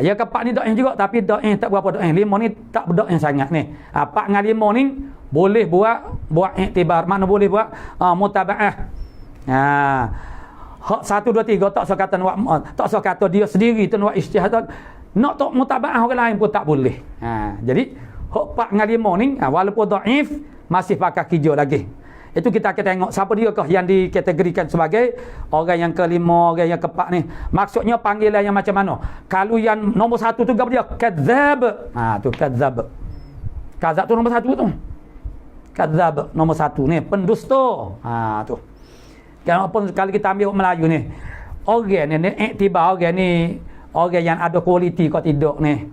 Ya keempat ni dhaif juga tapi dhaif tak berapa dhaif. 5 ni tak dhaif sangat ni. 4 dengan 5 ni boleh buat iktibar, mana boleh buat mutabaah. Hak 1 2 3 tak usah kata dia sendiri tu buat ijtihad. Nak tak mutabaah orang lain pun tak boleh. Jadi hak 4 dengan 5 ni walaupun dhaif masih pakai kerja lagi. Itu kita akan tengok siapa dia kah yang dikategorikan sebagai orang yang kelima, orang yang keempat ni. Maksudnya panggilan yang macam mana? Kalau yang nombor 1 tu apa dia? Kadzab. Tu kadzab. Kadzab tu nombor 1 tu. Kadzab nombor 1 ni pendusta. Tu. Kalau kita ambil Melayu ni, orang ni iktibar orang ni orang yang ada kualiti kau tidak ni.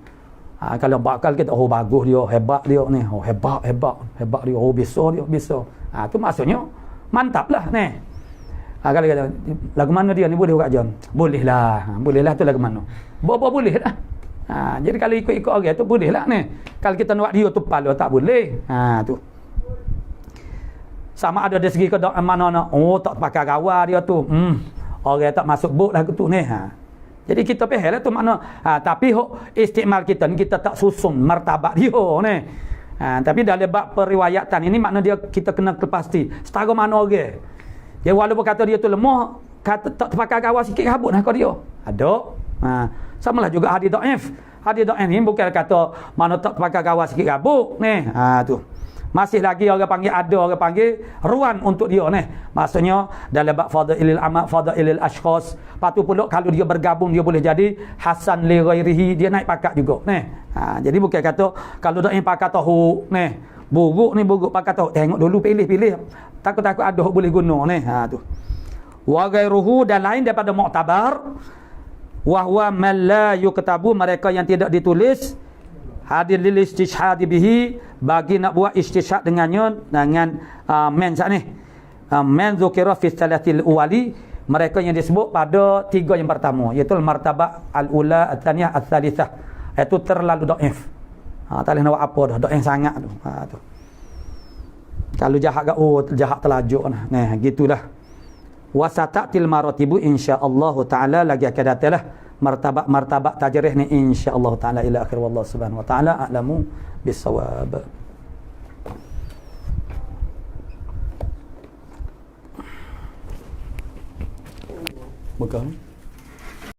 Kalau bakal kita bagus dia, hebat dia ni. Hebat dia, bisa. Tu maksudnya mantap lah ni. Kalau kata lagu mana dia ni boleh buat jam. Boleh lah tu lagu mana. Boleh lah. Jadi kalau ikut-ikut orang tu boleh lah ni. Kalau kita nak dia tu pala tak boleh. Tu. Sama ada dari segi kedok mana tak pakai gawar dia tu. Orang tak masuk buk lagu tu ni. Jadi kita faham lah tu makna. Tapi istimal kita ni kita tak susun martabat dia ni. Tapi dalam bab periwayatan ini makna dia kita kena pasti setara mana orang. Ya walaupun kata dia tu lemah, kata tak terpakai gawar sikit habuk nak dia. Ada. Samalah juga hadis dhaif. Hadis dhaif ni bukan kata mana tak terpakai gawar sikit habuk ni. Tu. Masih lagi orang panggil ruan untuk dia ni. Maksudnya dalam bab fadailil amal, fadailil ashkhas. Patu pula kalau dia bergabung dia boleh jadi hasan li ghairihi, dia naik pakat juga ni. Jadi bukan kata kalau dak yang pakat tahu ni, buruk pakat tahu, tengok dulu pilih. Takut-takut ada boleh guna ni. Tu. Wa ghairuhu dan lain daripada mu'tabar wa huwa man la yuktabu, mereka yang tidak ditulis hadir lil istishhad bihi, bagi nak buat istishhad dengannya dengan man saat ni man zukira fi salatil awali, mereka yang disebut pada 3 yang pertama iaitu martabah al-ula, al-thaniyah, al-thalithah. Itu terlalu dhaif. Tak boleh nak buat apa dah, dhaif sangat tu. Tu. Kalau jahat jahat terlajuk nah gitulah. Wasatatil maratibu insya-Allah taala, lagi akan datanglah martabat tajrih ni insya-Allah taala ila akhir, wallahu subhanahu wa taala a'lamu bis-shawab. Bukan